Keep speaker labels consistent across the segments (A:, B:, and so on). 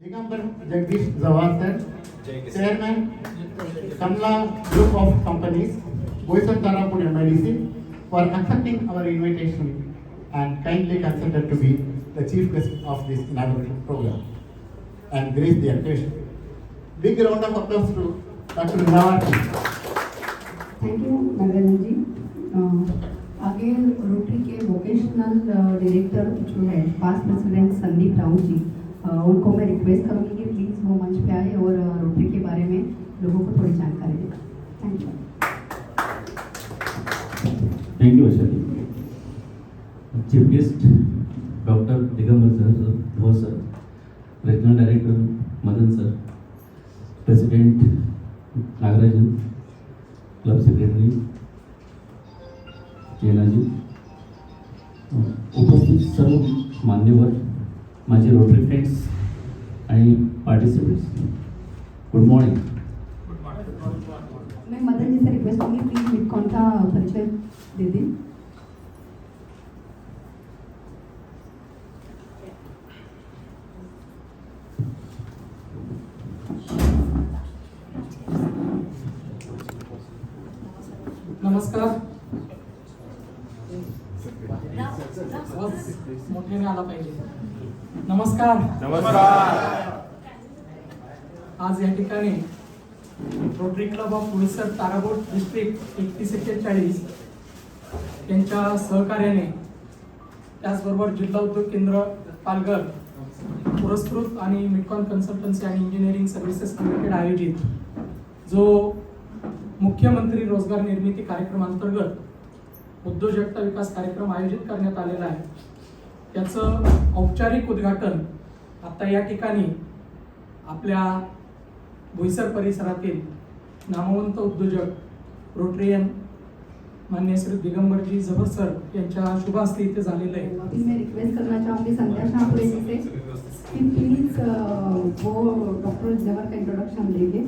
A: Digambar Jagdish Zawar sir, Chairman, Kamla Group of Companies, Boyson Tarapur MIDC, for accepting our invitation and kindly consented to be the chief guest of this inaugural program and grace the occasion. Big round of applause to Dr. Zawar.
B: Thank you Nagarajan ji. आगे Rotary के vocational director जो है past president Sandeep Raut ji, उनको मैं request करूँगी कि please वो मंच पे आए और रोटरी के बारे में लोगों को थोड़ी जानकारी दें। Thank you.
C: Thank you Asha ji. Chief guest doctor Digambar Dhore sir, regional director Madan sir, president Nagarajan, club secretary Jena ji, उपस्थित सर्व मान्यवर, माझे रोटरी फ्रेंड्स आणि पार्टिसिपेंट्स, गुड मॉर्निंग।
B: मैं मदन जी से रिक्वेस्ट करूँगी प्लीज़ मिडकॉन का परिचय दे दें।
D: नमस्कार। मोठ्याने आला पाहिजे। नमस्कार। आज या ठिकाणी रोटरी क्लब ऑफ बोईसर ताराबोट डिस्ट्रिक्ट 3141 यांच्या सहकार्याने, त्याचबरोबर जिल्हा उद्योग केंद्र पालघर पुरस्कृत आणि मिडकॉन कन्सल्टन्सी आणि इंजिनिअरिंग सर्व्हिसेस लिमिटेड आयोजित जो मुख्यमंत्री रोजगार निर्मिती कार्यक्रमांतर्गत उद्योजकता विकास कार्यक्रम आयोजित करण्यात आलेला आहे, त्याचं औपचारिक उद्घाटन आता या ठिकाणी आपल्या बोईसर परिसरातील नामवंत उद्योजक रोटरियन माननीय श्री दिगंबरजी जवर सर यांच्या शुभ हस्ते इथे झालेलं आहे।
B: अभी मैं रिक्वेस्ट करना चाहूँगी संध्या शाहपुरे जी से कि प्लीज़ वो डॉक्टर जवर का इंट्रोडक्शन देंगे।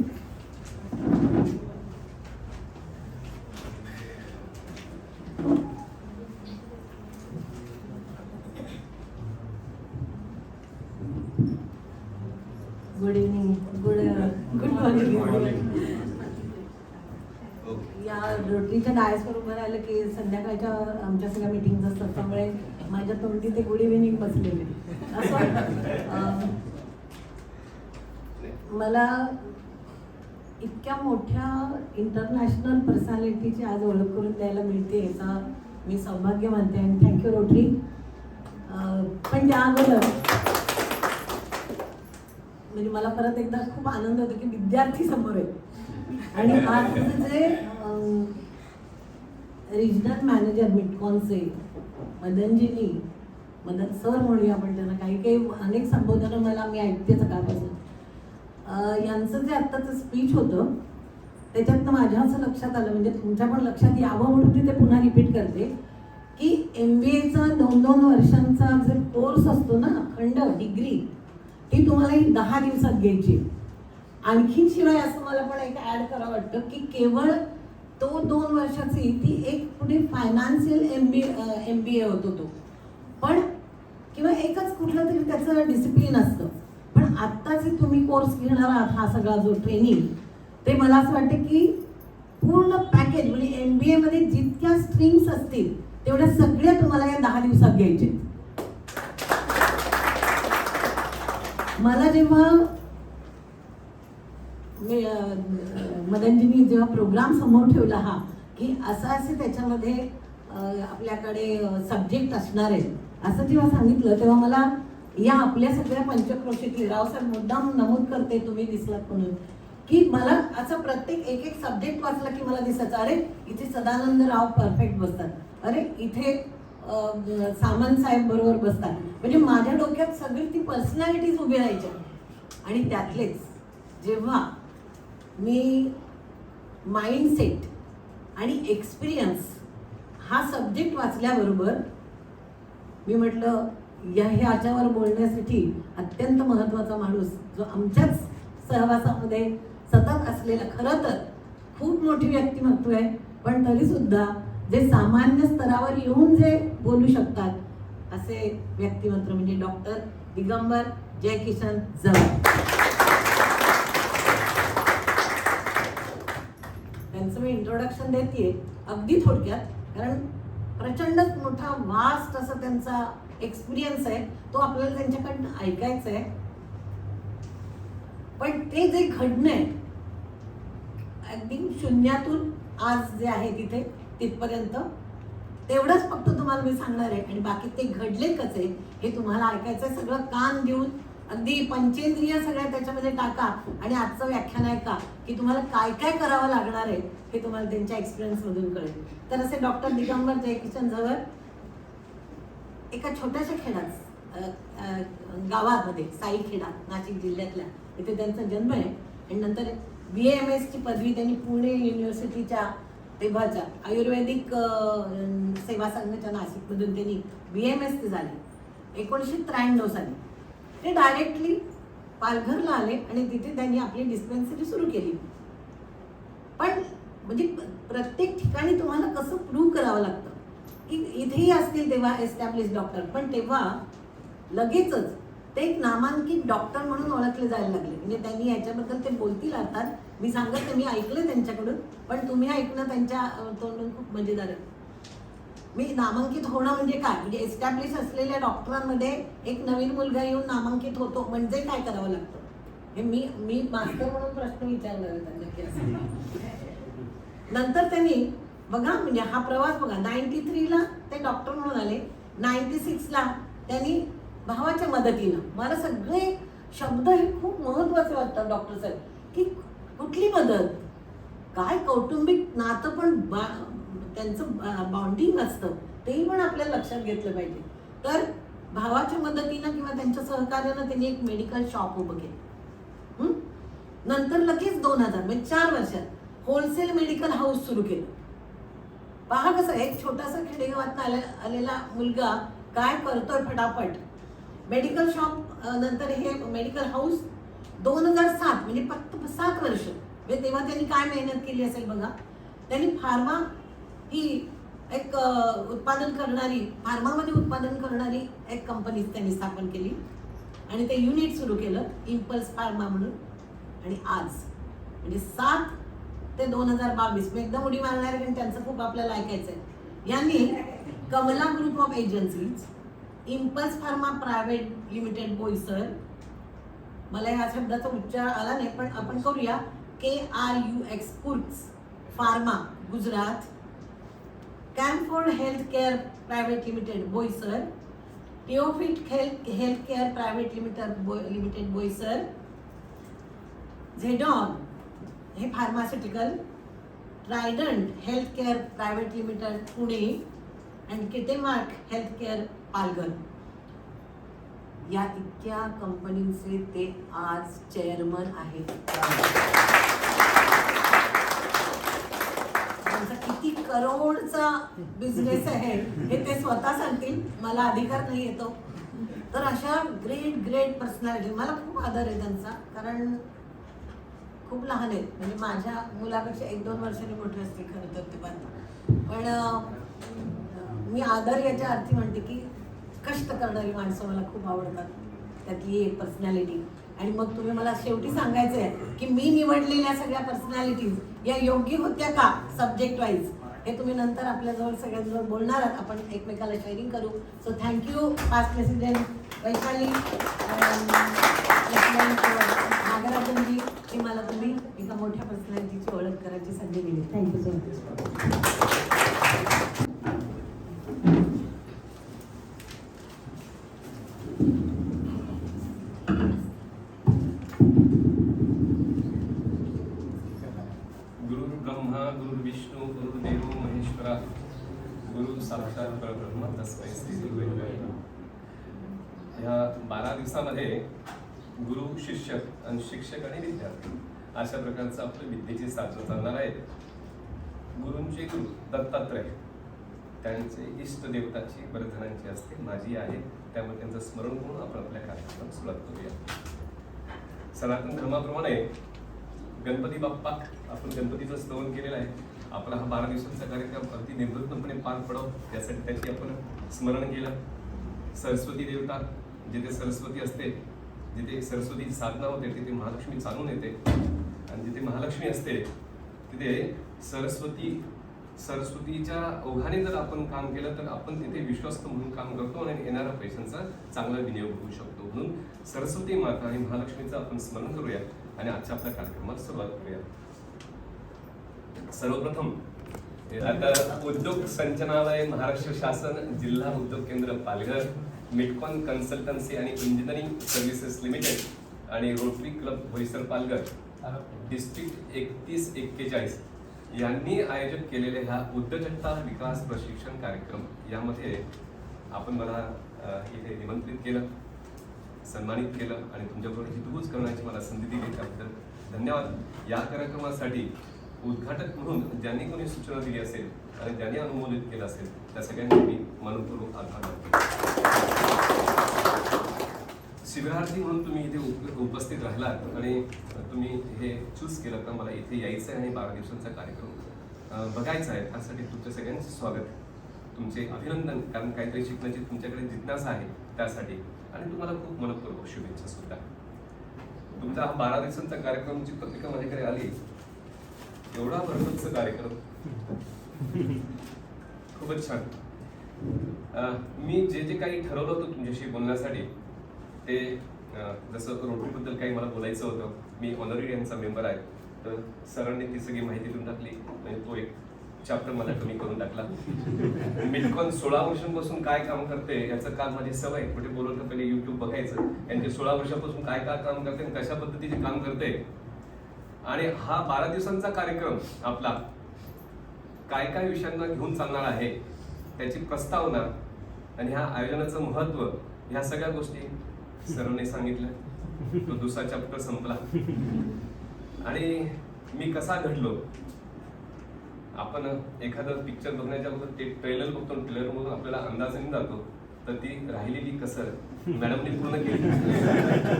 E: Good evening, good morning. या रोटरीच्या डायसवर उभं राहिलं की संध्याकाळच्या आमच्या सगळ्या मीटिंग्स असतात, त्यामुळे माझ्या तोंडी ते गुड इव्हनिंग बसलेले असं। मला इतक्या मोठ्या इंटरनॅशनल पर्सनॅलिटीची आज ओळख करून द्यायला मिळते याचा मी सौभाग्य मानते आणि थँक्यू रोटरी। पण त्या अगोदर म्हणजे मला परत एकदा खूप आनंद होतो की विद्यार्थी समोर आहेत आणि आज जे रिजनल मॅनेजर मिडकॉनचे मदनजींनी, मदन सर म्हणूया आपण त्यांना, काही अनेक संबोधनं मला मी ऐकते सकाळपासून, यांचं जे आत्ताचं स्पीच होतं त्याच्यातनं माझ्या असं लक्षात आलं, म्हणजे तुमच्या पण लक्षात यावं म्हणून मी ते पुन्हा रिपीट करते की MBAचा 2-2 वर्षांचा जे कोर्स असतो ना, अखंड डिग्री, ती तुम्हाला ही 10 दिवसात घ्यायची। आणखी शिवाय असं मला पण एक ॲड करावं वाटतं की केवळ तो 2 वर्षाची ती एक पुढे फायनान्शियल MBA होतो तो, पण किंवा एकच कुठलं तरी त्याचं डिसिप्लिन असतं, पण आत्ता जे तुम्ही कोर्स घेणार आहात हा सगळा जो ट्रेनिंग, ते मला असं वाटतं की पूर्ण पॅकेज म्हणजे MBA मध्ये जितक्या स्ट्रीम्स असतील तेवढ्या सगळ्या तुम्हाला या 10 दिवसात घ्यायचे। मला जेव्हा मदनजींनी जेव्हा प्रोग्राम समोर ठेवला हा की असे त्याच्यामध्ये आपल्याकडे सब्जेक्ट असणार आहेत असं जेव्हा सांगितलं, तेव्हा मला या आपल्या सगळ्या पंचक्रोशीतले रावसाहेब मुद्दाम नमूद करते, तुम्ही दिसलात म्हणून, की मला असं प्रत्येक एक सब्जेक्ट वाचला की मला दिसायचं अरे इथे सदानंद राव परफेक्ट बसतात, अरे इथे सामंत साहेब बरोबर बसतात, म्हणजे माझ्या डोक्यात सगळी ती पर्सनॅलिटीज उभी राहायच्या। आणि त्यातलेच जेव्हा मी माइंडसेट आणि एक्सपिरियन्स हा सब्जेक्ट वाचल्याबरोबर मी म्हटलं ह्याच्यावर बोलण्यासाठी अत्यंत महत्त्वाचा माणूस जो आमच्याच सहवासामध्ये सतत असलेला, खरं तर खूप मोठी व्यक्तिमत्व आहे, पण तरीसुद्धा जे सामान्य स्तरावर येऊन जे बोलू शकतात असे व्यक्तिमत्व म्हणजे डॉक्टर दिगंबर जयकिशन झवर. त्यांचं मी इंट्रोडक्शन देते अगदी थोडक्यात, कारण प्रचंडच मोठा वास्ट असा त्यांचा एक्सपिरियन्स आहे, तो आपल्याला त्यांच्याकडनं ऐकायचा आहे. पण ते जे घडणं आहे अगदी शून्यातून आज जे आहे तिथे तिथपर्यंत, तेवढंच फक्त तुम्हाला मी सांगणार आहे. आणि बाकी ते घडले कसे हे तुम्हाला ऐकायचं आहे. सगळं कान देऊन अगदी पंचेंद्रिय सगळ्या त्याच्यामध्ये टाका आणि आजचं व्याख्यान ऐका की तुम्हाला काय काय करावं लागणार आहे हे तुम्हाला त्यांच्या एक्सपिरियन्स मधून कळेल. तर असे डॉक्टर दिगंबर जयकिशन झवर एका छोट्याशा खेड्यात गावामध्ये साईखेडा नाशिक जिल्ह्यातल्या इथे त्यांचा जन्म आहे. आणि नंतर BAMS ची पदवी त्यांनी पुणे युनिव्हर्सिटीच्या तेव्हाच्या आयुर्वेदिक सेवा संघाच्या नाशिकमधून त्यांनी BAMS झाली 1993 साली. ते डायरेक्टली पालघरला आले आणि तिथे त्यांनी आपली डिस्पेन्सरी सुरू केली. पण म्हणजे प्रत्येक ठिकाणी तुम्हाला कसं प्रूव्ह करावं लागतं की इथेही असतील तेव्हा एस्टॅब्लिश डॉक्टर, पण तेव्हा लगेचच ते एक नामांकित डॉक्टर म्हणून ओळखले जायला लागले. म्हणजे त्यांनी याच्याबद्दल ते बोलतील अर्थात, मी सांगत मी ऐकलं त्यांच्याकडून, पण तुम्ही ऐकणं त्यांच्या तोंडून खूप मजेदार आहे. मी नामांकित होणं म्हणजे काय, म्हणजे एस्टॅब्लिश असलेल्या डॉक्टरांमध्ये एक नवीन मुलगा येऊन नामांकित होतो म्हणजे काय करावं लागतं हे मी मास्टर म्हणून प्रश्न विचारणार आहे त्यांना की असं. नंतर त्यांनी बघा म्हणजे हा प्रवास बघा, 93ला ते डॉक्टर म्हणून आले, 96ला त्यांनी भावाच्या मदतीनं, मला सगळे शब्द हे खूप महत्वाचे वाटतात डॉक्टर साहेब, की कुठली मदत, काय कौटुंबिक नातं पण त्यांचं बॉन्डिंग असतं तेही पण आपल्याला लक्षात घेतलं पाहिजे. तर भावाच्या मदतीनं किंवा त्यांच्या सहकार्यानं त्यांनी एक मेडिकल शॉप उभं केलं. नंतर लगेच 2000 म्हणजे 4 वर्षात होलसेल मेडिकल हाऊस सुरू केलं. पहा कसं एक छोटासा खेडेगावात आलेला मुलगा काय करतोय फटाफट. मेडिकल शॉप नंतर हे मेडिकल हाऊस 2007 म्हणजे फक्त 7 वर्ष म्हणजे तेव्हा त्यांनी काय मेहनत केली असेल बघा. त्यांनी फार्मा ही एक उत्पादन करणारी, फार्मामध्ये उत्पादन करणारी एक कंपनी त्यांनी स्थापन केली आणि ते युनिट सुरू केलं इम्पल्स फार्मा म्हणून. आणि आज म्हणजे 7 ते 2022 मी एकदम उडी मारणार आहे कारण त्यांचं खूप आपल्याला ऐकायचं आहे. यांनी Kamala group of agencies, impulse pharma private limited Boisar, मला ह्या शब्दाचा उच्चार आला नाही पण आपण करूया, KRUX foods pharma Gujarat, Camford health care private limited Boisar, टिओफिट health care private limited Boisar, झेडॉन हे pharmaceutical, Trident health care private limited Pune and Kitemark health care Palghar. या इतक्या कंपनीचे ते आज चेअरमन आहेत. त्यांचा किती करोडचा बिझनेस आहे हे ते स्वतः सांगतील, मला अधिकार नाही येतो. तर अशा ग्रेट पर्सनॅलिटी, मला खूप आदर आहे त्यांचा, कारण खूप लहान आहेत म्हणजे माझ्या मुलापेक्षा 1-2 वर्षांनी मोठे असते खरं तर ते पण मी आदर याच्या अर्थी म्हणते की कष्ट करणारी माणसं मला खूप आवडतात, त्यातली एक पर्सनॅलिटी. आणि मग तुम्ही मला शेवटी सांगायचं आहे की मी निवडलेल्या सगळ्या पर्सनॅलिटीज या योग्य होत्या का सब्जेक्ट वाईज, हे तुम्ही नंतर आपल्याजवळ सगळ्यांजवळ बोलणार आहात, आपण एकमेकाला शेअरिंग करू. So thank you past president Vaishali नागराजनजी की मला तुम्ही एका मोठ्या पर्सनॅलिटीची ओळख करायची संधी दिली. Thank you so much.
F: गुरुर्ब्रह्मा गुरुर्विष्णू गुरुर्देव महेश्वरा गुरु साक्षात परब्रह्म तस्मै श्री गुरुवे नमः. ह्या 12 दिवसामध्ये गुरु शिष्य आणि शिक्षक आणि विद्यार्थी अशा प्रकारचं आपलं विद्येची साधनं चालणार आहे. गुरूंचे गुरु दत्तात्रय, त्यांचे इष्ट देवताची बरेच जणांची असते, माझी आहे, त्यामुळे त्यांचं स्मरण करून आपण आपल्या कार्यक्रमाला सुरुवात करूया. सनातन धर्माप्रमाणे गणपती बाप्पा, आपण गणपतीचं स्तवन केलेलं आहे. आपला हा 12 दिवसांचा कार्यक्रम अगदी निर्विघ्नपणे पार पडाव यासाठी त्याची आपण स्मरण केलं. सरस्वती देवता, जिथे सरस्वती असते जिथे सरस्वतीची साधना होते तिथे महालक्ष्मी चालून येते, आणि जिथे महालक्ष्मी असते तिथे सरस्वतीच्या ओघाने जर आपण काम केलं तर आपण तिथे विश्वस्त म्हणून काम करतो आणि येणाऱ्या पैशांचा चांगला विनियोग होऊ शकतो. म्हणून सरस्वती माता आणि महालक्ष्मीचं आपण स्मरण करूया आणि आजच्या आपल्या कार्यक्रमाला सुरुवात करूया. सर्वप्रथम आता उद्योग संचालनालय, महाराष्ट्र शासन, जिल्हा उद्योग केंद्र पालघर, मिटकॉन कन्सल्टन्सी आणि इंजिनिअरिंग सर्व्हिसेस लिमिटेड आणि rotary club Boisar Palghar district 3141 यांनी आयोजित केलेल्या ह्या उद्योजकता विकास प्रशिक्षण कार्यक्रम यामध्ये आपण मला इथे निमंत्रित केलं, सन्मानित केलं आणि तुमच्याबरोबर हितगुज करण्याची मला संधी दिली त्याबद्दल धन्यवाद. या कार्यक्रमासाठी उद्घाटक म्हणून ज्यांनी कोणी सूचना दिली असेल आणि ज्यांनी अनुमोदित केलं असेल त्या सगळ्यांनी मी मनपूर्वक आभार मानतो. शिबिरार्थी म्हणून तुम्ही इथे उपस्थित राहिलात आणि तुम्ही हे चूज केलं का मला इथे यायचं आहे आणि 12 दिवसांचा कार्यक्रम बघायचा आहे, त्यासाठी तुमच्या सगळ्यांचं स्वागत, तुमचे अभिनंदन. कारण काहीतरी शिकण्याची तुमच्याकडे जिज्ञासा आहे त्यासाठी, आणि तुम्हाला खूप मनपूर्वक शुभेच्छा सुद्धा. तुमचा हा 12 दिवसांचा कार्यक्रमची पत्रिका माझ्याकडे आली. एवढा भरगच्च कार्यक्रम, खूपच छान. मी जे काही ठरवलं होतं तुमच्याशी बोलण्यासाठी ते जसं रोटरीबद्दल काही मला बोलायचं होतं. मी ऑनररी यांचा मेंबर आहे, तर सरांनी ती सगळी माहिती देऊन टाकली, म्हणजे तो एक चॅप्टर मला कमी करून टाकला. मिटकॉन 16 वर्षांपासून काय काम करते याचं काल माझी सवय, कुठे बोलवलं पहिले युट्यूब बघायचं, यांचे 16 वर्षापासून काय काम करते आणि कशा पद्धतीचे काम करते. आणि हा 12 दिवसांचा कार्यक्रम आपला काय विषयांना घेऊन चालणार आहे त्याची प्रस्तावना आणि ह्या आयोजनाचं महत्त्व, ह्या सगळ्या गोष्टी सरांनी सांगितलं. तो दुसरा चॅप्टर संपला. आणि मी कसा घडलो, आपण एखादं पिक्चर बघण्याच्या अगोदर ते ट्रेलर बघतो, ट्रेलर मधून आपल्याला अंदाजाने जातो, तर ती राहिलेली कसर मॅडमने पूर्ण केली.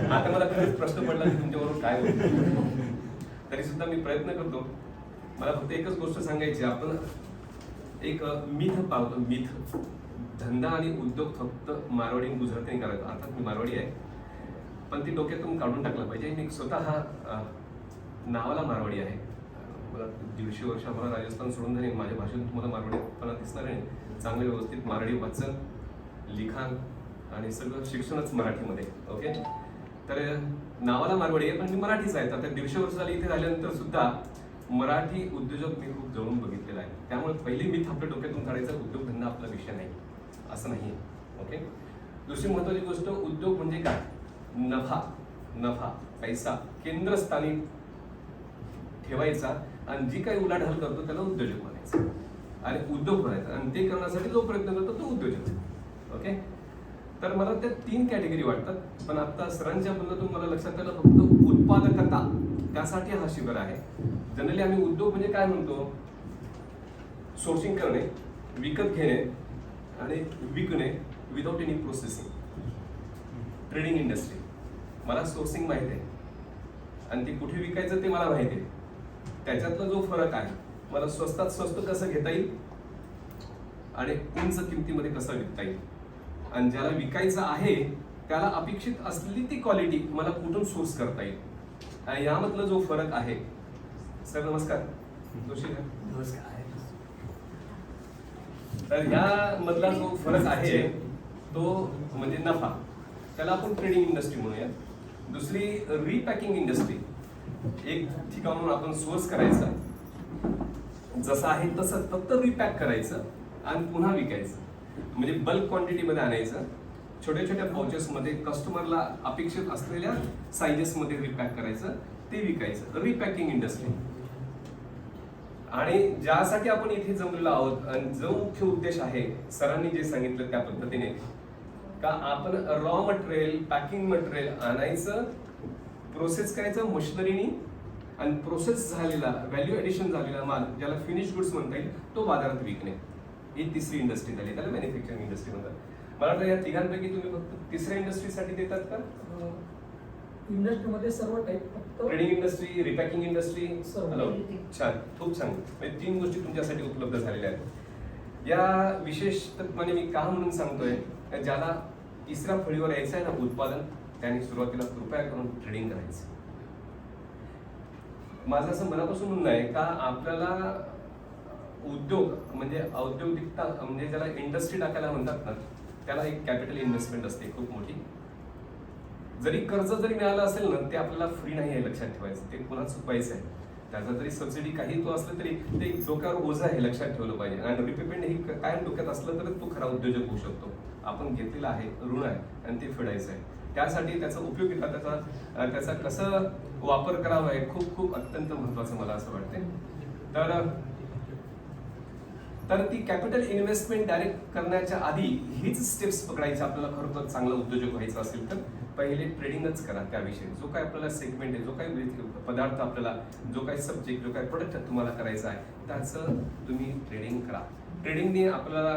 F: आता मला खरंच प्रश्न पडला की तुमच्याबरोबर काय होतं, तरी सुद्धा मी प्रयत्न करतो. मला फक्त एकच गोष्ट सांगायची, आपण एक मिथ पाहतो, मिथ. धंदा आणि उद्योग फक्त मारवाडी आणि गुजरातीने करायचा. अर्थात मी मारवाडी आहे, पण ती डोक्यातून काढून टाकला पाहिजे. मी स्वतः नावाला मारवाडी आहे. मला 150 वर्ष मला राजस्थान सोडून झाली. माझ्या भाषेतून तुम्हाला मारवाडीपणा दिसणार नाही. चांगले व्यवस्थित मराठी वाचन, लिखाण आणि सगळं शिक्षणच मराठीमध्ये. ओके, तर नावाला मारवाडी आहे पण मी मराठीच आहे. आता 150 वर्ष झाली इथे राहिल्यानंतर सुद्धा मराठी उद्योजक मी खूप जवळून बघितलेला आहे. त्यामुळे पहिली मीथ आपल्या डोक्यातून काढायचा, उद्योगधंदा आपला विषय नाही असं नाही. ओके, दुसरी महत्वाची गोष्ट, उद्योग म्हणजे काय? नफा पैसा केंद्रस्थानी ठेवायचा आणि जी काही उलाढाल करतो त्याला उद्योजक म्हणायचं आणि उद्योग म्हणायचा, आणि ते करण्यासाठी जो प्रयत्न करतो तो उद्योजक. ओके, तर मला त्या 3 कॅटेगरी वाटतात. पण आता सरांच्या बोलण्यातून मला लक्षात आलं फक्त उत्पादकता, त्यासाठी हा शिबिर आहे. जनरली आम्ही उद्योग म्हणजे काय म्हणतो, सोर्सिंग करणे, विकत घेणे आणि विकणे without any processing. Trading industry, मला सोर्सिंग माहिती आहे आणि ती कुठे विकायचं ते मला माहिती आहे. त्याच्यातला जो फरक आहे, मला स्वस्तात स्वस्त कसं घेता येईल आणि उंच किमतीमध्ये कसं विकता येईल, आणि ज्याला विकायचं आहे त्याला अपेक्षित असलेली ती क्वालिटी मला कुठून सोर्स करता येईल, आणि यामधला जो फरक आहे. सर नमस्कार. जोशी नमस्कार. तर या मधला जो फरक आहे तो म्हणजे नफा, त्याला आपण ट्रेडिंग इंडस्ट्री म्हणूया. दुसरी रिपॅकिंग इंडस्ट्री, एक ठिकाणून आपण सोर्स करायचा, जसं आहे तसं फक्त रिपॅक करायचं आणि पुन्हा विकायचं. म्हणजे बल्क क्वांटिटीमध्ये आणायचं, छोट्या छोट्या पाउचेसमध्ये कस्टमरला अपेक्षित असलेल्या साइजेसमध्ये रिपॅक करायचं, ते विकायचं. रिपॅकिंग इंडस्ट्री. आणि ज्यासाठी आपण इथे जमलेलो आहोत आणि जो मुख्य उद्देश आहे, सरांनी जे सांगितलं त्या पद्धतीने, का आपण रॉ मटेरियल, पॅकिंग मटेरियल आणायचं, प्रोसेस करायचं मशिनरीनी, आणि प्रोसेस झालेला, व्हॅल्यू एडिशन झालेला माल, ज्याला फिनिश गुड्स म्हणता येईल, तो बाजारात विकणे. ही तिसरी इंडस्ट्री झाली, त्याला मॅन्युफॅक्चरिंग इंडस्ट्री म्हणतात. मला वाटतं या तिघांपैकी तुम्ही फक्त तिसऱ्या इंडस्ट्रीसाठी देतात का?
D: इंडस्ट्रीमध्ये सर्व टाईप, फक्त
F: ट्रेडिंग इंडस्ट्री, रिपॅकिंग इंडस्ट्री.
D: सर्व.
F: हॅलो, छान, खूप छान. म्हणजे 3 गोष्टी तुमच्यासाठी उपलब्ध झालेल्या आहेत. या विशेषपणे मी का म्हणून सांगतोय, ज्याला तिसऱ्या फळीवर यायचं आहे ना, उत्पादन, त्यांनी सुरुवातीला कृपया करून ट्रेडिंग करायचं. माझं असं मनापासून म्हणणं आहे का आपल्याला उद्योग म्हणजे औद्योगिकता म्हणजे ज्याला इंडस्ट्री टाकायला म्हणतात ना, त्याला एक कॅपिटल इन्व्हेस्टमेंट असते खूप मोठी. जरी कर्ज जरी मिळालं असेल ना, ते आपल्याला फ्री नाही आहे, लक्षात ठेवायचं. ते पुन्हा चुकवायचं आहे. त्याचा जरी सबसिडी काही तो असलं तरी ते डोक्यावर ओझं आहे, लक्षात ठेवलं पाहिजे. आणि रिपेमेंट ही कायम डोक्यात असलं तर तो खरा उद्योजक होऊ शकतो. आपण घेतलेला आहे ऋण आहे आणि ते फेडायचं आहे. त्यासाठी त्याचा उपयोगिता त्याचा कसं वापर करावा आहे खूप खूप अत्यंत महत्वाचं मला असं वाटतंय. तर ती कॅपिटल इन्व्हेस्टमेंट डायरेक्ट करण्याच्या आधी हीच स्टेप्स पकडायची. आपल्याला खरोखर चांगला उद्योजक व्हायचं असेल तर पहिले ट्रेडिंगच करा. त्याविषयी जो काय आपल्याला सेगमेंट आहे, जो काही पदार्थ आपल्याला, जो काही सब्जेक्ट, जो काही प्रोडक्ट तुम्हाला करायचा आहे त्याचं तुम्ही ट्रेडिंग करा. ट्रेडिंगने आपल्याला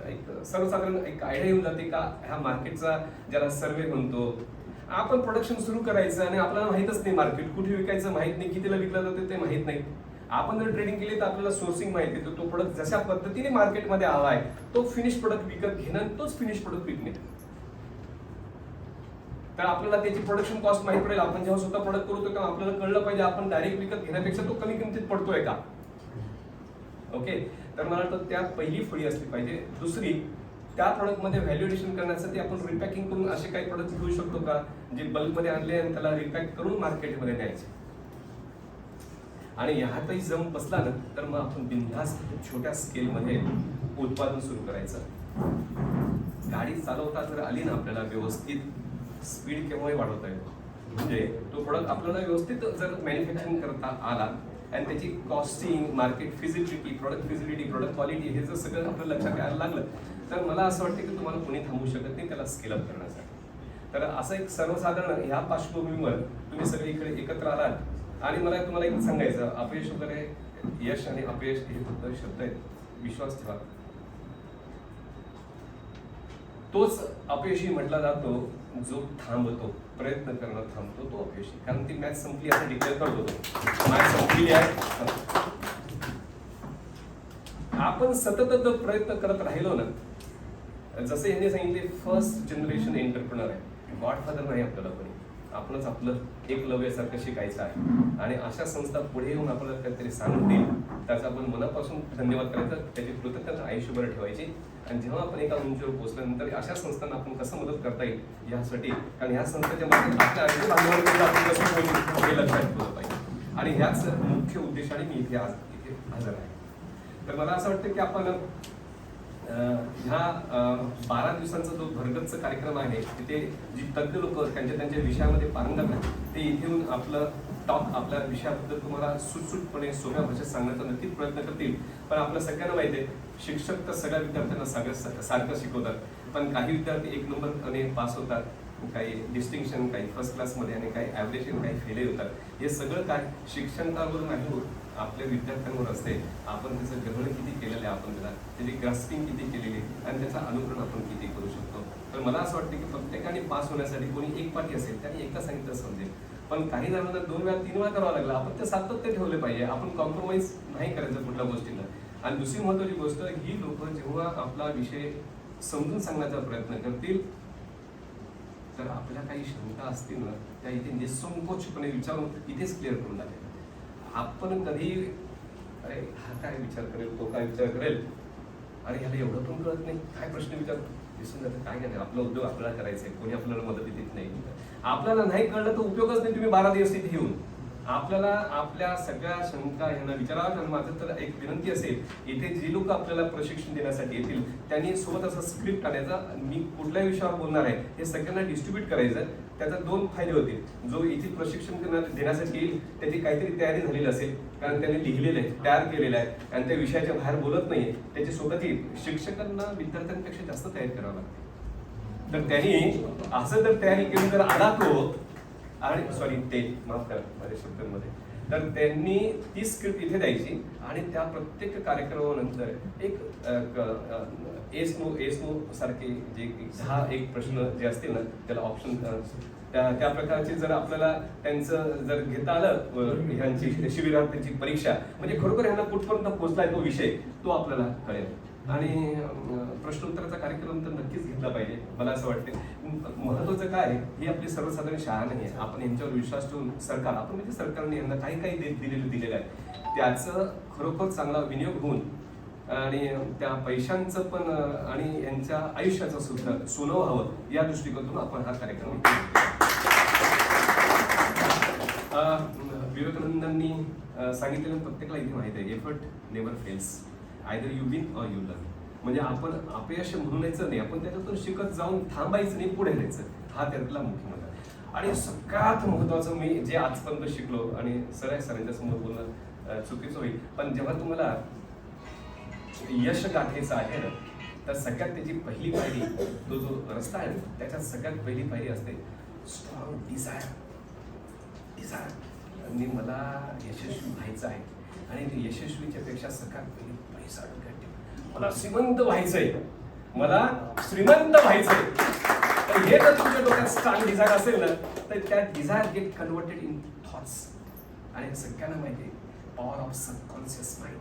F: एक सर्वसाधारण एक आयडिया येऊन जाते का ह्या मार्केटचा ज्याला सर्वे म्हणतो. आपण प्रोडक्शन सुरू करायचं आणि आपल्याला माहीतच नाही मार्केट कुठे विकायचं माहीत नाही, कितीला विकलं जातं ते माहीत नाही. आपण जर ट्रेडिंग केली तर आपल्याला सोर्सिंग माहिती आहे, तो प्रोडक्ट जशा पद्धतीने मार्केटमध्ये हवा आहे तो फिनिश प्रोडक्ट विकत घेणं आणि तोच फिनिश प्रोडक्ट विकणे. तर आपल्याला त्याची प्रोडक्शन कॉस्ट माहिती पडेल. आपण जेव्हा स्वतः प्रोडक्ट करू तेव्हा आपल्याला कळलं पाहिजे आपण डायरेक्ट विकत घेण्यापेक्षा तो कमी किमतीत पडतोय का. ओके, तर मला वाटतं त्या पहिली फळी असली पाहिजे. दुसरी, त्या प्रोडक्टमध्ये व्हॅल्युएशन करण्यासाठी आपण रिपॅकिंग करून असे काही प्रोडक्ट घेऊ शकतो का जे बल्कमध्ये आणले आणि त्याला रिपॅक करून मार्केटमध्ये न्यायचे. आणि ह्यातही जम बसला ना तर मग आपण बिनधास्त छोट्या स्केलमध्ये उत्पादन सुरू करायचं. गाडी चालवता जर आली ना आपल्याला व्यवस्थित स्पीड केव्हाही वाढवता येतो. म्हणजे तो प्रोडक्ट आपल्याला व्यवस्थित जर मॅन्युफॅक्चरिंग करता आला आणि त्याची costing, market feasibility, product quality हे जर सगळं आपल्या लक्षात यायला लागलं तर मला असं वाटतं की तुम्हाला कोणी थांबवू शकत नाही त्याला स्केल अप करण्यासाठी. तर असं एक सर्वसाधारण ह्या पार्श्वभूमीवर तुम्ही सगळे इकडे एकत्र आलात आणि मला तुम्हाला एक सांगायचं, अपयश वगैरे, यश आणि अपयश हे फक्त शब्द आहेत. विश्वास ठेवा, तोच अपयशी म्हटला जातो जो थांबतो, प्रयत्न करणं थांबतो तो अपयशी. कारण ती मॅच संपली असं डिक्लेअर करत होतो, मॅच संपली आहे. आपण सतत प्रयत्न करत राहिलो ना, जसं यांनी सांगितले फर्स्ट जनरेशन एंटरप्रेनर आहे, गॉडफादर नाही आपल्याला कोणी, आपणच आपलं एकलव्यासारखं शिकायचं आहे. आणि अशा संस्था पुढे येऊन आपल्याला काहीतरी सांगतील त्याचा आपण मनापासून धन्यवाद करायचा, त्याची कृतज्ञता आयुष्यभर ठेवायची. आणि जेव्हा आपण एका उंचीवर पोहोचल्यानंतर अशा संस्थांना आपण कसं मदत करता येईल यासाठी, कारण ह्या संस्थेच्या माध्यमातून आपल्या आयुष्य भांडवलामध्ये आपण कसं बोलू हे लक्षात ठेवलं पाहिजे. आणि ह्याच मुख्य उद्देशाने मी इथे हजर आहे. तर मला असं वाटतं की आपण ह्या 12 दिवसांचा जो भरगच्च कार्यक्रम आहे तिथे जी तज्ञ लोक त्यांच्या विषयामध्ये पारंगत आहेत ते इथे येऊन आपलं टॉक आपल्या विषयाबद्दल तुम्हाला सुटसुटपणे सोप्या भाषेत सांगण्याचा नक्कीच प्रयत्न करतील. पण आपल्या सगळ्यांना माहिती आहे शिक्षक तर सगळ्या विद्यार्थ्यांना सारखं शिकवतात, पण काही विद्यार्थी 1 नंबरने पास होतात, काही डिस्टिंक्शन, काही फर्स्ट क्लासमध्ये आणि काही ॲव्हरेज आणि काही फेलियर होतात. हे सगळं काय शिक्षकांवरून नाही होत, आपल्या विद्यार्थ्यांवर असते. आपण त्याचं ग्रहण किती केलेलं आहे, आपण त्याची ग्रास्पिंग किती केलेली आहे आणि त्याचं अनुकरण आपण किती करू शकतो. तर मला असं वाटतं की प्रत्येकाने पास होण्यासाठी कोणी एक पाठी असेल त्याने एकदा सांगितलं समजेल, पण काही जणांना 2 वेळा 3 वेळा करावं लागलं. आपण ते सातत्य ठेवले पाहिजे, आपण कॉम्प्रोमाइज नाही करायचं कुठल्या गोष्टीला. आणि दुसरी महत्त्वाची गोष्ट, ही लोक जेव्हा आपला विषय समजून सांगण्याचा प्रयत्न करतील तर आपल्या काही शंका असतील ना त्या इथे निसंकोचपणे विचारून इथेच क्लिअर करून टाकेल. आपण कधी अरे हा काय विचार करेल, तो काय विचार करेल, अरे ह्याला एवढं पण कळत नाही, काय प्रश्न विचार दिसून जातं. काय नाही, आपला उद्योग आपल्याला करायचा आहे, कोणी आपल्याला मदत देत नाही. आपल्याला नाही कळलं तर उपयोगच नाही तुम्ही 12 दिवस इथे येऊन. आपल्याला आपल्या सगळ्या शंका यांना विचाराव्या. आणि माझं तर एक विनंती असेल, इथे जे लोक आपल्याला प्रशिक्षण देण्यासाठी येतील त्यांनी सोबत असं स्क्रिप्ट आणायचा, मी कुठल्या विषयावर बोलणार आहे हे सगळ्यांना डिस्ट्रीब्यूट करायचं. त्याचा 2 फायदे होतील. जो इथे प्रशिक्षण देण्यासाठी येईल त्याची काहीतरी तयारी झालेली असेल, कारण त्यांनी लिहिलेलं आहे, तयार केलेलं आहे आणि त्या विषयाच्या बाहेर बोलत नाही, त्याची स्वतःची शिक्षकांना विद्यार्थ्यांपेक्षा जास्त तयारी करावं लागते. तर त्यांनी असं जर तयारी केली तर आला तो, आणि सॉरी ते माफ करा माझ्या शब्दांमध्ये, तर त्यांनी ती स्क्रिप्ट इथे द्यायची आणि त्या प्रत्येक कार्यक्रमानंतर एक एस नो सारखे जे 10 एक प्रश्न जे असतील ना त्याला ऑप्शन त्या प्रकारचे जर आपल्याला त्यांचं जर घेता आलं ह्यांची शिबिरार्थींची परीक्षा, म्हणजे खरोखर ह्यांना कुठपर्यंत पोहोचलाय तो विषय तो आपल्याला कळेल. आणि प्रश्नोत्तराचा कार्यक्रम तर नक्कीच घेतला पाहिजे. मला असं वाटते महत्वाचं काय आहे, ही आपली सर्वसाधारण शाळा नाही आहे. आपण यांच्यावर विश्वास ठेवून सरकार, आपण म्हणजे सरकारने यांना काही काही दिलेलं आहे, त्याचं खरोखर चांगला विनियोग होऊन आणि त्या पैशांचं पण आणि यांच्या आयुष्याचं सुद्धा सोनं व्हावं या दृष्टिकोनातून आपण हा कार्यक्रम विवेकानंदांनी सांगितलेलं प्रत्येकाला इथे माहिती आहे, effort never fails, either you win or you learn. म्हणजे आपण अपयश म्हणूनच नाही, आपण त्याच्यातून शिकत जाऊन थांबायचं नाही, पुढे जायचं, हा त्यातला मुख्य मुद्दा. आणि सगळ्यात महत्वाचं मी जे आजपर्यंत शिकलो, आणि सरांच्या समोर बोलणं चुकीचं होईल, पण जेव्हा तुम्हाला यश गाठायचं आहे ना, तर सगळ्यात त्याची पहिली पायरी, तो जो रस्ता आहे ना, त्याच्यात सगळ्यात पहिली पायरी असते स्ट्रॉंग डिझायर. आणि मला यशस्वी व्हायचं आहे, आणि ते यशस्वीच्या पेक्षा सगळ्यात पहिली पैसा डोक्यात ठेवा. मला श्रीमंत व्हायचंय, मला श्रीमंत व्हायचंय. तर हे जर तुमच्या डोक्यात स्ट्रॉंग डिझायर असेल ना, तर त्या desire get converted in thoughts. आणि सगळ्यांना माहिती आहे पॉवर ऑफ सबकॉन्शियस माइंड.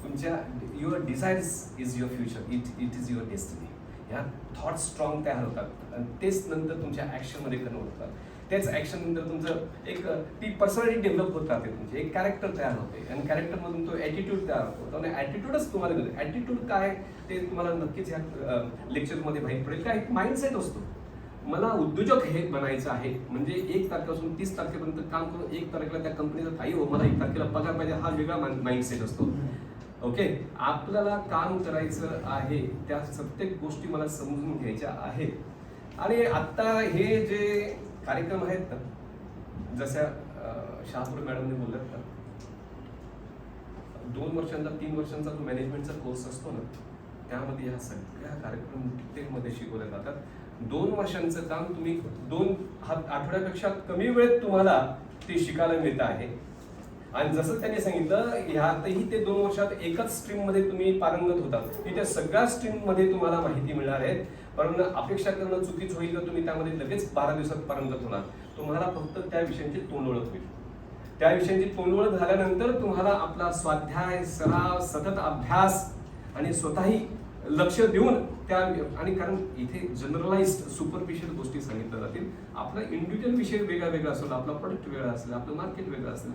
F: तुमच्या your desires is your future, it is your destiny. ह्या थॉट स्ट्रॉंग तयार होतात आणि तेच नंतर तुमच्या ॲक्शनमध्ये कन्वर्ट होतात. तेच ॲक्शन नंतर तुमचं एक ती पर्सनॅलिटी डेव्हलप होत राहते, तुमची एक कॅरेक्टर तयार होते, आणि कॅरेक्टरमधून तो ॲटिट्यूड तयार होतो. आणि ॲटिट्यूडच तुम्हाला मिळते. ॲटिट्यूड काय ते तुम्हाला नक्कीच ह्या लेक्चरमध्ये माहीत पडेल. काय एक माइंडसेट असतो. मला उद्योजक हे बनायचं आहे, म्हणजे 1 तारखेपासून 30 तारखेपर्यंत काम करून 1 तारखेला त्या कंपनीचा काही हो, मला 1 तारखेला पगार पाहिजे, हा वेगळा माइंडसेट असतो. ओके, आपल्याला काम करायचं आहे, त्या प्रत्येक गोष्टी मला समजून घ्यायच्या आहेत. आणि आता हे जे कार्यक्रम आहेत ना, जशा शहापूर मॅडमने बोललात ना, 2 वर्षांचा 3 वर्षांचा जो मॅनेजमेंटचा कोर्स असतो ना, त्यामध्ये ह्या सगळ्या कार्यक्रम डिटेलमध्ये शिकवले जातात. 2 वर्षांचं काम तुम्ही 2 आठवड्यापेक्षा कमी वेळेत तुम्हाला ते शिकायला मिळतं आहे. आणि जसं त्यांनी सांगितलं, ह्यातही ते 2 वर्षात एकच स्ट्रीम मध्ये तुम्ही पारंगत होता, की त्या सगळ्या स्ट्रीम मध्ये तुम्हाला माहिती मिळणार आहे. पण अपेक्षा करणं चुकीच होईल का तुम्ही त्यामध्ये लगेच 12 दिवसात पारंगत होणार. तुम्हाला फक्त त्या विषयांची तोंडओळख होईल. त्या विषयांची तोंडओळख झाल्यानंतर तुम्हाला आपला स्वाध्याय, सराव, सतत अभ्यास आणि स्वतःही लक्ष देऊन त्या, आणि कारण इथे जनरलाइज्ड सुपरफिशियल गोष्टी सांगितल्या जातील. आपला इंडिव्हिज्युअल विषय वेगळा असेल, आपला प्रोडक्ट वेगळा असेल, आपलं मार्केट वेगळं असेल,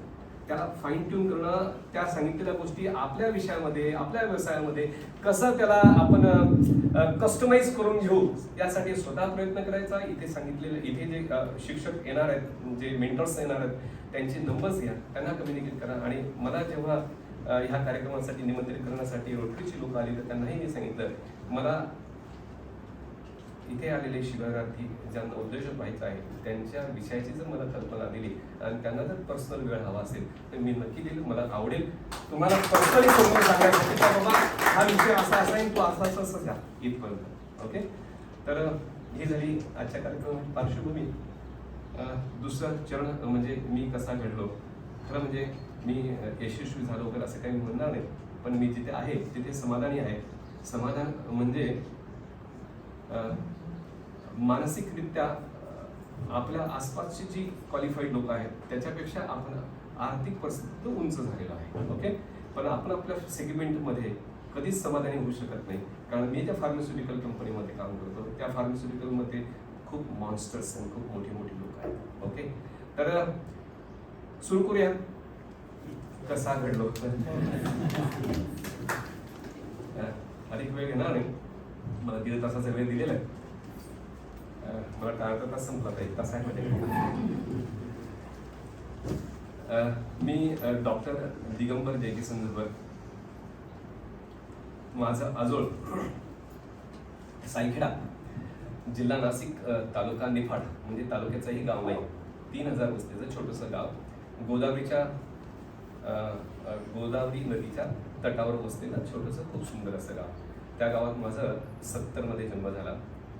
F: त्याला फाईन ट्यून करणं, त्या सांगितलेल्या गोष्टी आपल्या विषयामध्ये, आपल्या व्यवसायामध्ये कसं त्याला आपण कस्टमाइज करून घेऊ, यासाठी स्वतः प्रयत्न करायचा. इथे सांगितलेले, इथे जे शिक्षक येणार आहेत, जे मेंटर्स येणार आहेत, त्यांचे नंबर्स घ्या, त्यांना कम्युनिकेट करा. आणि मला जेव्हा ह्या कार्यक्रमासाठी निमंत्रित करण्यासाठी रोटरीची लोक आली, तर त्यांनाही मी सांगितलं, मला इथे आलेले शिबिरार्थी ज्यांना उद्योजक व्हायचं आहे, त्यांच्या विषयाची जर मला कल्पना दिली आणि त्यांना जर पर्सनल वेळ हवा असेल, तर मी नक्की देईल. मला आवडेल तुम्हाला पर्सनली समजून सांगायचं, बाबा हा विषय असा आहे, तो असं घ्या इथपर्यंत. ओके, तर ही झाली आजच्या कार्यक्रमाची पार्श्वभूमी. दुसरं चरण म्हणजे मी कसा घडलो. खरं म्हणजे मी यशस्वी झालो वगैरे असं काही म्हणणार नाही, पण मी जिथे आहे तिथे समाधानी आहे. समाधान म्हणजे मानसिकरित्या आपल्या आसपासची जी क्वालिफाईड लोक आहेत त्याच्यापेक्षा आपण आर्थिक परिस्थिती उंच झालेला आहे. ओके, पण आपण आपल्या सेगमेंटमध्ये कधीच समाधानी होऊ शकत नाही, कारण मी त्या फार्मास्युटिकल कंपनीमध्ये काम करतो. त्या फार्मास्युटिकलमध्ये खूप मॉन्स्टर्स आणि खूप मोठी लोक आहेत. ओके, तर सुरू करूया कसा घडलो. अधिक वेळ घेणार नाही, मला 1.5 तासाचा वेळ दिलेला आहे. मला अर्धा तास संपला, 1 तास आहे म्हणजे. मी डॉक्टर दिगंबर जयकिसन झुंबर, माझं आजोळ सायखेडा, जिल्हा नाशिक, तालुका निफाड, म्हणजे तालुक्याचंही गाव नाही, 3000 वस्तीचं छोटंसं गाव, गोदावरी नदीच्या तटावर वसलेलं छोटंसं खूप सुंदर असं गाव. त्या गावात माझं 70 मध्ये जन्म झाला,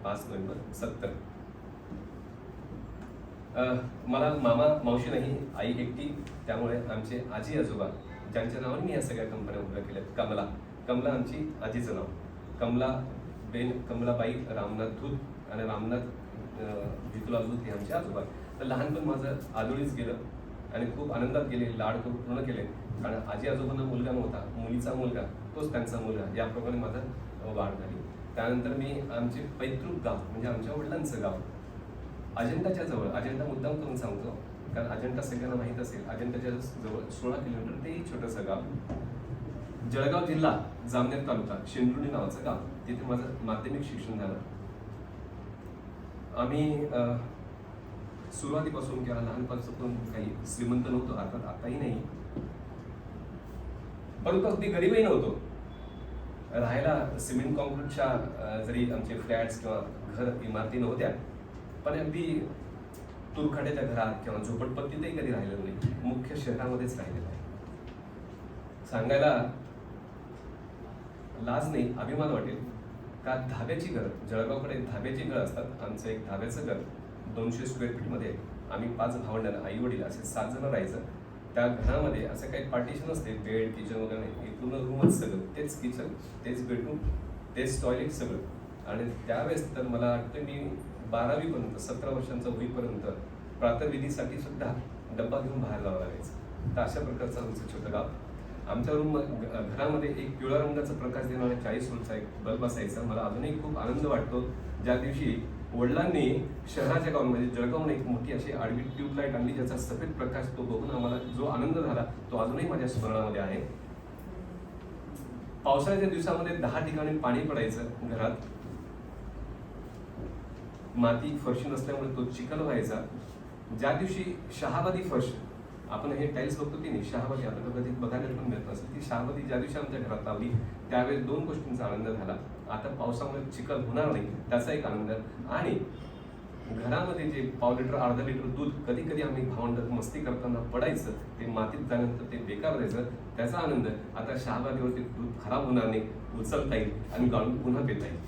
F: 5 नोव्हेंबर 70. मला मामा मावशी नाही, आई एकटी, त्यामुळे आमचे आजी आजोबा ज्यांच्या नावाने मी या सगळ्या कंपन्या उभ्या केल्यात. कमला आमची आजीचं नाव, कमलाबाई रामनाथ धूत आणि रामनाथ भितुला धूत हे आमचे आजोबा. तर लहानपण माझं आजोळीच गेलं आणि खूप आनंदात गेले, लाड करून पूर्ण केले. कारण आजी आजोबांना मुलगा नव्हता, मुलीचा मुलगा तोच त्यांचा मुलगा, याप्रमाणे माझा वाढ झाली. त्यानंतर मी आमचे पैतृक गाव म्हणजे आमच्या वडिलांचं गाव अजंठाच्या जवळ, अजंठा मुद्दाम करून सांगतो कारण अजंठा सगळ्यांना माहीत असेल, अजंठाच्या जवळ 16 किलोमीटर ते छोटंसं गाव, जळगाव जिल्हा, जामनेर तालुका, शेंदुर्णी नावाचं गाव, तिथे माझं माध्यमिक शिक्षण झालं. आम्ही सुरुवातीपासून किंवा लहानपासून काही श्रीमंत नव्हतो, अर्थात आताही नाही, परंतु अगदी गरीबही नव्हतो. राहायला सिमेंट कॉन्क्रीटच्या जरी आमचे फ्लॅट्स किंवा घर इमारती नव्हत्या, पण अगदी तुरखाड्याच्या घरात किंवा झोपडपट्टीतही कधी राहिलेलो नाही, मुख्य शहरामध्येच राहिलेलं आहे. सांगायला लाज नाही, अभिमान वाटेल का धाब्याची घर, जळगावकडे धाब्याची घर असतात. आमचं एक धाब्याचं घर 200 स्क्वेअर फीटमध्ये, आम्ही 5 भावंडांना, आई वडील असे 7 जण राहायचं. त्या घरामध्ये असं काही पार्टिशन असते, बेड किचन वगैरे नाही, पूर्ण रूमच सगळं, तेच किचन, तेच बेडरूम, तेच टॉयलेट सगळं. आणि त्यावेळेस तर मला वाटतं मी 12वी पर्यंत, 17 वर्षांचा होईपर्यंत प्रातर्विधीसाठी सुद्धा डब्बा घेऊन बाहेर जावं लागायचं. तर अशा प्रकारचं आमचं छोटं गाव. आमच्या रूम घरामध्ये एक पिवळ्या रंगाचा प्रकाश देणारा 40 वोल्टचा एक बल्ब असायचा. मला अजूनही खूप आनंद वाटतो ज्या दिवशी वडिलांनी शहराच्या गावामध्ये जळगावमध्ये एक मोठी अशी आडवी ट्यूबलाईट आणली, ज्याचा सफेद प्रकाश तो बघून आम्हाला जो आनंद झाला तो अजूनही माझ्या स्मरणामध्ये आहे. पावसाळ्याच्या दिवसामध्ये 10 ठिकाणी पाणी पडायचं घरात, माती फरशी नसल्यामुळे तो चिखल व्हायचा. ज्या दिवशी शहाबादी फर्श, आपण हे टाईल्स बघतो की नाही, शहाबादी आपल्याला कधी बघायला पण मिळत नसेल, ती शहाबादी ज्या दिवशी आमच्या घरात लावली त्यावेळेस 2 गोष्टींचा आनंद झाला. आता पावसामुळे चिखल होणार नाही त्याचा एक आनंद, आणि घरामध्ये जे पाव लिटर अर्धा लिटर दूध कधी कधी आम्ही भावंडात मस्ती करताना पडायचं, ते मातीत जाण्यानंतर ते बेकार जायचं, त्याचा आनंद. आता शहाबादीवरती दूध खराब होणार नाही, उचलता येईल आणि गाळून पुन्हा पिता येईल.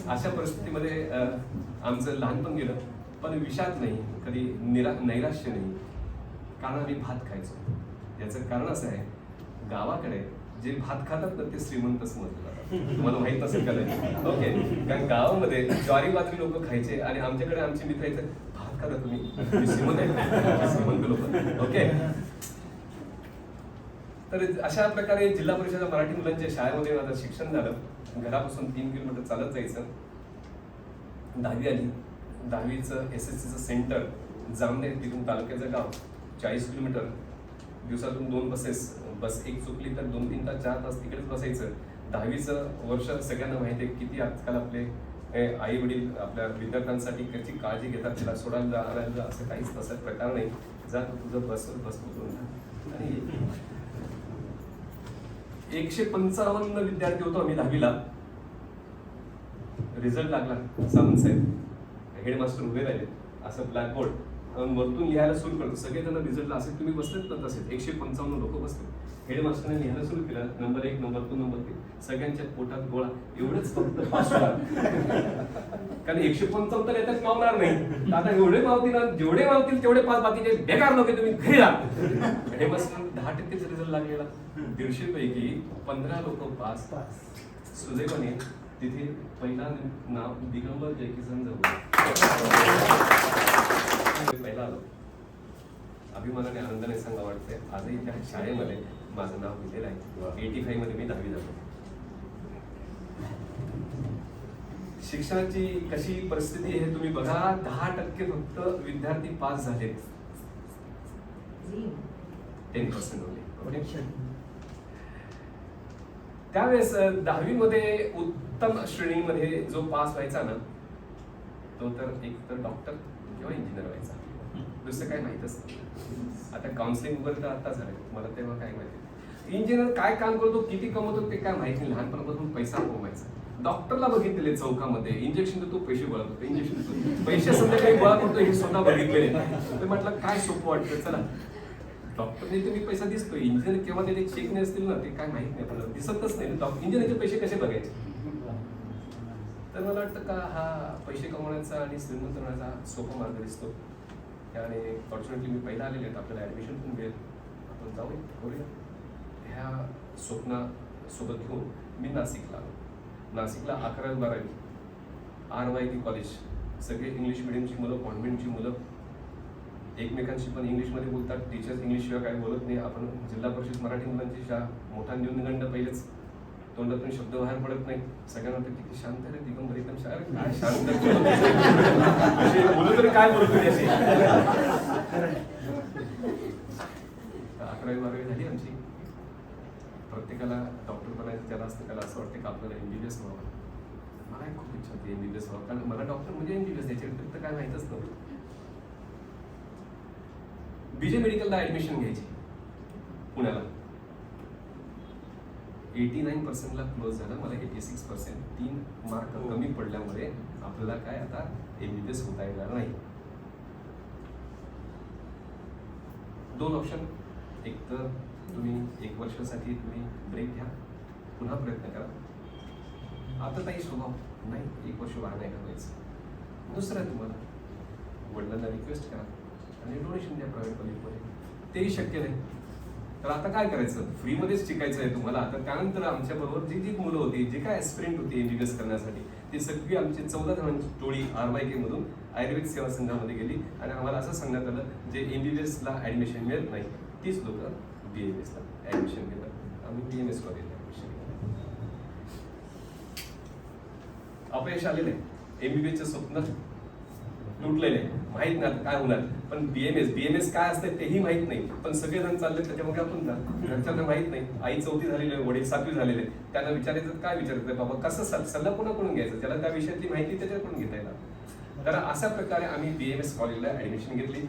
F: अशा परिस्थितीमध्ये आमचं लहानपण गेलं, पण विषाद नाही, कधी नैराश्य नाही, कारण आम्ही भात खायचो. याचं कारण असं आहे, गावाकडे जे भात खातात ना ते श्रीमंत समजले जातात. तुम्हाला माहित नसेल का नाही? ओके, कारण गावामध्ये ज्वारी बाजरी लोक खायचे आणि आमच्याकडे आमचे मित्र यायचे, भात खाता तुम्ही, श्रीमंत आहे, श्रीमंत लोक. ओके, तर अशा प्रकारे जिल्हा परिषद मराठी मुलांच्या शाळेमध्ये माझं शिक्षण झालं. घरापासून 3 किलोमीटर चालत जायचं. 10वी आली, 10वीचं SSCचं सेंटर जामनेर, तिथून तालुक्याचं गाव 40 किलोमीटर. दिवसातून 2 बसेस, बस एक चुकली तर 2-3 तास 4 तास तिकडेच बसायचं. 10वीचं वर्ष सगळ्यांना माहिती आहे किती आजकाल आपले आई वडील आपल्या विद्यार्थ्यांसाठी कशी काळजी घेतात, त्याला सोडायला जा, आणायला जा, असं काहीच तसा प्रकार नाही. जा तुझं बसवर बस उतरून. आणि 155 विद्यार्थी होतो आम्ही 10वीला. रिझल्ट लागला, सावंत साहेब हेडमास्टर उभे राहिले, असं ब्लॅकबोर्ड वरतून लिहायला सुरू करतो. सगळेजण रिझल्टला असे तुम्ही बसलेत ना तसेच 155 लोक बसले. हेडमास्टरने लिहायला सुरू केलं, नंबर 1, नंबर 2, नंबर 3. सगळ्यांच्या पोटात गोळा, एवढंच फक्त पास होणार. कारण 155 तर याच्यात मावणार नाही. आता एवढे मावतील, जेवढे मावतील तेवढे पास, बाकीचे बेकार लोक तुम्ही घरी जा. हेडमास्टर 10% रिझल्ट लागलेला. 150 पैकी 15 लोक पास. सुदैवाने तिथे पहिला नाव दिगंबर जयकिसन जवळ पहिला आलो. अभिमानाने आनंदाने सांगा वाटते, आजही त्या शाळेमध्ये माझं नाव लिहिलेलं आहे. 85 मध्ये मी 10वी झालो. शिक्षणाची कशी परिस्थिती आहे तुम्ही बघा. 10% फक्त विद्यार्थी पास झालेत, 10% ओनली. त्यावेळेस 10वी मध्ये उत्तम श्रेणीमध्ये जो पास व्हायचा ना, तो तर एक तर डॉक्टर किंवा इंजिनियर व्हायचा, दुसरं काय माहितच नाही. आता काउन्सिलिंग वगैरे तर आता झालं, मला तेव्हा काय माहिती. इंजिनियर काय काम करतो, किती कमवतो ते काय माहिती नाही. लहानपणापासून पैसा कमवायचा. डॉक्टरला बघितलेले चौकामध्ये, इंजेक्शन देतो, पैसे गोळा करतो, इंजेक्शन देतो, पैसे संध्याकाळी गोळा करतो, हे स्वतः बघितलेले. ते म्हटलं काय सोपं वाटतं, चला डॉक्टरने तुम्ही पैसा दिसतोय, इंजिनियर केव्हा ते चेक नाही असतील ना, ते काय माहित नाही, आपल्याला दिसतच नाही. इंजिनियरचे पैसे कसे बघायचे. तर मला वाटतं का हा पैसे कमवण्याचा आणि श्रीमंत होण्याचा सोपा मार्ग दिसतो. आणि फॉर्च्युनेटली मी पहिला आलेले आहेत, आपल्याला ॲडमिशन पण मिळेल, आपण जाऊया करूया. ह्या स्वप्नासोबत घेऊन मी नाशिकला आलो. नाशिकला 11वी 12वी RYT कॉलेज सगळे इंग्लिश मिडियमची मुलं, कॉन्व्हेंटची मुलं एकमेकांशी पण इंग्लिशमध्ये बोलतात. टीचर्स इंग्लिशशिवाय काही बोलत नाही. आपण जिल्हा परिषद मराठी मुलांची शाळा, मोठा न्यूनगंड पहिलेच, तोंडातून शब्द बाहेर पडत नाही. सगळ्यांना वाटतं किती शांत रे दिगंबर, एकदम शाळा काय शांत मुलं तरी काय बोलतो त्याशी. 11वी 12वी झाली आमची. प्रत्येकाला डॉक्टर बनायचं ज्याला असतं त्याला असं वाटतं की आपल्याला MBBS व्हावं. मला खूप इच्छा होती MBBS व्हावं, कारण मला डॉक्टर म्हणजे MBBS त्याच्या व्यतिरिक्त काय माहीतच नव्हतं. BJ मेडिकलला ऍडमिशन घ्यायची पुण्याला. 89% ला क्लोज झालं. मला 86%, 3 मार्क कमी पडल्यामुळे आपल्याला काय आता MBBS होता येणार नाही. 2 ऑप्शन, एक तर तुम्ही 1 वर्षासाठी तुम्ही ब्रेक घ्या, पुन्हा प्रयत्न करा. आता काही स्वभाव नाही, 1 वर्ष वाया नाही घालवायचं. दुसरं आहे, तुम्हाला वडिलांना रिक्वेस्ट करा आणि डोनेशन द्या प्रायव्हेट कॉलेजमध्ये. तेही शक्य नाही तर आता काय करायचं, फ्रीमध्येच शिकायचं आहे तुम्हाला. तर त्यानंतर आमच्या बरोबर जी जी मुलं होती, जे काय ॲस्पिरंट होती MBBS करण्यासाठी, ती सगळी आमची 14 जणांची टोळी RYK मधून आयुर्वेद सेवा संघामध्ये गेली आणि आम्हाला असं सांगण्यात आलं जे MBBS ला ऍडमिशन मिळत नाही तीच लोक BAMS ला ऍडमिशन घेतात. आम्ही BAMS कॉलेजला ऍडमिशन घेतो. अपयश आलेलं आहे, MBBS चे स्वप्न लुटलेले, माहित नाही काय होणार. पण BAMS काय असतं तेही माहित नाही. पण सगळेजण चालले त्याच्यामध्ये आपण ना, घरच्यांना माहित नाही. आई 4वी झालेली आहे, वडील 7वी झालेले. त्यांना विचारायचं काय विचारायचं, बाबा कसं सल्ला कोणाकडून घ्यायचा, ज्याला त्या विषयातली माहिती त्याच्याकडून घेता येणार. तर अशा प्रकारे आम्ही BAMS कॉलेजला ऍडमिशन घेतली.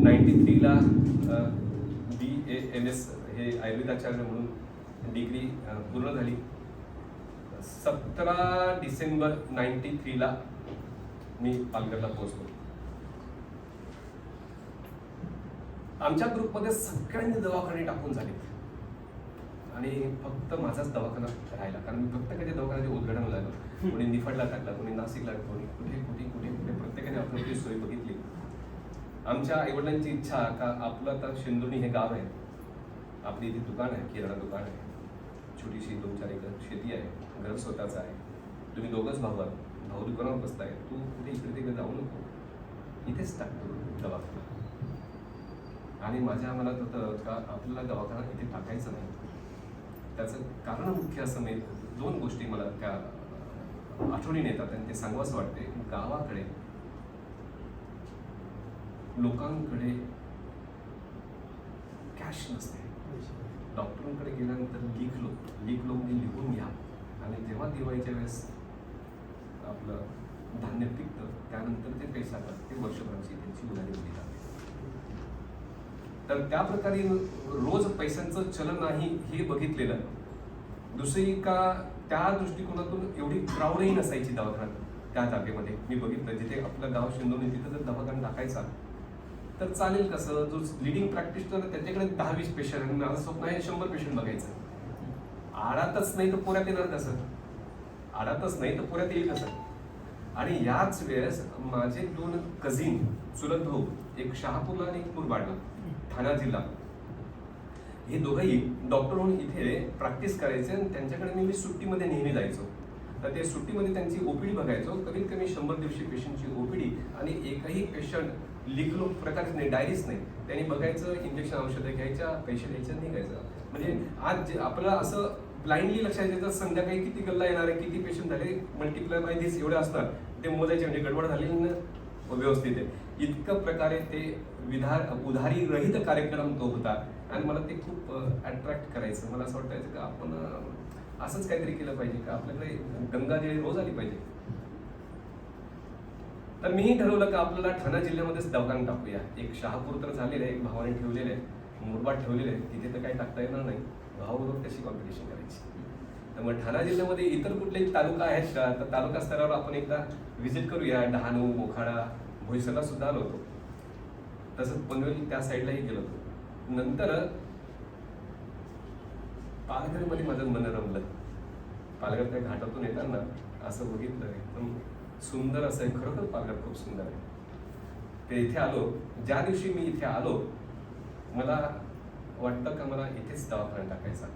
F: 93 ला BAMS हे आयुर्वेदाचार्य म्हणून डिग्री पूर्ण झाली. 17 डिसेंबर 93 ला मी पालघरला पोहोचलो. आमच्या ग्रुपमध्ये सगळ्यांनी दवाखाने टाकून झाले आणि फक्त माझाच दवाखाना राहिला, कारण मी फक्त कधी दवाखान्याचे उद्घाटन झालं. कोणी निफाडला टाकला, कोणी नाशिकला, कोणी कुठे कुठे कुठे कुठे, प्रत्येकाने आपली सोय बघितली. आमच्या आईवडिलांची इच्छा का आपलं आता शेंदुर्णी हे गाव आहे, आपली इथे दुकान आहे, किराणा दुकान आहे, छोटीशी 2-4 एकर शेती आहे, घर स्वतःच आहे, तुम्ही दोघंच भाऊ आहात, भाऊ दुकानावर बसताय, तू कुठे इकडे तिकडे जाऊ नको, इथेच टाकतो दवाखाना. आणि माझ्या मनात होतं का आपल्याला दवाखाना इथे टाकायचं नाही. त्याचं कारण मुख्य असं मी 2 गोष्टी मला त्या आठवणीने येतात आणि ते सांगावंसं वाटते. गावाकडे लोकांकडे कॅश नसते. डॉक्टरांकडे गेल्यानंतर लिख लो म्हणजे लिहून घ्या, आणि जेव्हा दिवाळीच्या वेळेस आपलं धान्य पिकतं त्यानंतर ते पैसा ते वर्षभराची त्यांची उधारी दिली जाते. तर त्या प्रकारे रोज पैशांचं चलन नाही हे बघितलेलं. दुसरी का त्या दृष्टिकोनातून एवढी क्राऊडही नसायची दवाखान्यात त्या जागेमध्ये. मी बघितलं जिथे आपलं गाव शेंदुर्णी तिथं जर दवाखाना टाकायचा तर चालेल कसं, जो लिडिंग प्रॅक्टिशनर त्याच्याकडे 10-20 पेशंट आणि माझं स्वप्न आहे 100 पेशंट बघायचं. आडातच नाही तर पुण्यात येणार कसं, आडातच नाही तर पुण्यात येईल कसं. आणि याच वेळेस माझे 2 कझिन चुलत भाऊ, एक शहापूरला आणि एक मुरबाडला, ठाणा जिल्हा, हे दोघंही डॉक्टर होऊन इथे प्रॅक्टिस करायचे आणि त्यांच्याकडे मी सुट्टीमध्ये नेहमी जायचो. तर ते सुट्टीमध्ये त्यांची OPD बघायचो. कमीत कमी 100-150 पेशंटची OPD, आणि एकही पेशंट लिखलो प्रकारच नाही, डायरीच नाही. त्यांनी बघायचं, इंजेक्शन औषधं घ्यायच्या, पैसे द्यायचं, निघायचं. म्हणजे आज जे आपल्याला असं ब्लाइंडली लक्षात यायचं संध्याकाळी किती गल्ला येणार आहे, किती पेशंट झाले, मल्टिप्लाय बाय दिस एवढे असणार, ते मोजायचे. म्हणजे गडबड झालेली ना व्यवस्थित आहे इतकं प्रकारे ते उधारी रहित कार्यक्रम तो होता. आणि मला ते खूप अट्रॅक्ट करायचं. मला असं वाटायचं का आपण असंच काहीतरी केलं पाहिजे, का आपल्याकडे गंगाजळी रोज आली पाहिजे. तर मीही ठरवलं का आपल्याला ठाणा जिल्ह्यामध्येच दवाखाना टाकूया. एक शहापूर तर झालेलं आहे, एक भावाने ठेवलेलं आहे, मुरबाड ठेवलेलं आहे, तिथे तर काही टाकता येणार नाही. भावाबरोबर कशी कॉम्पिटिशन करायची. तर मग ठाणा जिल्ह्यामध्ये इतर कुठलेही तालुका आहेत का, तर तालुका स्तरावर आपण एकदा व्हिजिट करूया. डहाणू, मोखाडा, भोईसरला सुद्धा आलो होतो. तसंच पनवेल त्या साईडलाही गेलो होतो. नंतर पालघरमध्ये माझं मन रमलं. पालघर त्या घाटातून येताना असं बघितलं, एकदम सुंदर असं आहे. खरोखर पालघर खूप सुंदर आहे. ते इथे आलो. ज्या दिवशी मी इथे आलो मला वाटतं का मला इथेच दवाखाना टाकायचा.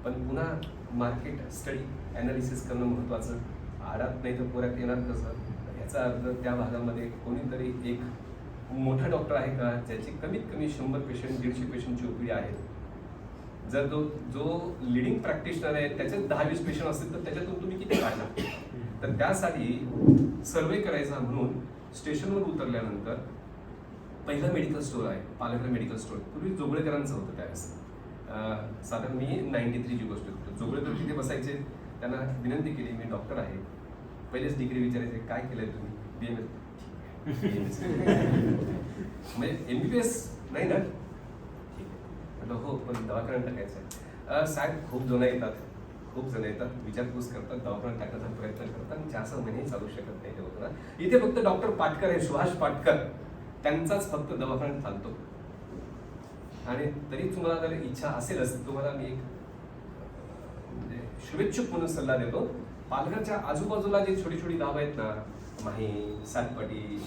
F: पण पुन्हा मार्केट स्टडी ॲनालिसिस करणं महत्त्वाचं. आडात नाही तर पोऱ्यात येणार कसं, याचा अर्थ त्या भागामध्ये कोणीतरी एक मोठा डॉक्टर आहे का ज्याची कमीत कमी 100 पेशंट 150 पेशंटची ओपीडी आहे. जर जो लिडिंग प्रॅक्टिशनर आहे त्याचे 10-20 पेशंट असतील तर त्याच्यातून तुम्ही किती काढला. तर त्यासाठी सर्वे करायचा म्हणून स्टेशनवर उतरल्यानंतर पहिला मेडिकल स्टोर आहे पालघर मेडिकल स्टोर. पूर्वी जोगळेकरांचं होतं त्यावेळेस. साधारण मी 93ची गोष्ट करतो. जोगळेकर तिथे बसायचे. त्यांना विनंती केली, मी डॉक्टर आहे. पहिलेच डिग्री विचारायचे, काय केलंय तुम्ही? BMS. म्हणजे MBBS नाही ना? म्हटलं हो, पण दवाखान्यात टाकायचं आहे. साहेब खूप जण येतात, विचारपूस करतात, दवाखान्यात टाकण्याचा प्रयत्न करतात आणि 4 महिने चालू शकत नाही ते. इथे फक्त डॉक्टर पाटकर आहे, सुभाष पाटकर, त्यांचाच फक्त दवाखान्यात चालतो. आणि तरी तुम्हाला जर इच्छा असेलच, तुम्हाला मी एक म्हणजे शुभेच्छुक म्हणून सल्ला देतो. पालघरच्या आजूबाजूला जे छोटी गाव आहेत ना, माही, सातपाटी,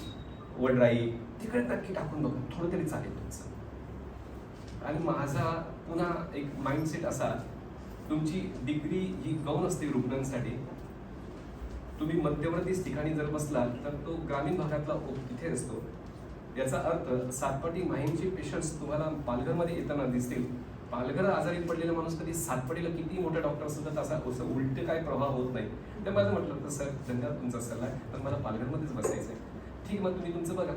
F: वडराई, तिकडे नक्की टाकून बघा, थोडं तरी चालेल तुमचं. आणि माझा पुन्हा एक माइंडसेट असा, तुमची डिग्री ही गौण असते रुग्णांसाठी. तुम्ही मध्यवर्तीच ठिकाणी जर बसलात तर तो ग्रामीण भागातला तिथे असतो. याचा अर्थ सातपाटी माहींचे पेशंट्स तुम्हाला पालघरमध्ये येताना दिसतील. पालघर आजारी पडलेला माणूस कधी सातपाटीला किती मोठा डॉक्टर असतो तर तसा उलट काय प्रभाव होत नाही. तर माझं म्हटलं तर सर धन्यवाद तुमचा सल्ला आहे, पण मला पालघरमध्येच बसायचं आहे. ठीक, मग तुम्ही तुमचं बघा.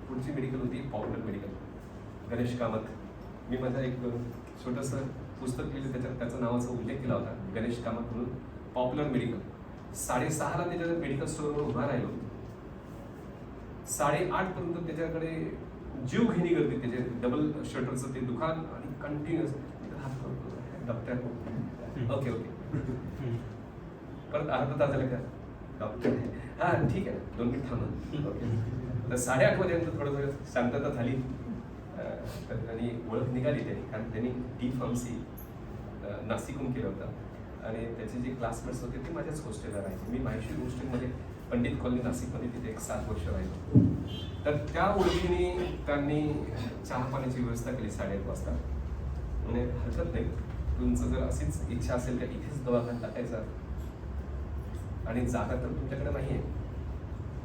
F: पुढची मेडिकल होती पॉप्युलर मेडिकल, गणेश कामत. मी माझं एक छोटंसं पुस्तक लिहिलं, त्याच्यात त्याचा नावाचा उल्लेख केला होता, गणेश कामत म्हणून. पॉप्युलर मेडिकल 6:30ला त्याच्या मेडिकल स्टोअरवर उभा राहिलो. 8:30 पर्यंत त्याच्याकडे जीव घेणी गर्दी. त्याचे डबल शटरचं ते दुकान आणि कंटिन्युअस डॉक्टर. ओके परत अर्धा तास झाला का डॉक्टर? हा ठीक आहे, 2 मिनिट थांबा. ओके. तर 8:30 वाजेपर्यंत थोडं शांतता झाली आणि ओळख निघाली त्यांनी, कारण त्यांनी डी फार्मसी नाशिकहून केलं होतं आणि त्याचे जे क्लासमेट्स होते ते माझ्याच हॉस्टेलला राहायचे. मी माहेश्वरी हॉस्टेलमध्ये पंडित कॉलनी नाशिकमध्ये तिथे एक 7 वर्ष राहिलो. तर त्या ओळखीने त्यांनी चहा पाण्याची व्यवस्था केली 8:30 वाजता. म्हणजे हरकत नाही, तुमचं जर अशीच इच्छा असेल तर इथेच दवाखाना टाकायचा आणि जागा तर तुमच्याकडे नाही आहे.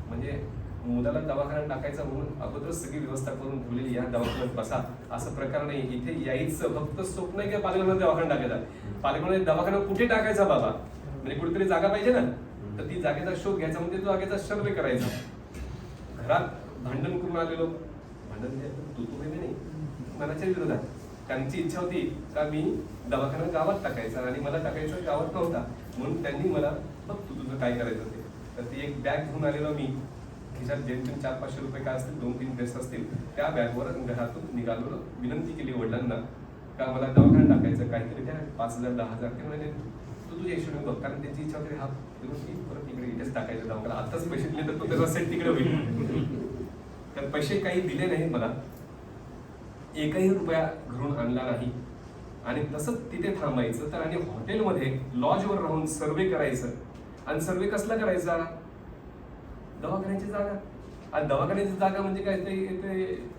F: म्हणजे मुलाला दवाखान्यात टाकायचा म्हणून अगोदरच सगळी व्यवस्था करून ठेवलेली, या दवाखान्यात बसा असं प्रकार नाही. इथे यायचं फक्त स्वप्न आहे की पालघरमध्ये दवाखाना टाकायचा. पालघरमध्ये दवाखाना कुठे टाकायचा बाबा, म्हणजे कुठेतरी जागा पाहिजे ना, तर ती जागेचा शोध घ्यायचा, म्हणजे तो जागेचा सर्वे करायचा. घरात भांडण करून आलेलो, भांडण म्हणजे तू नाही, मनाच्या विरोधात. त्यांची इच्छा होती का मी दवाखाना गावात टाकायचा आणि मला टाकायचा गावात नव्हता, म्हणून त्यांनी मला बघ तुझं काय करायचं ते. तर ती एक बॅग घेऊन आलेलो मी, खिशात जेमतेम 400-500 रुपये काय असतील, 2-3 ड्रेस असतील, त्या बॅगवर घरातून निघालो. विनंती केली वडिलांना का मला दवाखाना टाकायचं, काहीतरी द्या, 5,000-10,000. ते म्हणजे तू तुझ्या हिशोबाने बघ, कारण त्यांची इच्छा होती हा परत इकडे इथेच टाकायचं दवाखाना. आताच पैसे दिले तर तो त्याचा सेट तिकडे होईल. तर पैसे काही दिले नाहीत मला, 1ही रुपया घरून आणला नाही. आणि तसंच तिथे थांबायचं. तर आणि हॉटेलमध्ये लॉजवर राहून सर्वे करायचं. आणि सर्वे कसला करायचा? दवाखान्याची जागा. आणि दवाखान्याची जागा म्हणजे काय, ते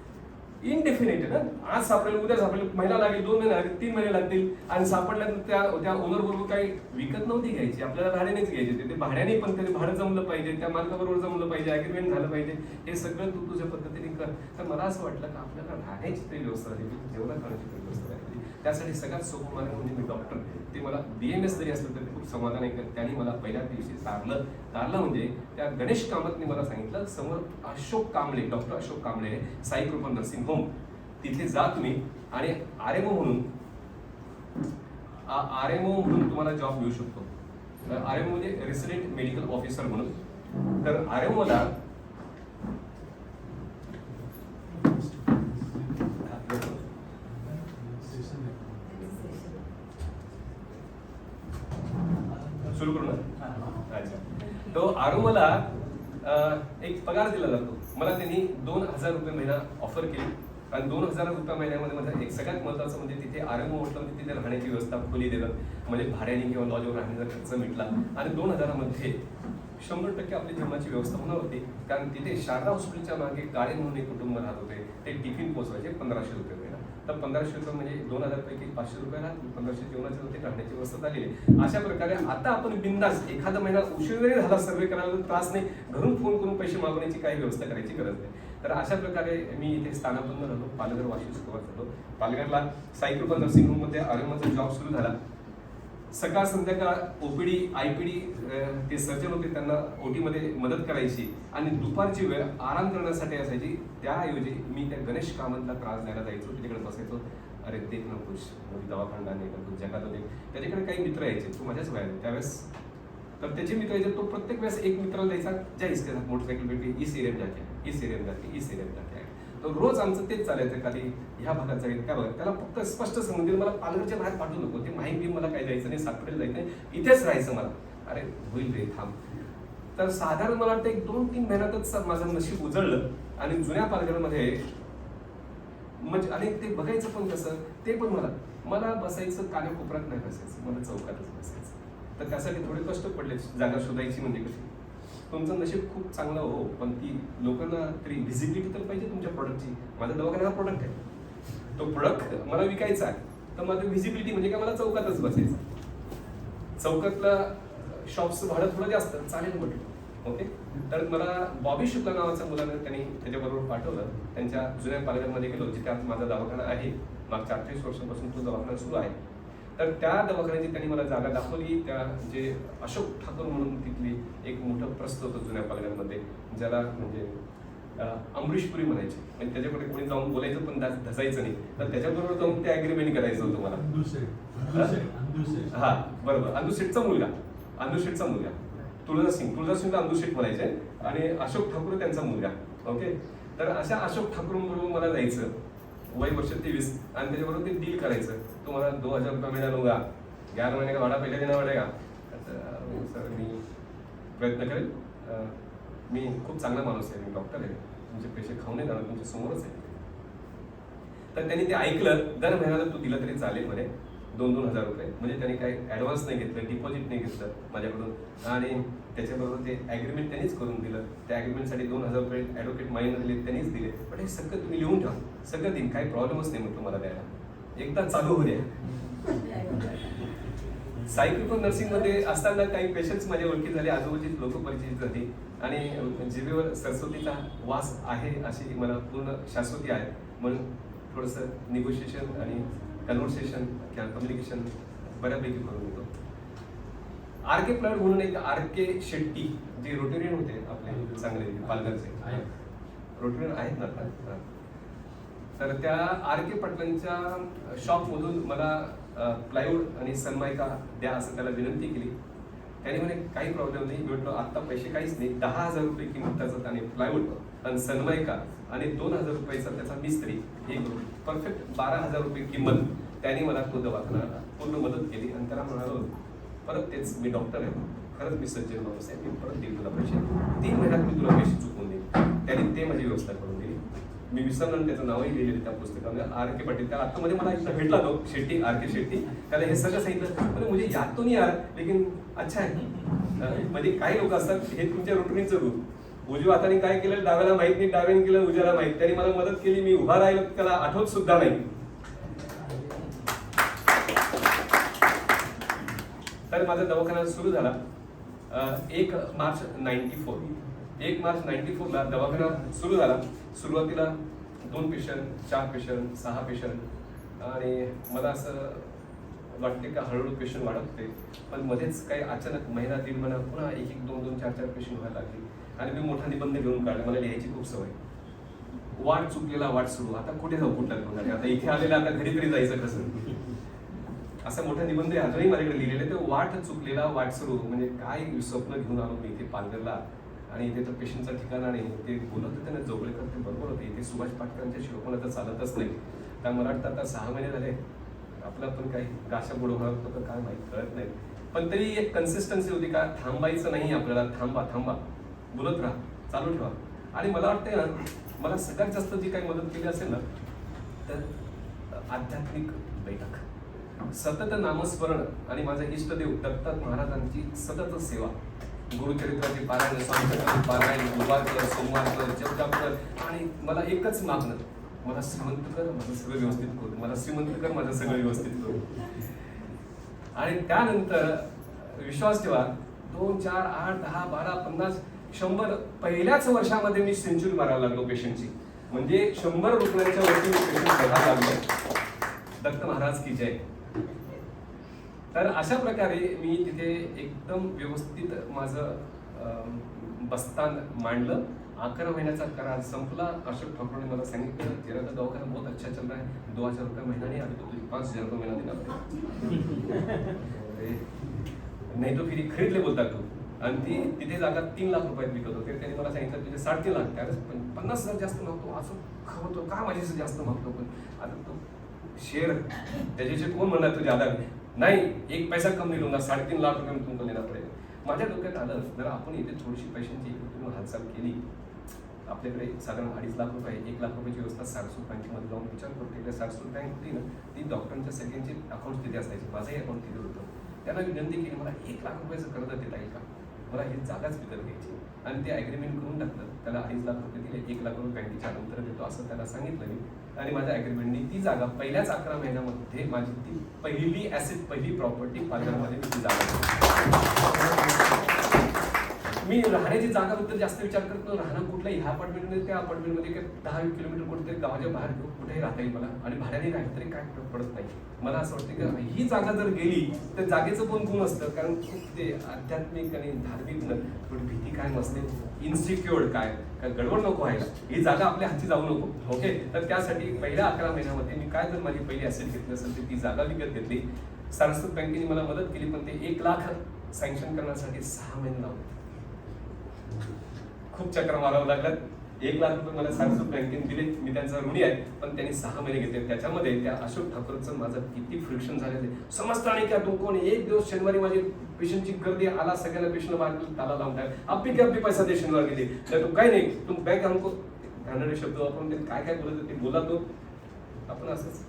F: इनडेफिनेट आहे ना. आज सापडेल, उद्या सापडेल, महिना लागेल, 2 महिने लागेल, 3 महिने लागतील. आणि सापडल्यानंतर त्या ओनर बरोबर काही विकत नव्हती घ्यायची, आपल्याला भाड्यानेच घ्यायचे. ते भाड्याने पण त्याने भाडं जमलं पाहिजे, त्या मालकाबरोबर जमलं पाहिजे, अग्रीमेंट झालं पाहिजे. हे सगळं तू तुझ्या पद्धतीने कर. तर मला असं वाटलं की आपल्याला राहण्याची तरी व्यवस्था राहिली, जेवण खाण्याची तरी व्यवस्था राहिली. त्यासाठी सगळ्यात सोपं मार्ग म्हणजे मी डॉक्टर. ते मला BMS जरी असलं तरी खूप समाधान आहे. त्यांनी मला पहिल्या दिवशी तारलं म्हणजे त्या गणेश कामतने मला सांगितलं, समोर अशोक कांबळे, डॉक्टर अशोक कांबळे, साई कृपा नर्सिंग होम, तिथे जा तुम्ही आणि RMO म्हणून तुम्हाला जॉब मिळू शकतो. RMO म्हणजे रेसिडेंट मेडिकल ऑफिसर म्हणून. तर RMOला सुरू करू ना. अच्छा, तो RMOला एक पगार दिला जातो. मला त्यांनी 2,000 रुपये महिना ऑफर केली. आणि 2,000 रुपये महिन्यामध्ये माझं एक सगळ्यात महत्त्वाचं म्हणजे तिथे RMO म्हटलं म्हणजे तिथे राहण्याची व्यवस्था खोली देणं, म्हणजे भाड्याने किंवा लॉजवर राहण्याचा खर्च मिटला. आणि 2,000मध्ये 100% आपली जेवणाची व्यवस्था होणार होती. कारण तिथे शारदा हॉस्पिटलच्या मागे काळे म्हणून एक कुटुंब राहत होते. ते टिफिन पोचवायचे 1,500 रुपये महिना. तर 1500 रुपये म्हणजे 2000 पैकी 500 रुपये राहतील, 1500 जेवणाचे होते, राहण्याची व्यवस्था झालेली आहे. अशा प्रकारे आता आपण बिंदास एखादा महिना उशीर जरी झाला सर्वे करायला त्रास नाही, घरून फोन करून पैसे मागवण्याची काही व्यवस्था करायची गरज नाही. तर अशा प्रकारे मी इथे स्थानापन्न झालो, पालघर वाशी सुरुवात झालो. पालघरला साई कृपा नर्सिंग होममध्ये आरोग्याचा जॉब सुरू झाला. सकाळ संध्याकाळ ओपीडी आयपीडी ते सर्जन होते, त्यांना ओटी मध्ये मदत करायची आणि दुपारची वेळ आराम करण्यासाठी असायची. त्याऐवजी मी त्या गणेश कामतला त्रास द्यायला जायचो, तिच्याकडे बसायचो. अरे देख ना कुछ दवाखाना नाही का कुछ जगात होते. त्याच्याकडे काही मित्र यायचे, तो माझ्याच वयात त्यावेळेस. तर त्याचे मित्र यायचे, तो प्रत्येक वेळेस एक मित्राला द्यायचा, ज्या इसके साथ मोटरसायकल भेटली, इस एरिया जाके इस एरिया जाके इस एरिया जाके. तर रोज आमचं तेच चालायचं, खाली ह्या भागात जाईल काय बघा. त्याला फक्त स्पष्ट सांगून दिलं, मला पालघरच्या बाहेर पाठवू नको, ते माहिती मला काय जायचं नाही, सातपुड्याला जायचं नाही, इथेच राहायचं मला. अरे होईल रे थांब. तर साधारण मला वाटतं 1-2-3 महिन्यातच माझं नशीब उजळलं आणि जुन्या पालघरमध्ये म्हणजे आणि ते बघायचं पण कसं, ते पण मला बसायचं कान्याकोपऱ्यात नाही बसायचं, मला चौकातच बसायचं. तर त्यासाठी थोडे कष्ट पडले, जागा शोधायची म्हणजे कशी. तुमचं नशीब खूप चांगलं हो, पण ती लोकांना तरी व्हिजिबिलिटी तर पाहिजे तुमच्या प्रोडक्टची. माझा दवाखाना हा प्रोडक्ट आहे, तो प्रोडक्ट मला विकायचा आहे, तर माझं व्हिजिबिलिटी म्हणजे काय, मला चौकातच बसायचं. चौकातला शॉप्सचं भाडं थोडं जास्त चालेल म्हटलं, ओके. तर मला बॉबी शुक्ला नावाच्या मुलानं त्यांनी त्याच्याबरोबर पाठवलं. त्यांच्या जुन्या पालघरमध्ये गेलो, जिथे आता माझा दवाखाना आहे. मागच्या 38 वर्षांपासून तो दवाखाना सुरू आहे. तर त्या दवाखान्याची त्यांनी मला जागा दाखवली. त्या जे अशोक ठाकूर म्हणून तिथली एक मोठं प्रस्त होतं जुन्या पालघरमध्ये, ज्याला म्हणजे अमरीशपुरी म्हणायचे. म्हणजे त्याच्याकडे कोणी जाऊन बोलायचं पण धसायचं नाही, तर त्याच्याबरोबर जाऊन ते ॲग्रीमेंट करायचं होतं मला. हा बरोबर, अंधुशेठचा मुलगा तुळजासिंगला अंधुशेठ म्हणायचे आणि अशोक ठाकूर त्यांचा मुलगा, ओके. तर अशा अशोक ठाकूरबरोबर मला जायचं, वय वर्ष 23, आणि त्याच्याबरोबर ते डील करायचं. तुम्हाला 2000 रुपये मिळाला होगा, 11 महीने का भाड़ा पहले देना पड़ेगा. सर मी प्रयत्न करेल, मी खूप चांगला माणूस आहे, मी डॉक्टर आहे, तुमचे पैसे खाऊ नाही जाणार, तुमच्या समोरच आहे. तर त्यांनी ते ऐकलं, दर महिन्याला तू दिलं तरी चालेल म्हणे, 2-2 हजार रुपये. म्हणजे त्यांनी काही ॲडव्हान्स नाही घेतलं, डिपॉझिट नाही घेतलं माझ्याकडून, आणि त्याच्याबरोबर ते ॲग्रीमेंट त्यांनीच करून दिलं. त्या ॲग्रीमेंटसाठी 2000 रुपये ॲडव्होकेट माईनं दिले, त्यांनीच दिले. पण हे सगळं तुम्ही लिहून ठेवा, सगळं देईन, काही प्रॉब्लेमच नाही म्हटलं मला द्यायला, एकदा चालू होऊ द्या. साई कृपा नर्सिंगमध्ये असताना काही पेशंट्स माझ्या ओळखी झाले, आजूबाजूची लोक परिचित झाली, आणि जिभेवर सरस्वतीचा वास आहे अशी मला पूर्ण शाश्वती आहे. म्हणून थोडंसं निगोशिएशन आणि कन्व्हर्सेशन किंवा कम्युनिकेशन बऱ्यापैकी करून येतो. आर.के. प्लाइवुड म्हणून एक आर.के. शेट्टी जे रोटेरियन होते आपले चांगले पालघरचे, रोटेरियन आहेत ना. तर त्या आर.के. पाटलांच्या शॉपमधून मला प्लायवूड आणि सनमायका द्या असं त्याला विनंती केली. त्याने म्हणे काही प्रॉब्लेम नाही. म्हटलं आत्ता पैसे काहीच नाही, 10,000 रुपये किंमत त्याचा त्याने प्लायवूड आणि सनमायका आणि 2,000 रुपयाचा त्याचा मिस्त्री, हे परफेक्ट 12,000 रुपये किंमत. त्याने मला तो दवाखाना पूर्ण मदत केली आणि त्याला म्हणालो परत तेच, मी डॉक्टर आहे, खरंच मी सज्जन माणूस आहे, मी परत देईल तुला पैसे, 3 महिन्यात मी तुला पैसे चुकवून देईल. त्याने ते माझी व्यवस्था करून दिली. मी विसरलो आणि त्याचं नावही लिहिलेलं त्या पुस्तकामध्ये, आर.के. पाटील. त्या आत्तामध्ये मला एकदा भेटला तो शेट्टी, आर.के. शेट्टी. त्याला हे सगळं सांगितलं, म्हणजे मुझे याद तो नहीं आ रहा लेकिन अच्छा आहे. म्हणजे काही लोक असतात, हे तुमच्या रुटीनचं रूप. उजव्या हाताने काय केलं डाव्याला माहित नाही, डाव्याने केलं उजव्याला माहित. त्याने मला मदत केली, मी उभा राहिलो त्याला आठवत सुद्धा नाही. तर माझा दवाखाना सुरू झाला 1 मार्च 94 ला दवाखाना सुरू झाला. सुरुवातीला 2 पेशंट, 4 पेशंट, 6 पेशंट, आणि मला असं वाटते का हळूहळू पेशंट वाढत होते. पण मध्येच काही अचानक महिना 1.5 महिना पुन्हा 1-1, 2-2, 4-4 पेशंट व्हायला लागले. आणि मी मोठा निबंध घेऊन काढला, मला लिहायची खूप सवय. वाट चुकलेला वाट सुरू, आता कुठे जाऊ, कुठला घेऊन, आता इथे आलेला आता घरी तरी जायचं कसं, असा मोठा निबंध अजूनही माझ्याकडे लिहिलेले. ते वाट चुकलेला वाट सुरू, म्हणजे काय स्वप्न घेऊन आलो मी इथे पालघरला, आणि इथे तर पेशंटचा ठिकाणा नाही. ते बोलत होते ना जोगळेकर, ते बरोबर होते. इथे सुभाष पाटकरांच्या शिवकोणा तर चालतच नाही. त्या मला वाटतं आता 6 महिने झाले, आपला पण काही गाशा बुड होणार होतं काय माहीत, कळत नाही. पण तरी एक कन्सिस्टन्सी होती का थांबायचं नाही आपल्याला, थांबा बोलत राहा, चालू ठेवा. आणि मला वाटतंय ना, मला सगळ्यात जास्त जी काही मदत केली असेल ना, तर आध्यात्मिक बैठक, सतत नामस्मरण, आणि माझ्या इष्टदेव दत्त महाराजांची सतत सेवा, गुरुचरित्राची पारायण, स्वामीचरित्राची पारायण, गुरुवार कर, सोमवार कर, जप कर. आणि मला एकच मागणं, मला श्रीमंत कर, माझं सगळं व्यवस्थित करू, मला श्रीमंत कर, माझं सगळं व्यवस्थित करू. आणि त्यानंतर विश्वास ठेवा, 2, 4, 8, 10, 12, 50, 100 पहिल्याच वर्षामध्ये मी सेंचुरी मारायला लागलो पेशंटची. म्हणजे 100 रुपयांच्या वरती मी पेशंट बघायला लागलो. दत्त महाराज की जय. तर अशा प्रकारे मी तिथे एकदम व्यवस्थित माझं बस्तान मांडलं. 11 महिन्याचा करार संपला. अशोक ठाकूरने मला सांगितलं, तेरा का दवाखाना बहुत अच्छा चल रहा है, 2000 रुपये महिना नहीं, अभी तो तुझे 5000 रुपये महिना देना पड़ेगा. नाही तो फिर खरीदले बोलता तू. आणि ती तिथे जागा 3 लाख रुपयात विकत होते. त्याने मला सांगितलं तुझे 3.5 लाख, त्यावेळेस 50,000 जास्त मागतो, असं खवतो का माझ्याशी जास्त मागतो. पण आता तो शेअर त्याच्याशी कोण म्हणणार तू ज्यादा नाही, 1 पैसा कम नाही लूंगा, 3.5 लाख रुपये तुमको देना पडेल. माझ्या डोक्यात आलं, जर आपण इथे थोडीशी पैशांची इकडून हालचाल केली, आपल्याकडे साधारण 2.5 लाख रुपये, 1 लाख रुपयाची व्यवस्था सारसूर बँकेमध्ये जाऊन विचार करतो. तिकडे सारसूर बँक होती ना, ती डॉक्टरांच्या सगळ्यांचे अकाउंट तिथे असायचे, माझंही अकाउंट तिथे होतं. त्यांना विनंती केली, मला 1 लाख रुपयाचं कर्ज देता येईल का, मला ही जागाच विकत घ्यायची. आणि ते ॲग्रीमेंट करून टाकलं. त्याला 2.5 लाख रुपये दिले, 1 लाख रुपये बँकेच्या नंतर देतो असं त्याला सांगितलं मी. आणि माझ्या ॲग्रीमेंटनी ती जागा पहिल्याच 11 महिन्यामध्ये माझी ती पहिली ॲसेट, पहिली प्रॉपर्टी पालघरमध्ये मी ती जागा. मी राहण्याची जागाबद्दल जास्त विचार करतो. राहणं कुठल्याही ह्या अपार्टमेंटमध्ये त्या अपार्टमेंटमध्ये काय 10 किलोमीटर कुठेतरी गावाच्या बाहेर कुठेही राहता येईल मला. आणि भाड्याने राहिलं तरी काय फरक पडत नाही. मला असं वाटतं की ही जागा जर गेली तर जागेचं पण गुण असतं. कारण खूप ते आध्यात्मिक आणि धार्मिक थोडी भीती काय नसते, इन्सिक्युअर्ड काय गडबड नको व्हायला, ही जागा आपल्या हाती जाऊ नको. ओके, तर त्यासाठी पहिल्या 11 महिन्यामध्ये मी काय जर माझी पहिली ॲसेट घेतली असेल तर ती जागा विकत घेतली. सारस्वत बँकेने मला मदत केली, पण ते 1 लाख सँक्शन करण्यासाठी 6 महिने लावले. खूप चक्र मारावं लागलं. 1 लाख रुपये मला सारस्वत बँकेने दिले, मी त्यांचा ऋणी आहे. पण त्यांनी 6 महिने घेतले. त्याच्यामध्ये त्या अशोक ठाकूरचं माझं किती फ्रिक्शन झालेलं आहे समजतं. आणि क्या तुमको एक दिवस शनिवारी माझी पेशंटची गर्दी आला, सगळ्यांना पेशंट बाहेर ताला लावून टाक, अप्पी के पैसा दे शनिवार गेली तर तू काय नाही, तुम बँक हमको घाणेरडे शब्द आपण ते काय काय बोलत ते बोला तो आपण असंच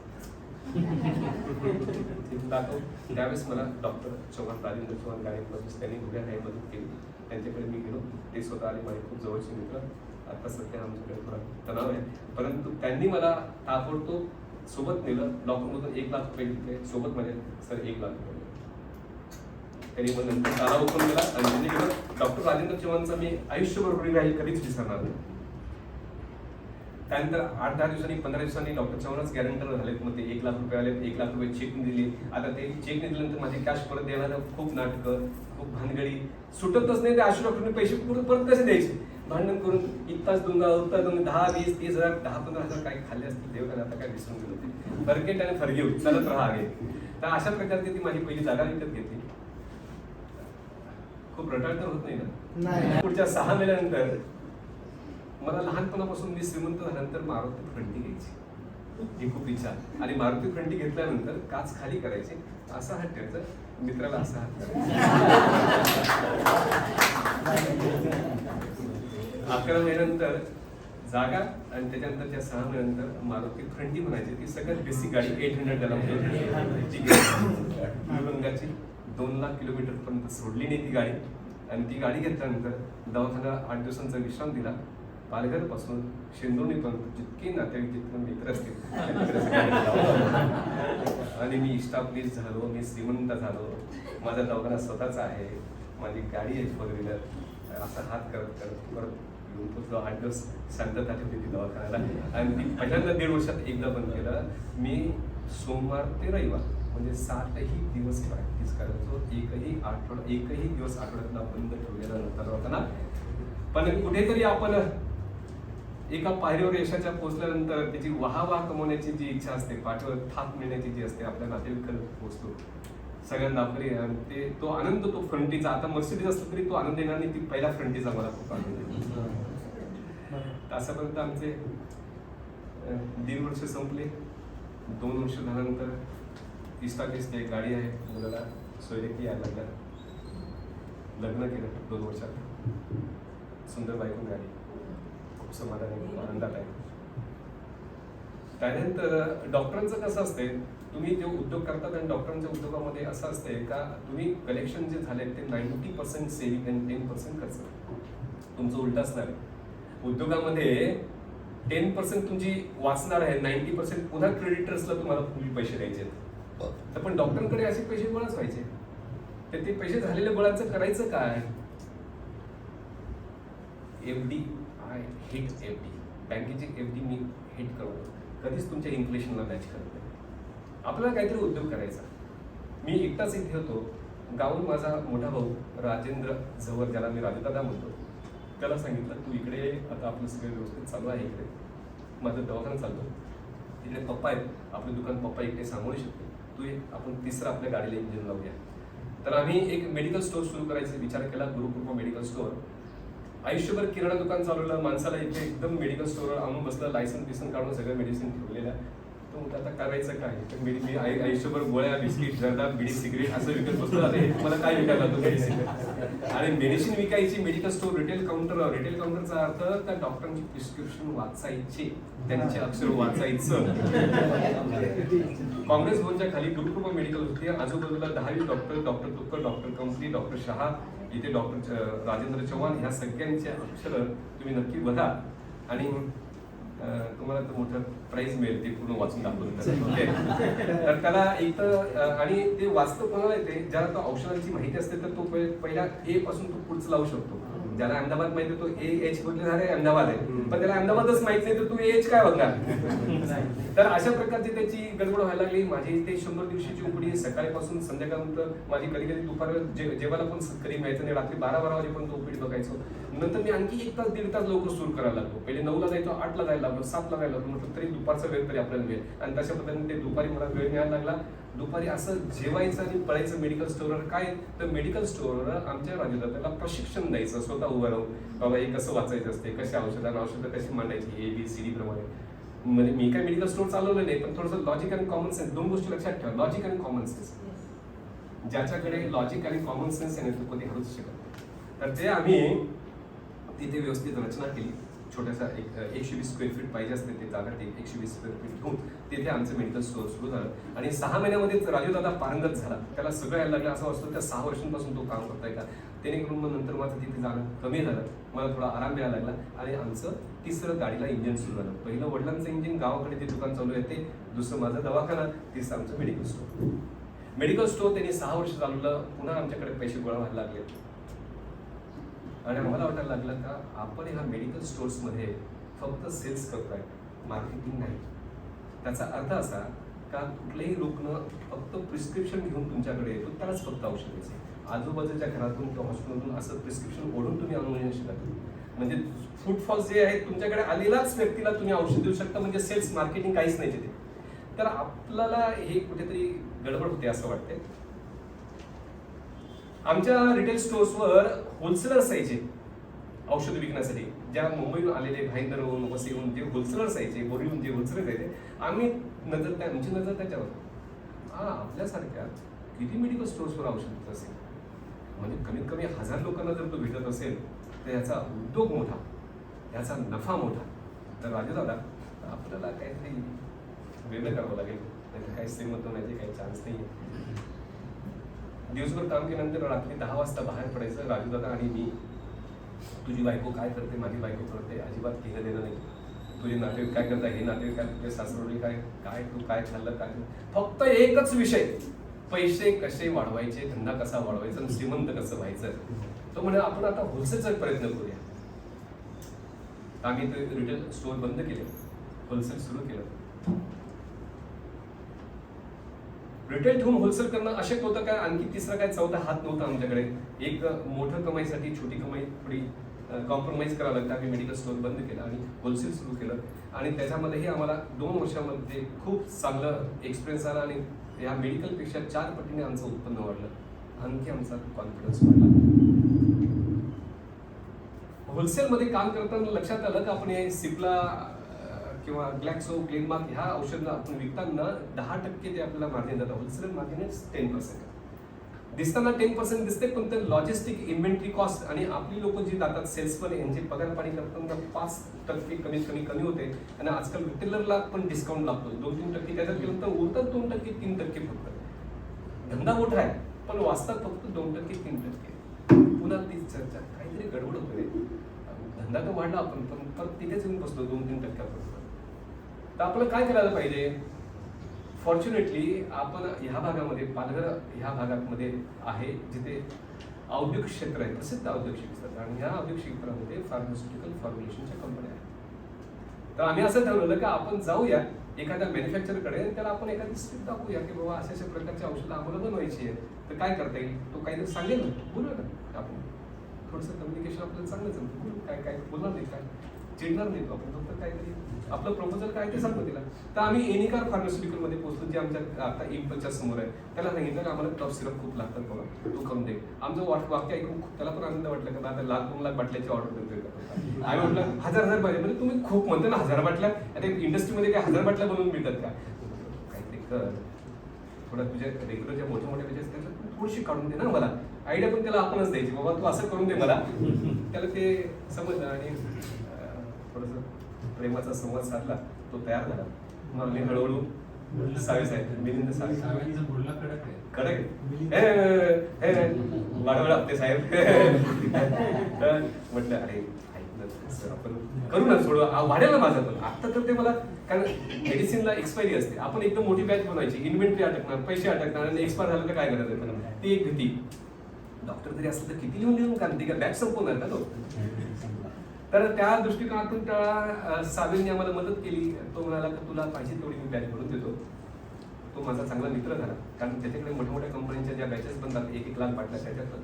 F: दाखव. त्यावेळेस मला डॉक्टर चव्हाण, राजेंद्र चव्हाण गाडीपासून त्यांनी उभ्या राही मदत केली. त्यांच्याकडे मी गेलो, ते स्वतः आले, माझे खूप जवळचे मित्र. आता सध्या आमच्याकडे थोडा तणाव आहे, परंतु त्यांनी मला ताबडतोब सोबत नेलं. लॉकमधून 1 लाख रुपये घेतले सोबत माझ्या, सर 1 लाख रुपये त्यांनी मग नंतर ताला ओपन केला. आणि त्यांनी गेलं. डॉक्टर राजेंद्र चव्हाणचा मी आयुष्यभर ऋणी राहील, कधीच विसरणार नाही. त्यानंतर 8-10 दिवसांनी 15 दिवसांनी डॉक्टर चव्हाणच गॅरंटर झालेत. मग ते 1 लाख रुपये आले, 1 लाख रुपये चेक दिली. आता ते चेक दिल्यानंतर माझे कॅश परत द्यायला खूप नाटकं, खूप भानगडी सुटतच नाही. ते आशु डॉक्टरने पैसे परत कसे द्यायचे, भांडण करून इतकाच दूंगा उतना दूंगा, 10, 20, 30 हजार, 10-15 हजार काही खाल्ले असतील देवकाने, आता काय विसरून गेलो ते. फरकेट आणि फरगिव चालत राहा आगे. तर अशा प्रकारची ती माझी पहिली जागा विकत घेतली. खूप रटाळ तर होत नाही ना. पुढच्या 6 महिन्यानंतर मला लहानपणापासून मी श्रीमंत झाल्यानंतर मारुती फ्रंटी घ्यायची ही खूप इच्छा. आणि मारुती फ्रंटी घेतल्यानंतर काच खाली करायची, असा हात ठेवायचा, मित्राला असा हात करायचा. 11 महिन्यानंतर जागा आणि त्याच्यानंतर त्या 6 महिन्यानंतर मारुती फ्रंटी म्हणायची. ती सगळ्यात बेसिक गाडी 800 त्याला रंगाची 2 लाख किलोमीटर पर्यंत सोडली नाही ती गाडी. आणि ती गाडी घेतल्यानंतर दवाखाना 8 दिवसांचा विश्राम दिला. पालघर पासून शेंदोणीपर्यंत जितके नातेवाईक, जितके मित्र असतील आणि मी इस्टाब्लिश झालो, मी श्रीमंत झालो. माझा दवाखाना स्वतःचा आहे, माझी गाडी आहे 4 व्हीलर. असा हात करत करत परत येऊन पोचलो. 8 दिवस शांतता ठेवली ती दवाखान्याला. आणि ती पहिल्यांदा 1.5 वर्षात एकदा बंद केलं. मी सोमवार ते रविवार म्हणजे 7ही दिवस प्रॅक्टिस करायचो. एकही दिवस आठवड्यातला बंद ठेवलेला नव्हता दवाखाना. पण कुठेतरी आपण एका पायरीवर यशाच्या पोहोचल्यानंतर त्याची वाहवा कमवण्याची जी इच्छा असते, पाठीवर थाप मिळण्याची जी असते, आपल्या नातेवाईकांना पोहोचतो, सगळ्यांना आपली ते तो आनंद, तो फ्रंटीचा. आता मर्सिडीज असलं तरी तो आनंद येणार नाही, ती पहिला फ्रंटीचा मला खूप आनंद येतो. असापर्यंत आमचे 1.5 वर्ष संपले. 2 वर्ष झाल्यानंतर इस्टाब्लिश एक गाडी आहे, मुलाला सोयरेकी यायला लागल्या. लग्न केलं 2 वर्षात, सुंदर बायको गाडी, खूप समाधानी, खूप आनंदात आहे. त्यानंतर डॉक्टरांचं कसं असते, तुम्ही जे उद्योग करतात आणि डॉक्टरांच्या उद्योगामध्ये असं असते का तुम्ही कलेक्शन जे झाले ते 90% सेविंग आणि 10% खर्च. तुमचं उलट असणार आहे. उद्योगामध्ये 10% तुमची वाचणार आहे, 90% पुन्हा क्रेडिटर्सला तुम्हाला पूर्वी पैसे द्यायचे आहेत. तर पण डॉक्टरांकडे असे पैसे गोळाच व्हायचे, तर ते पैसे झालेल्या गोळांचं करायचं काय? FD, आय हिट FD, बँकेची FD मी हिट करतो, कधीच तुमच्या इन्फ्लेशनला मॅच करत नाही. आपल्याला काहीतरी उद्योग करायचा. मी एकटाच इथे होतो, गावून माझा मोठा भाऊ राजेंद्र झवर, ज्याला मी राजदादा म्हणतो, त्याला सांगितलं तू इकडे ये, आता आपलं सगळं व्यवस्थित चालू आहे, इकडे माझं दवाखाना चालतो, तिकडे पप्पा आहेत, आपलं दुकान पप्पा इकडे सांभाळू शकतो, तू ये, आपण तिसरं आपल्या गाडीला इंजिन लावूया. तर आम्ही एक मेडिकल स्टोअर सुरू करायचा विचार केला, गुरुकृपा मेडिकल स्टोअर. आयुष्यभर किराणा दुकान चालवलं, माणसाला इथे एकदम मेडिकल स्टोअर आणून बसलं, लायसन बिसन काढून सगळं मेडिसिन ठेवलेलं. तो म्हणतो आता करायचं काय? तर मी आयुष्यभर गोळ्या, बिस्किट, जर्दा, बिडी, सिगरेट असं विकत बसलो, आता हे मला काय विकायला लागतो मेडिसिन? आणि मेडिसिन विकायची, medical store, retail counter. Retail काउंटरचा अर्थ त्या डॉक्टरांची प्रिस्क्रिप्शन वाचायचे, त्यांचे अक्षर वाचायचं. काँग्रेस भवनच्या खाली गुरुकृपा मेडिकल होती, आजूबाजूला 10 doctor, doctor Tukkar, doctor company, doctor Shah, इथे डॉक्टर राजेंद्र चव्हाण, ह्या सगळ्यांचे अक्षर तुम्ही नक्की बघा आणि तुम्हाला तर मोठं प्राईज मिळेल ते पूर्ण वाचून दाखवलं तर त्याला एक तर. आणि ते वास्तव कोणाला येते, ज्याला तो औषधांची माहिती असते तर तो पहिला A पासून तो पुढचं लावू शकतो. ज्याला अहमदाबाद माहिती तो AH बघले झाले अहमदाबाद आहे, पण त्याला अहमदाबादच माहित नाही तर तू AH काय बघणार? तर अशा प्रकारची त्याची गडबड व्हायला लागली. माझी ते 100 दिवसाची उपडी सकाळपासून संध्याकाळपर्यंत माझी कधी कधी दुपार जेवायला पण कधी मिळायचं नाही, रात्री 12 वाजेपर्यंत उपडी बघायचो. नंतर मी आणखी 1 तास 1.5 तास लवकर सुरू करायला लागलो. पहिले 9ला जायचो, 8ला जायला लागलो, 7ला जायला लागलो, म्हटलं तरी दुपारचा वेळ तरी आपल्याला मिळेल. आणि तशा पद्धतीने ते दुपारी मला वेळ मिळायला लागला. दुपारी असं जेवायचं आणि पळायचं मेडिकल स्टोअरवर. काय तर मेडिकल स्टोअरवर आमच्या राजदादाला प्रशिक्षण द्यायचं, स्वतः उभं राहून, बाबा हे कसं वाचायचं असते, कशा औषधं कशी मांडायची, ABCD प्रमाणे. म्हणजे मी काय मेडिकल स्टोअर चालवलं नाही, पण थोडंसं लॉजिक आणि कॉमन सेन्स, 2 गोष्टी लक्षात ठेवा, लॉजिक आणि कॉमन सेन्स. ज्याच्याकडे लॉजिक आणि कॉमन सेन्स आहे तो कधी हरूच शकत नाही. तर ते आम्ही तिथे व्यवस्थित रचना केली. छोट्यासा 120 स्क्वेअर फीट पाहिजे असते ते जागा, ते 120 स्क्वेअर फीट घेऊन तिथे आमचं मेडिकल स्टोअर सुरू झालं. आणि 6 महिन्यामध्येच राजूदादा पारंगत झाला, त्याला सगळं यायला लागलं. असं वाटतं त्या 6 वर्षांपासून तो काम करताय का, जेणेकरून मग नंतर माझं तिथे जाणं कमी झालं, मला थोडा आराम मिळायला लागला. आणि आमचं तिसरं गाडीला इंजिन सुरू झालं. पहिलं वडिलांचं इंजिन, गावाकडे ते दुकान चालू आहे ते, दुसरं माझा दवाखाना, तिसरं आमचं मेडिकल स्टोअर. मेडिकल स्टोअर त्यांनी 6 वर्ष चालवलं. पुन्हा आमच्याकडे पैसे गोळा व्हायला लागले आणि आम्हाला वाटायला लागलं का आपण ह्या मेडिकल स्टोअर्समध्ये फक्त सेल्स करतोय, मार्केटिंग नाही. त्याचा अर्थ असा का कुठलेही रुग्ण फक्त प्रिस्क्रिप्शन घेऊन तुमच्याकडे येतो, त्यालाच फक्त औषध द्यायचे. आजूबाजूच्या घरातून किंवा हॉस्पिटलमधून असं प्रिस्क्रिप्शन ओढून तुम्ही आणू नाही शकत. म्हणजे फुटफॉल्स जे आहेत तुमच्याकडे आलेलाच व्यक्तीला तुम्ही औषध देऊ शकता, म्हणजे सेल्स मार्केटिंग काहीच नाही तिथे. तर आपल्याला हे कुठेतरी गडबड होते असं वाटते. आमच्या रिटेल स्टोअर्सवर होलसेलर्स यायचे औषध विकण्यासाठी, ज्या मुंबईहून आलेले, भाईंदरहून, वसईहून जे होलसेलर्स यायचे, बोरीहून जे होलसेलर्स यायचे, आम्ही आमची नजर त्याच्यावर. आपल्यासारख्या किती मेडिकल स्टोअर्सवर औषध असेल, म्हणजे कमीत कमी 1000 लोकांना जर तो भेटत असेल तर याचा उद्योग मोठा, याचा नफा मोठा. तर राजूदादा आपल्याला काहीतरी वेगळं करावं लागेल, नाही तर काही श्रीमंत होण्याचे काही चान्स नाही. दिवसभर काम केल्यानंतर रात्री 10 वाजता बाहेर पडायचं, राजूदादा आणि मी. तुझी बायको काय करते, माझी बायको करते, अजिबात घेणं देणं नाही. तुझे नातेवाईक काय करतात, हे नातेवाईक काय, तुझे सासरवडील काय, काय तू काय खाल्लं काय, फक्त एकच विषय, पैसे कसे वाढवायचे, धंदा कसा वाढवायचा आणि श्रीमंत कसं व्हायचं. तो म्हणे आपण आता होलसेलचा प्रयत्न करूया. आम्ही ते रिटेल स्टोअर बंद केले, होलसेल सुरू केलं. रिटेल ठेवून होलसेल करणं अशक्य होतं काय, आणखी तिसरा काय चौथा हात नव्हता आमच्याकडे. एक मोठं कमाईसाठी छोटी कमाई थोडी कॉम्प्रोमाइज करावं लागतं. आम्ही मेडिकल स्टोअर बंद केलं आणि होलसेल सुरू केलं. आणि त्याच्यामध्येही आम्हाला 2 वर्षामध्ये खूप चांगलं एक्सपिरियन्स आला आणि या मेडिकलपेक्षा 4 पटीने आमचं उत्पन्न वाढलं, आणखी आमचा कॉन्फिडन्स वाढला. होलसेलमध्ये काम करताना लक्षात आलं की आपण हे सिप्ला किंवा ग्लॅक्सो, ग्लेनमार्क ह्या औषधं आपण विकताना 10% ते आपल्याला मार्जिन देतात. होलसेल मार्जिन आहे 10%. दिसताना 10% दिसते, पण ते लॉजिस्टिक, इन्व्हेंटरी कॉस्ट आणि आपली लोक जी जातात सेल्सवर यांचे पगार पाणी करताना 5% कमी होते. आणि आजकाल रिटेलरला पण डिस्काउंट लागतो 2-3%. त्याच्यात गेलं तर उरतात 2%, 3% फक्त. धंदा मोठा आहे पण वाचतात फक्त 2%, 3%. पुन्हा तीच चर्चा, काहीतरी गडबड होते. धंदा तर वाढला आपण, पण परत तिथेच येऊन बसलो 2-3%. तर आपल्याला काय करायला पाहिजे? फॉर्च्युनेटली आपण ह्या भागामध्ये, पालघर ह्या भागामध्ये आहे जिथे औद्योगिक क्षेत्र आहे, प्रसिद्ध औद्योगिक क्षेत्र, आणि ह्या औद्योगिक क्षेत्रामध्ये फार्मास्युटिकल फॉर्म्युलेशनच्या कंपन्या आहेत. तर आम्ही असं ठरवलं की आपण जाऊया एखाद्या मॅन्युफॅक्चरकडे, त्याला आपण एखादी स्क्रिप्ट दाखवूया की बाबा अशा अशा प्रकारची औषधं आम्हाला बनवायची आहे, तर काय करता येईल? तो काहीतरी सांगेल ना, बोलू ना आपण. थोडंसं कम्युनिकेशन आपल्याला चांगलं जमतं, बोलू काय काय बोलणार नाही, काय चिडणार नाही आपण, फक्त काहीतरी आपलं प्रपोजल काय ते सांगतो तिला. तर आम्ही एनिकार फार्मास्युटिकलमध्ये पोहोचलो, जे आमच्या आता इम्पलच्या समोर आहे. त्याला सांगितलं की आम्हाला कफ सिरप खूप लागतात बाबा, तू करून दे. आमचं वाक्य ऐकून त्याला पण आनंद वाटला की आता 1,00,000-2,00,000 बाटल्याची ऑर्डर देतोय का. आम्ही म्हटलं 1,000 पाहिजे, म्हणजे तुम्ही खूप म्हणता ना 1,000 बाटल्या, आता इंडस्ट्रीमध्ये काय 1,000 बाटल्या बनवून मिळतात का? काहीतरी कर, थोडा तुझ्या रेग्युलरच्या मोठ्या मोठ्या त्याच्यात त्याच्यात थोडीशी काढून दे ना मला. आयडिया पण त्याला आपणच द्यायची, बाबा तू असं करून दे मला. त्याला ते समजलं आणि थोडंसं प्रेमाचा संवाद साधला, तो तयार झाला. मग मी हळूहळू सावे साहेब, मिलिंद सावे, कडक वाढवला ते साहेब. म्हटलं अरे सर आपण करू ना, सोडू वाढेल ना माझं. पण आता तर ते मला, कारण मेडिसिनला एक्सपायरी असते, आपण एकदम मोठी बॅच बनवायची, इन्व्हेंटरी अटकणार, पैसे अटकणार, आणि एक्सपायर झालं तर काय करायचं? ती एक भीती. डॉक्टर जरी असलं तर किती लिहून कारण ती काय बॅच संपवणार का तो? तर त्या दृष्टिकोनातून त्या सावेंनी आम्हाला मदत केली. तो म्हणाला की तुला पाहिजे तेवढी मी बॅच भरून देतो. तो माझा चांगला मित्र झाला, कारण त्याच्याकडे मोठ्या मोठ्या कंपन्यांच्या ज्या बॅचेस बनतात 1-1 लाख बाटल्या, त्याच्यात तो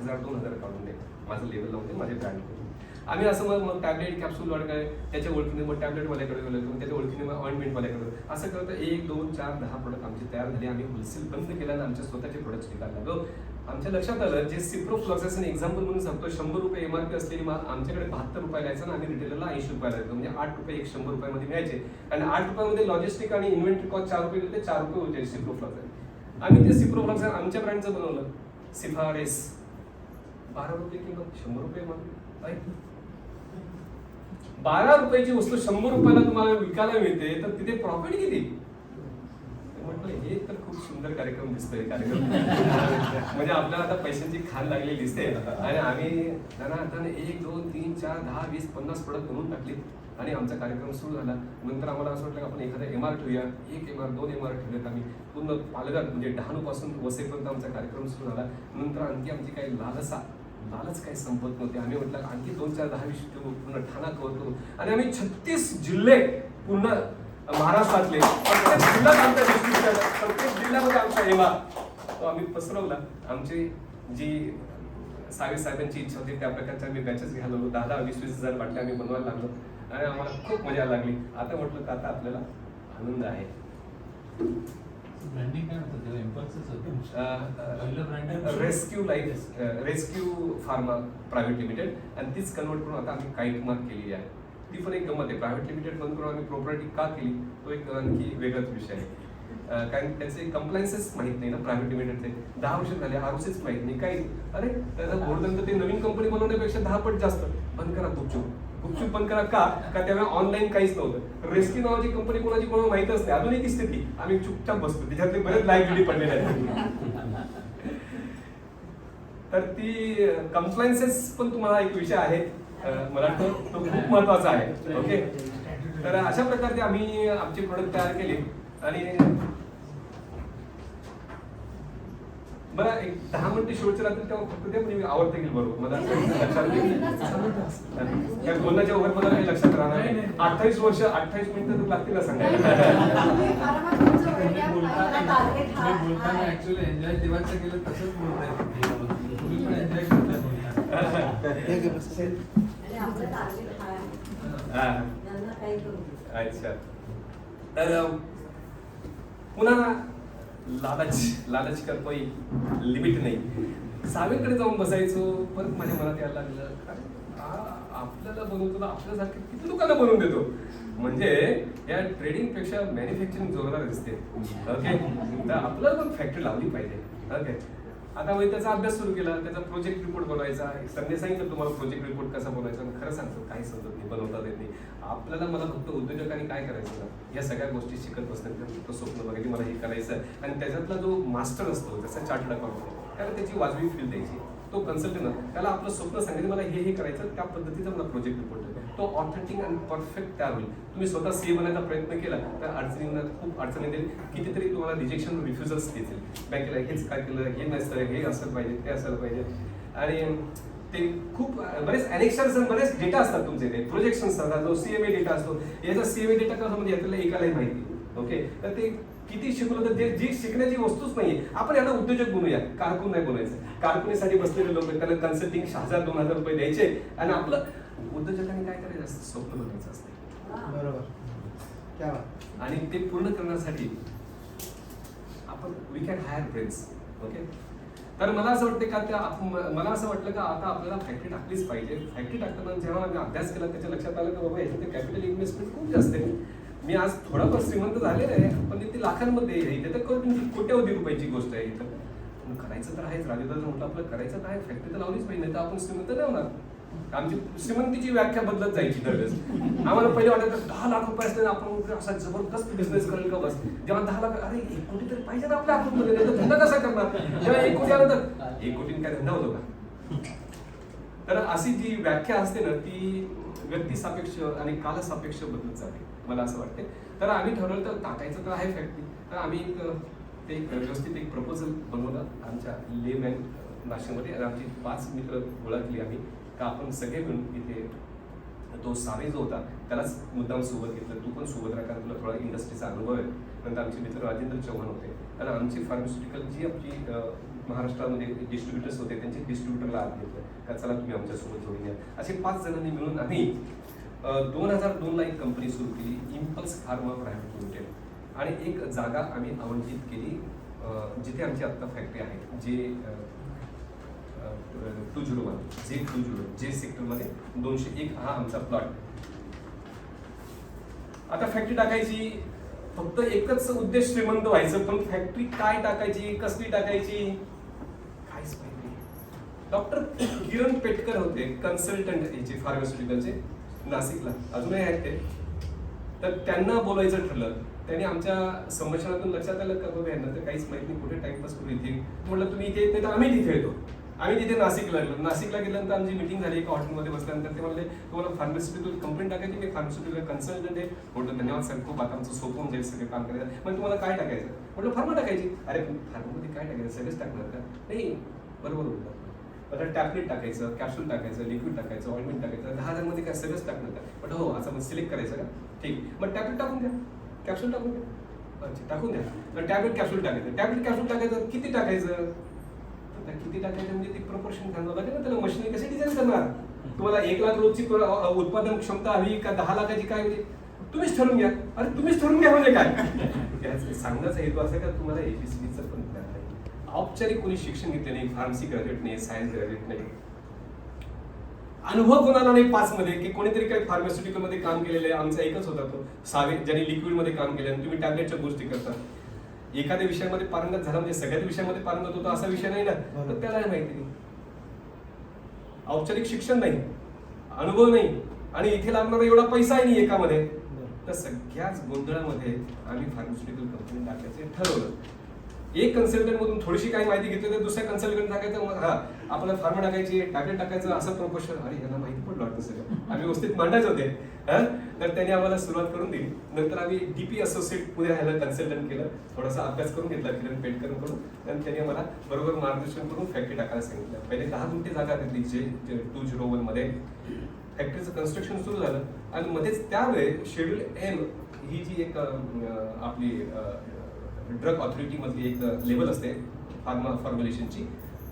F: 1,000-2,000 काढून दे, माझं लेवल लावून दे, माझे ब्रँड करून. आम्ही असं मग टॅबलेट कॅप्सूल काय त्याच्या ओळखीने मग टॅबलेट वाल्याकडे गेलो, त्याच्या ओळखीने मग ऑइंटमेंट वाल्याकडे, असं करतं 1, 2, 4, 10 प्रोडक्ट आमचे तयार झाले. आम्ही होलसेल बंद केल्यानं आमच्या स्वतःचे प्रोडक्ट्स विकायला लागलो. आमच्या लक्षात आलं, जे सिप्रोफ्लॉक्सासिन एक्झाम्पल म्हणून सांगतो, 100 रुपये MRP असलेली माल आमच्याकडे 72 रुपयाला यायचा, आणि आम्ही रिटेलरला 80 रुपयाला येतो, म्हणजे 8 रुपये 100 रुपयामध्ये मिळायचे. आणि 8 रुपयामध्ये लॉजिस्टिक आणि इन्व्हेंटरी कॉस्ट 4 रुपये होते, 4 रुपये होते सिप्रोफ्लॉक्सासिन. आम्ही ते सिप्रोफ्लॉक्सासिन आमच्या ब्रँडचं बनवलं, सिफारेस. 12 रुपये किंमत, 100 रुपये माल. 12 रुपयाची वस्तू 100 रुपयाला तुम्हाला विकायला मिळते, तर तिथे प्रॉफिट किती? म्हटलं हे तर खूप सुंदर कार्यक्रम दिसतोय. कार्यक्रम म्हणजे आपल्याला आता पैशांची खाण लागलेली दिसते. आणि आम्ही त्यांना 1, 2, 3, 4, 10, 20, 50 प्रोडक्ट बनवून टाकले, आणि आमचा कार्यक्रम सुरू झाला. नंतर आम्हाला असं वाटलं की आपण एखादा MR ठेवूया. 1 MR 2 MR ठेवलेत आम्ही. पूर्ण पालघर म्हणजे डहाणूपासून वसईपर्यंत आमचा कार्यक्रम सुरू झाला. नंतर आणखी आमची काही लालच काही संपत नव्हते. आम्ही म्हटलं आणखी 2, 4, 10, 20 पूर्ण ठाणा कव्हर करू, आणि आम्ही 36 जिल्हे पूर्ण महाराष्ट्रातले प्रत्येक जिल्ह्यात आमच्या डिस्ट्रिक्ट, प्रत्येक जिल्ह्यामध्ये आमचा MR तो आम्ही पसरवला. आमची जी साहेबांची इच्छा होती त्या प्रकारच्या आम्ही बॅचेस घ्यायला लागलो. 10-20 हजार बाटल्या आम्ही बनवायला लागलो, आणि आम्हाला खूप मजा लागली. आता म्हटलं का आता आपल्याला आनंद आहे. रेस्क्यू फार्मा प्रायव्हेट लिमिटेड, आणि तीच कन्वर्ट करून आता आम्ही काईट मार्क केलेली आहे. ती पण एक गंमत आहे. प्रायव्हेट लिमिटेड बंद करून आम्ही प्रॉपर्टी का केली, तो एक आणखी वेगळाच विषय आहे. कारण त्याचे कंप्लायन्सेस माहित नाही ना प्रायव्हेट लिमिटेडचे. 10 वर्ष झाले ROCच माहित नाही काही. अरे त्याचा बोर्ड ते नवीन कंपनी बनवण्यापेक्षा 10 पट जास्त. बंद करा गुपचूप बंद करा. का त्यावेळेला ऑनलाईन काहीच नव्हतं. रेस्क्यू नावाची कंपनी कोणाची कोणाला माहितच नाही. अजूनही ती स्थिती. आम्ही चुपचाप बसतो, त्याच्यातले बरेच लाईव्ह व्हिडिओ पडलेले आहेत. तर ती कंप्लायन्सेस पण तुम्हाला एक विषय आहे, मला वाटतं तो खूप महत्वाचा आहे. ओके, तर अशा प्रकारे आम्ही आमचे प्रोडक्ट तयार केले. आणि बरं, एक 10 मिनिटं शेवटचे राहतील तेव्हा फक्त ते म्हणजे आवडते गेल बरोबर मला लक्षात त्या बोलण्याच्या वगैरे मला काही लक्षात राहणार नाही. 28 वर्ष 28 मिनिटं तर लागतील ना सांगायला.
G: बोलताना ऍक्च्युअली एन्जॉय देवाचं केलं तसंच बोलताय तुम्ही पण एन्जॉय
F: करताय. अच्छा, तर पुन्हा लालच का कोई लिमिट नाही. सावेकडे जाऊन बसायचो. परत माझ्या मनात यायला लागलं आपल्याला बनवतो तर आपल्यासारखे किती लोकांना बनवून देतो. म्हणजे या ट्रेडिंग पेक्षा मॅन्युफॅक्चरिंग जोरदार दिसते. ओके, तर आपल्याला पण फॅक्टरी लावली पाहिजे. ओके, आता मी त्याचा अभ्यास सुरू केला. त्याचा प्रोजेक्ट रिपोर्ट बनवायचा. त्यांनी सांगितलं तुम्हाला प्रोजेक्ट रिपोर्ट कसा बनवायचा. खरं सांगतो काही समजत नाही, बनवता येत नाही आपल्याला. मला फक्त उद्योजकांनी काय करायचं ना, या सगळ्या गोष्टी शिकत बसतात. फक्त स्वप्न बघायची मला हे करायचं, आणि त्याच्यातला जो मास्टर असतो जसा चार्टर्ड अकाउंटंट, त्याला त्याची वाजवी फील द्यायची. तो कन्सल्टंट त्याला आपलं स्वप्न सांगितलं मला हे करायचं, त्या पद्धतीचा मला प्रोजेक्ट रिपोर्ट तो ऑथेंटिक आणि परफेक्ट तयार होईल. तुम्ही स्वतः सीए बनायचा प्रयत्न केला तर अडचणींना खूप अडचणी देईल, कितीतरी तुम्हाला रिजेक्शन रिफ्युजल्स देतील. बँकेला हेच काय केलं, हे नसतं, हे असायला पाहिजे, ते असायला पाहिजे. आणि ते खूप बरेच अनेक्शन्स आणि बरेच डेटा असतात तुमचे, ते प्रोजेक्शन्स असतात, जो सीएमए डेटा असतो. याचा सीएमए डेटा कसं म्हणजे यातल्या एकालाही माहिती. ओके, तर ते किती शिकलो तर जी शिकण्याची वस्तूच नाहीये. आपण याला उद्योजक बनवूया, कारकून नाही बनायचं. कारकुनीसाठी बसलेले लोक त्यांना कन्सल्टिंग 1000-2000 रुपये द्यायचे आणि आपलं उद्योजकांनी काय करायचं असतं, स्वप्न बघायचं असतं.
A: बरोबर.
F: आणि ते पूर्ण करण्यासाठी आपण we can hire brains. Okay, तर मला असं वाटतं का मला असं वाटलं का आता आपल्याला फॅक्टरी टाकलीच पाहिजे. फॅक्टरी टाकताना जेव्हा आम्ही अभ्यास केला त्याच्या लक्षात आलं की बाबा याच्यात कॅपिटल इन्व्हेस्टमेंट खूप जास्त आहे. मी आज थोडाफार श्रीमंत झालेला आहे पण ते लाखांमध्ये इथे तर कोट्यवधी रुपयाची गोष्ट आहे. इथं करायचं तर आहेच. राजेदादा म्हटलं आपलं करायचं तर आहे, फॅक्टरी तर लावलीच पाहिजे, नाही तर आपण श्रीमंत नाही होणार. आमची श्रीमंतीची व्याख्या बदलत जायची दरवेळेस. आम्हाला पहिले वाटायचं 10 लाख रुपये असले आपण असा जबरदस्त बिझनेस करेल का बस. जेव्हा 10 लाख, अरे 1 कोटी तरी पाहिजे ना आपल्या अकाउंटमध्ये, नाही तर धंदा कसा करणार. जेव्हा 1 कोटी आलं तर 1 कोटीने काय धंदा होतो का. तर अशी जी व्याख्या असते ना ती व्यक्तिसापेक्ष आणि कालसापेक्ष बदलत जाते मला असं वाटते. तर आम्ही ठरवलं तर टाकायचं तर आहे फॅक्टरी. तर आम्ही एक व्यवस्थित एक प्रपोजल बनवलं आमच्या लेमॅन नाशिकमध्ये आणि आमची 5 मित्र गोळा केली आम्ही का आपण सगळे मिळून इथे तो सावे जो होता त्यालाच मुद्दाम सोबत घेतलं. तू पण सोबत राहा कारण तुला थोडा इंडस्ट्रीचा अनुभव आहे. नंतर आमचे मित्र राजेंद्र चव्हाण होते आणि आमची फार्मास्युटिकल जी आपली महाराष्ट्रामध्ये डिस्ट्रीब्युटर्स होते त्यांचे डिस्ट्रीब्युटरला आत घेतलं का चला तुम्ही आमच्यासोबत जोडून घ्या. असे 5 जणांनी मिळून आम्ही 2002ला एक कंपनी सुरू केली, इम्पल्स फार्मा प्रायव्हेट लिमिटेड. आणि एक जागा आम्ही आवंटित केली जिथे आमची आत्ता फॅक्टरी आहे, जे 201 जे सेक्टरमध्ये 201 हा आमचा प्लॉट. आता फॅक्टरी टाकायची फक्त एकच उद्देश श्रीमंत व्हायचं, पण फॅक्टरी काय टाकायची, कसली टाकायची काहीच माहिती नाही. डॉक्टर किरण पेटकर होते कन्सल्टंट याचे फार्मास्युटिकलचे नाशिकला, अजूनही आहेत ते. तर त्यांना बोलायचं ठरलं. त्यांनी आमच्या संभाषणातून लक्षात आलं का बाबा यांना तर काहीच माहिती नाही, कुठे टाइमपास करू इथे. म्हटलं तुम्ही इथे येत नाही तर आम्ही तिथे येतो. आम्ही तिथे नाशिकला गेल्यानंतर आमची मीटिंग झाली एका हॉटेलमध्ये बसल्यानंतर ते म्हणले तुम्हाला फार्मास्युटिकल कंपनी टाकायची, मी फार्मास्युटिकल कन्सल्टंट आहे. म्हटलं धन्यवाद सर, खूप आता आमचं सोपवून जाईल सगळे काम करायचं. पण तुम्हाला काय टाकायचं, म्हटलं फार्मा टाकायची. अरे फार्मामध्ये काय टाकायचं, सगळंच टाकणार का, नाही बरोबर बोलतात. आता टॅबलेट टाकायचं, कॅप्सूल टाकायचं, लिक्विड टाकायचं, ऑइंटमेंट टाकायचं, 10,000 मध्ये काय सगळंच टाकणार का. म्हटलं हो, असं मग सिलेक्ट करायचं का, ठीक मग टॅबलेट टाकून द्या, कॅप्सूल टाकून द्या, अच्छा टाकून द्या. मग टॅबलेट कॅप्सूल टाकायचं, टॅबलेट कॅप्सूल टाकायचं, किती टाकायचं, किती टाकायचं म्हणजे ते प्रपोर्शन घालवं लागेल ना. त्याला मशीनरी कशी डिझाईन करणार. तुम्हाला 1 लाख रोजची उत्पादन क्षमता हवी का 10 लाखाची काय म्हणजे तुम्हीच ठरवून घ्या. अरे तुम्हीच ठरवून घ्या म्हणजे काय सांगण्याचा हेतू असा का तुम्हाला एबीसीडीचं पण ज्ञान नाही, औपचारिक कोणी शिक्षण घेतले नाही, फार्मसी ग्रॅज्युएट नाही, सायन्स ग्रॅज्युएट नाही, अनुभव कोणाला नाही 5 मध्ये की कोणीतरी काही फार्मास्युटिकल मध्ये काम केलेलं आहे. आमचा एकच होता तो सावे, ज्यांनी लिक्विड मध्ये काम केलं. तुम्ही टॅबलेटच्या गोष्टी करता, एखाद्या विषयामध्ये पारंगत झाला म्हणजे सगळ्याच विषयामध्ये पारंगत होता असा विषय नाही ना, तर त्याला माहिती नाही. औपचारिक शिक्षण नाही, अनुभव नाही आणि इथे लागणारा एवढा पैसाही नाही एकामध्ये. तर सगळ्याच गोंधळामध्ये आम्ही फार्मास्युटिकल कंपनी टाकायचे ठरवलं. एक कन्सल्टंट मधून थोडीशी काही माहिती घेतली तर दुसऱ्या कन्सल्टंट टाकायचं, मग हा आपल्याला फार्मा टाकायची, टॅबलेट टाकायचं, असं प्रपोशन. अरे यांना माहिती पडलं वाटतं सगळं, आम्ही व्यवस्थित मांडायचे होते. तर त्यांनी आम्हाला सुरुवात करून दिली. नंतर आम्ही डीपी असोसिएट पुढे ह्याला कन्सल्टंट केलं, थोडासा अभ्यास करून घेतला किरण पेटकरकडून आणि त्यांनी आम्हाला बरोबर मार्गदर्शन करून फॅक्टरी टाकायला सांगितलं. पहिले 10 गुंठे जागा घेतली जे 201 मध्ये. फॅक्टरीचं कन्स्ट्रक्शन सुरू झालं आणि मध्येच त्यावेळेस शेड्यूल एम ही जी एक आपली ड्रग ऑथॉरिटी मधली एक लेवल असते फार्मा फॉर्म्युलेशनची,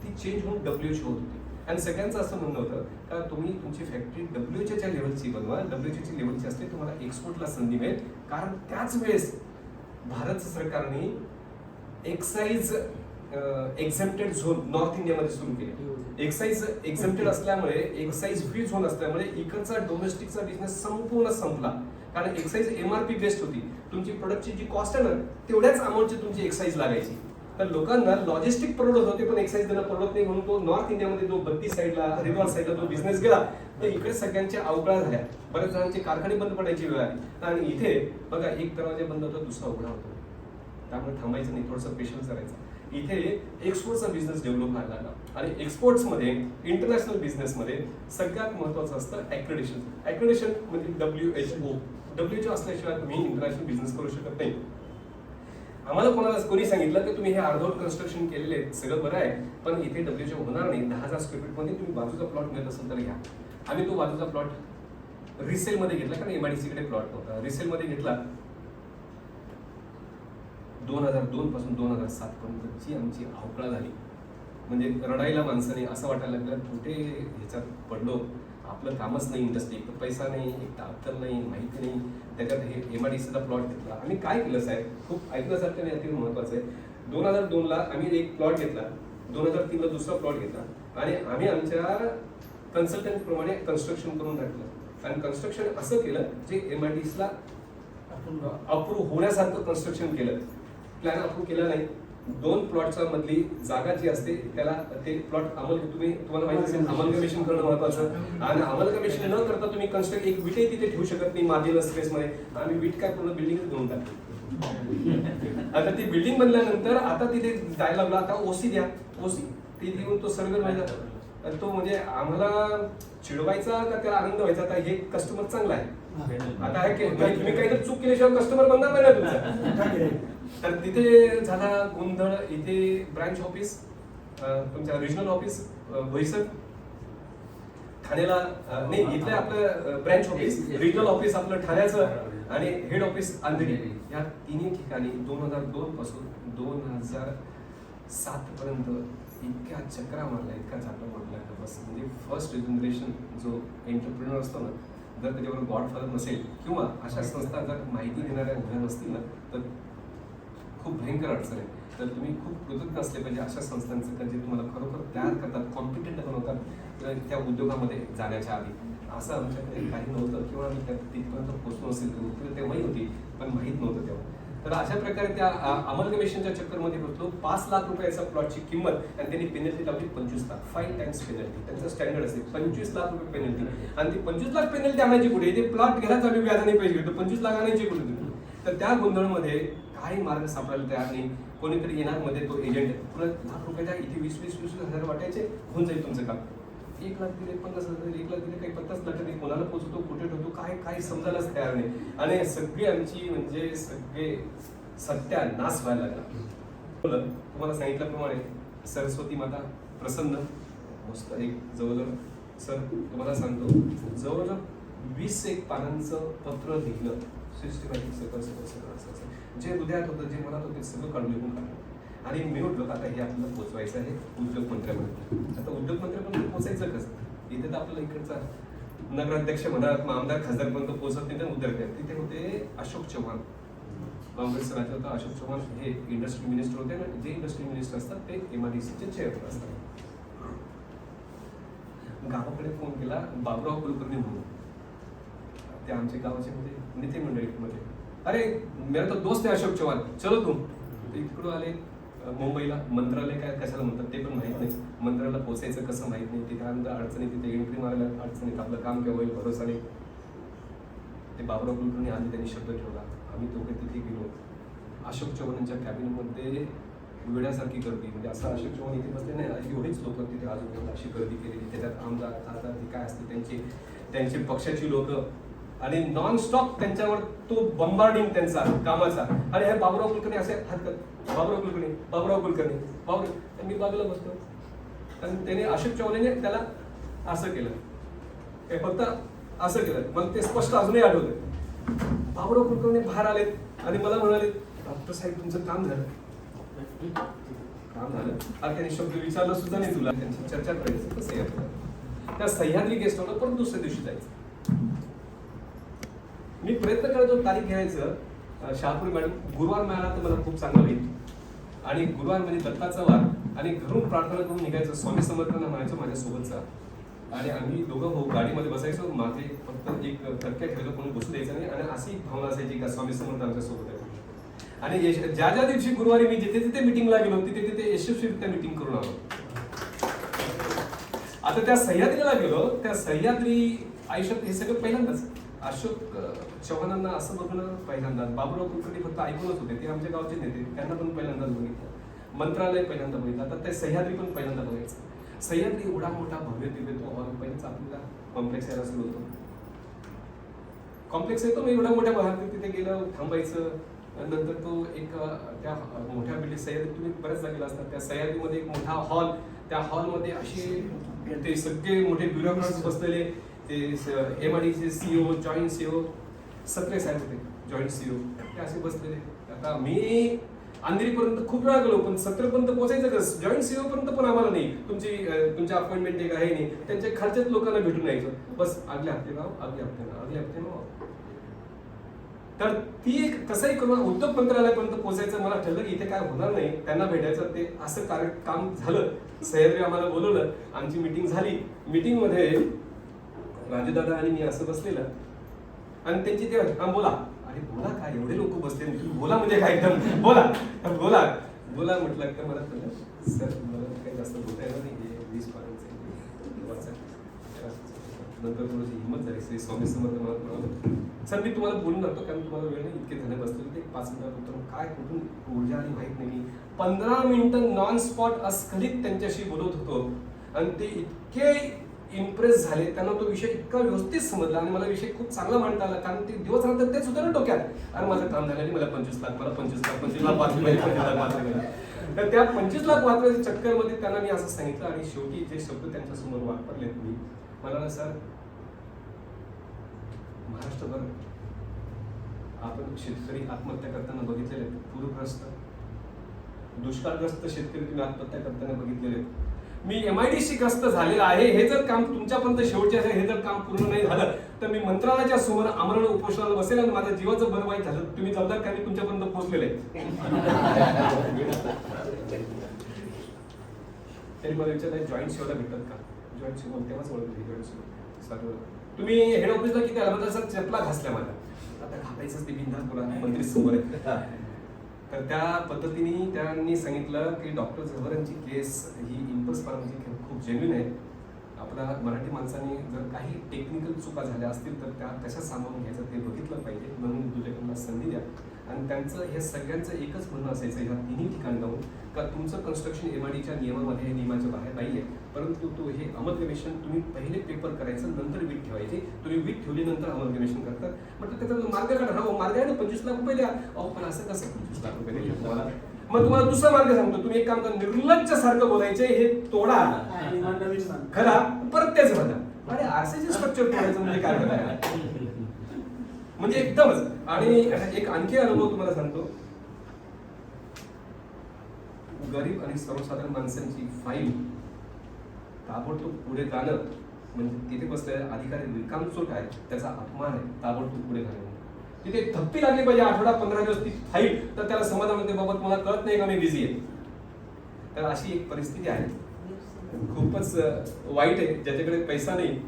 F: ती चेंज होऊन WHO होत होती. आणि सगळ्यांचं असं म्हणणं होतं का तुम्ही तुमची फॅक्टरी WHOच्या लेवलची बनवा, WHOची लेवलची असते, तुम्हाला एक्सपोर्टला संधी मिळेल. कारण त्याच वेळेस भारत सरकारने एक्साईज एक्झेम्प्टेड झोन नॉर्थ इंडियामध्ये सुरू केले. एक्साईज एक्झेम्प्टेड असल्यामुळे, एक्साईज फ्री झोन असल्यामुळे इकडचा डोमेस्टिकचा बिझनेस संपूर्ण संपला. कारण एक्साईज MRP बेस्ड होती, तुमची प्रोडक्टची जी कॉस्ट आहे ना तेवढ्याच अमाऊंटची तुमची एक्साईज लागायची. तर लोकांना लॉजिस्टिक परवडत होते पण एक्साईज त्यांना परवडत नाही, म्हणून तो नॉर्थ इंडियामध्ये जो 32 साईडला हरिद्वार साईडला जो बिझनेस गेला तर इकडे सगळ्यांच्या अवकाळ झाल्या. बऱ्याच जणांचे कारखाने बंद पडायची वेळ आली. आणि इथे बघा एक दरवाजा बंद होतो, दुसरा उघडा होतो. त्यामुळे थांबायचं नाही, थोडंसं पेशन्स करायचं. इथे एक्सपोर्टचा बिझनेस डेव्हलप व्हायला लागला आणि एक्सपोर्ट्समध्ये इंटरनॅशनल बिझनेसमध्ये सगळ्यात महत्त्वाचं असतं ॲक्रेडिशन. ॲक्रेडिशन म्हणजे WHO असल्याशिवाय तुम्ही इंटरनॅशनल बिझनेस करू शकत नाही. आम्हाला कोणी सांगितलं की तुम्ही हे अर्धवट कन्स्ट्रक्शन केलेले आहेत, सगळं बरं आहे, पण इथे WHO होणार नाही. 10,000 स्क्वेअर फीटमध्ये तुम्ही बाजूचा प्लॉट मिळत असेल तर घ्या. आम्ही तो बाजूचा प्लॉट रिसेलमध्ये घेतला, कारण MIDC कडे प्लॉट नव्हता. रिसेलमध्ये घेतला. 2002 पासून 2007 पर्यंतची आमची अवकळा झाली. म्हणजे रडायला माणसाने असं वाटायला लागलं कुठे ह्याच्यात पडलो, आपलं कामच नाही इंडस्ट्री, एक पैसा नाही, एक अक्कल नाही, माहिती नाही. त्याच्यात हे MIDCचा प्लॉट घेतला. आम्ही काय केलं साहेब, खूप ऐकण्यासारखं नाही, अतिशय महत्वाचं आहे. 2002ला आम्ही एक प्लॉट घेतला, 2003ला दुसरा प्लॉट घेतला आणि आम्ही आमच्या कन्सल्टंट प्रमाणे कन्स्ट्रक्शन करून टाकलं आणि कन्स्ट्रक्शन असं केलं जे MIDCला अप्रूव्ह होण्यासारखं कन्स्ट्रक्शन केलं. प्लॅन अप्रूव्ह केला नाही. 2 प्लॉटच्या मधली जागा जी असते त्याला ते प्लॉट तुम्हाला माहिती असेल अमलगमेशन करणं महत्वाचं आणि अमलगमेशन न करता तुम्ही कन्स्ट्रक्ट एक विटे तिथे ठेवू शकत नाही मार्जिनल स्पेस मध्ये. आम्ही विट काय पूर्ण बिल्डिंग घेऊन टाकली. आता ती बिल्डिंग बनल्यानंतर आता तिथे जायला लागला, आता ओसी द्या, ओसी ते देऊन तो सर्वे व्हायचा. तो म्हणजे आम्हाला चिडवायचा का त्याला आनंद व्हायचा, आता हे कस्टमर चांगला आहे. आता हे तुम्ही काही चूक केल्याशिवाय कस्टमर बनणार नाही ना तुमचा. तर तिथे झाला गोंधळ. इथे ब्रांच ऑफिस तुमच्या रिजनल ऑफिस बोईसर ठाण्याला नाही, इथले आपलं ब्रांच ऑफिस, रिजनल ऑफिस आपलं ठाण्याचं आणि हेड ऑफिस अंधेरी, या तिन्ही ठिकाणी 2002 पासून 2007 पर्यंत इतक्या चक्रा मारल्या, इतका चाकरा मारला का बस. म्हणजे फर्स्ट जनरेशन जो एंटरप्रिनर असतो ना, जर त्याच्यावर गॉडफादर नसेल किंवा अशा संस्था जर माहिती देणाऱ्या उभ्या नसतील ना, तर खूप भयंकर अडचण आहे. तर तुम्ही खूप कृतज्ञ असले पाहिजे अशा संस्थांचं जे तुम्हाला खरोखर तयार करतात, कॉम्पिटंट बनवतात त्या उद्योगामध्ये जाण्याच्या आधी. असं आमच्याकडे काही नव्हतं किंवा आम्ही तिथपर्यंत पोहोचलो असेल तेव्हाही होती, पण माहीत नव्हतं तेव्हा. तर अशा प्रकारे त्या अमलगमेशनच्या चक्करमध्ये होतो. 5 लाख रुपयाचा प्लॉटची किंमत आणि त्यांनी पेनल्टी लावली 25 लाख, 5 टाइम्स पेनल्टी. त्यांचं स्टँडर्ड असेल 25 लाख रुपये पेनल्टी. आणि ती 25 लाख पेनल्टी आणायची कुठे, ते प्लॉट घ्यायलाच आम्ही व्याजाने पैसे घेतो, 25 लाख आणायचे कुठे. तर त्या गोंधळमध्ये काही मार्ग सापडायला तयार नाही. कोणीतरी येणार मध्ये तो एजंट, पुन्हा लाख रुपयाच्या इथे 20 हजार वाटायचे, होऊन जाईल तुमचं काम. 1 लाख दिले, 50,000, 1 लाख दिले, काही 50 लाख दिले, कोणाला पोहोचतो कुठे ठेवतो काय समजायलाच तयार नाही. आणि सगळी आमची म्हणजे सगळे सत्यानाश व्हायला लागला. तुम्हाला सांगितल्याप्रमाणे सरस्वती माता प्रसन्न मस्त एक जवळजवळ सर तुम्हाला सांगतो जवळजवळ 20 पानांचं पत्र लिहिलं, सिस्टमॅटिक सगळं जे हृदयात होतं, जे मनात होतं, ते सगळं काढून लिहून काढलं. आणि मी म्हटलं आता हे आपल्याला पोचवायचं आहे उद्योगमंत्र्यामध्ये. आता उद्योगमंत्र्यापर्यंत पोचायचं कसं, इथे तर आपल्याला इकडचा नगराध्यक्ष म्हणा, आमदार खासदारपर्यंत पोहोचत नाही. तर उद्योग तिथे होते अशोक चव्हाण, काँग्रेसचा राज्य होता. अशोक चव्हाण हे इंडस्ट्री मिनिस्टर होते ना, जे इंडस्ट्री मिनिस्टर असतात ते MIDCचे चेअरमन असतात. गावाकडे फोन केला बाबुराव कुलकर्णी म्हणून, ते आमच्या गावाचे म्हणजे नेते मंडळीमध्ये, अरे मेरा तो दोस्त आहे अशोक चव्हाण, चलो तुम. इकडून आले मुंबईला. मंत्रालय काय कशाला म्हणतात ते पण माहित नाही, मंत्रालयाला पोचायचं कसं माहित नाही, ते त्यानंतर अडचणी, तिथे एंट्री मारायला अडचणीत, आपलं काम केव्हा होईल भरोसा नाही. ते बाबुराव कुलकर्णी आले, त्यांनी शब्द ठेवला. आम्ही दोघे तिथे गेलो. अशोक चव्हाणांच्या कॅबिनमध्ये वेड्यासारखी गर्दी, म्हणजे असं अशोक चव्हाण इथे बसले नाही, एवढीच लोक तिथे अजून अशी गर्दी केलेली. त्याच्यात आमदार खासदार काय असते त्यांचे पक्षाची लोक आणि नॉन स्टॉप त्यांच्यावर तो बंबार्डिंग त्यांचा कामाचा. आणि हे बाबुराव कुलकर्णी असे हात करत, बाबुराव कुलकर्णी. मी बाजूला बसतो आणि त्याने अशोक चव्हाणाने त्याला असं केलं, हे फक्त असं केलं. मला ते स्पष्ट अजूनही आठवतं. बाबुराव कुलकर्णी बाहेर आले आणि मला म्हणाले, डॉक्टर साहेब तुमचं काम झालं. अरे त्यांनी शब्द विचारला सुद्धा नाही तुला, त्यांची चर्चा करायची कसं आहे. त्या सह्याद्री गेस्ट हाऊसला परत दुसऱ्या दिवशी जायचं. मी प्रयत्न करतो तारीख घ्यायचं. शहापूर मॅडम गुरुवार मिळाला तर मला खूप चांगलं होईल. आणि गुरुवार म्हणजे दत्ताचा वार आणि घरून प्रार्थना करून निघायचं. स्वामी समर्थांना म्हणायचं माझ्यासोबतचा. आणि आम्ही दोघं भाऊ गाडीमध्ये बसायचो. मागे फक्त एक टक्क्या ठेवायचं, कोणी बसू द्यायचं नाही. आणि अशी एक भावना असायची का स्वामी समर्थ आमच्या सोबत आहे. आणि ज्या दिवशी गुरुवारी मी जिथे जिथे मिटिंगला गेलो तिथे यशस्वीरित्या मिटिंग करून आलो. आता त्या सह्याद्रीला गेलो. त्या सह्याद्री आयुष्यात हे सगळं पहिल्यांदाच. अशोक चव्हाणांना असं बघणं पहिल्यांदाच. बाबुराव कुलकर्णी फक्त ऐकूनच होते, ते आमच्या गावचे नेते, त्यांना पण पहिल्यांदाच बघितलं. मंत्रालय पहिल्यांदा बघितलं, आता ते सह्याद्री पण पहिल्यांदा बघायचं. सह्याद्री एवढा मोठा भव्य दिव्य तो हॉल पहिलेच आपल्याला कॉम्प्लेक्स यायला सुरू होतो. कॉम्प्लेक्स येतो, मग एवढ्या मोठ्या भागात तिथे गेलं, थांबायचं. नंतर तो एक त्या मोठ्या बिल्डिंग सह्याद्री तुम्ही बऱ्याच जागेला असतात, त्या सह्याद्रीमध्ये एक मोठा हॉल, त्या हॉलमध्ये असे ते सगळे मोठे ब्युरोक्रॅट्स बसलेले, ते MIDC CEO, जॉईंट CEO, सत्रे साहेब होते जॉईंट CEO, ते असे बसलेले. आता मी अंधेरीपर्यंत खूप वेळा गेलो, पण सत्रेपर्यंत पोहोचायचं कसं? जॉईंट CEO पर्यंत पण आम्हाला नाही, तुमची अपॉइंटमेंट एक आहे नाही, त्यांच्या खालच्याच लोकांना भेटून यायचं. बस अगल्या हप्ते नाव, अगल्या हप्ते नाव. तर ती एक कसंही करून उद्योग मंत्रालयापर्यंत पोहोचायचं. मला ठरलं की इथे काय होणार नाही, त्यांना भेटायचं. ते असं काम झालं. सह्याद्री आम्हाला बोलवलं, आमची मीटिंग झाली. मीटिंगमध्ये राजूदादा आणि मी असं बसलेलं, आणि त्यांची ते बोला, अरे बोला काय, एवढे लोक बसले, तुम्ही बोला म्हणजे काय, एकदम बोला बोला बोला म्हटलं. तर मला कळलं सर मला काही जास्त बोलता येणार नाही, 20 पानांचं नंतर थोडीशी हिंमत झाली. श्री स्वामी समर्थ मला म्हणाले, सर मी तुम्हाला बोलून जातो, कारण तुम्हाला वेळ नाही, इतके जण बसले. ते 5 मिनिटात उत्तर काय कुठून ऊर्जा आणि माहीत नाही. 15 मिनिटं नॉन स्पॉट अस्खलित त्यांच्याशी बोलत होतो, आणि ते इतके इम्प्रेस झाले, त्यांना तो विषय इतका व्यवस्थित समजला, आणि मला विषय खूप चांगला मांडता आला, कारण ते दिवस रात्र तेच होतं ना डोक्यात. आणि माझं काम झालं नाही, मला 25 लाख वाचले पाहिजे. तर त्या 25 लाख वाचण्याच्या चक्करमध्ये त्यांना मी असं सांगितलं, आणि शेवटी जे शब्द त्यांच्यासमोर वापरले मी, मला सर महाराष्ट्रभर आपण शेतकरी आत्महत्या करताना बघितलेले, पूरग्रस्त दुष्काळग्रस्त शेतकरी तुम्ही आत्महत्या करताना बघितलेले. मी MIDC ग्रस्त झालेला आहे. हे जर काम तुमच्यापर्यंत शेवटचे असेल, हे जर काम पूर्ण नाही झालं तर मी मंत्रालयाच्या समोर आमरण उपोषणाला बसेल, आणि माझ्या जीवाचं बरं वाईट झालं. तुम्ही जबाबदार, काय मी तुमच्यापर्यंत पोहोचलेले तरी मला विचारलं जॉईंट शिवला भेटतात का? जॉईंट शिव तेव्हाच ओळखली जॉईंट शिव. तुम्ही हेड ऑफिसला किती आला? सर चपला घासल्या माझ्या. आता घालायचंच ते बिंदास बोला, मंत्री समोर आहे. तर त्या पद्धतीने त्यांनी सांगितलं की डॉक्टर झवेरांची केस ही इम्पल्स पार्टनरची खूप जेन्युइन आहे. आपल्या मराठी माणसाने जर काही टेक्निकल चुका झाल्या असतील तर त्या कशा सामावून घ्यायचं ते बघितलं पाहिजे, म्हणून तुझ्याकडून संधी द्या. आणि त्यांचं हे सगळ्यांचं एकच म्हणणं असायचं ह्या तिन्ही ठिकाणी जाऊन, का तुमचं कन्स्ट्रक्शन MIDच्या नियमामध्ये हे नियमाच्या बाहेर नाही आहे, परंतु तो हे अमलगमेशन तुम्ही पहिले पेपर करायचं, नंतर वीट ठेवायची. तुम्ही वीट ठेवली नंतर अमलगमेशन करतात. म्हटलं त्याचा मार्ग काढा. हो मार्ग आहे ना, 25 लाख रुपये द्या. अहो पण असं कसं 25 लाख रुपये द्यायचे तुम्हाला? मग तुम्हाला दुसरा मार्ग सांगतो, तुम्ही एक काम करा, निर्लज्ज सारखं बोलायचे, हे तोडा खरा, परत तेच म्हणा. अरे RCC स्ट्रक्चर तोडायचं म्हणजे काय करायचं, म्हणजे एकदमच. आणि एक आणखी अनुभव तुम्हाला सांगतो, गरीब आणि सर्वसाधारण माणसांची फाईल ताबडतोब पुढे जाणं म्हणजे तिथे बसलेले अधिकारी रिकामचोट आहे, त्याचा अपमान आहे. ताबडतोब पुढे जाणं तिथे थप्पी लागली पाहिजे, 8-15 दिवस ती फाईल, तर त्याला समाधान होते, बाबत मला कळत नाही का मी बिझी आहे. तर अशी एक परिस्थिती आहे, खूपच वाईट आहे. ज्याच्याकडे पैसा नाही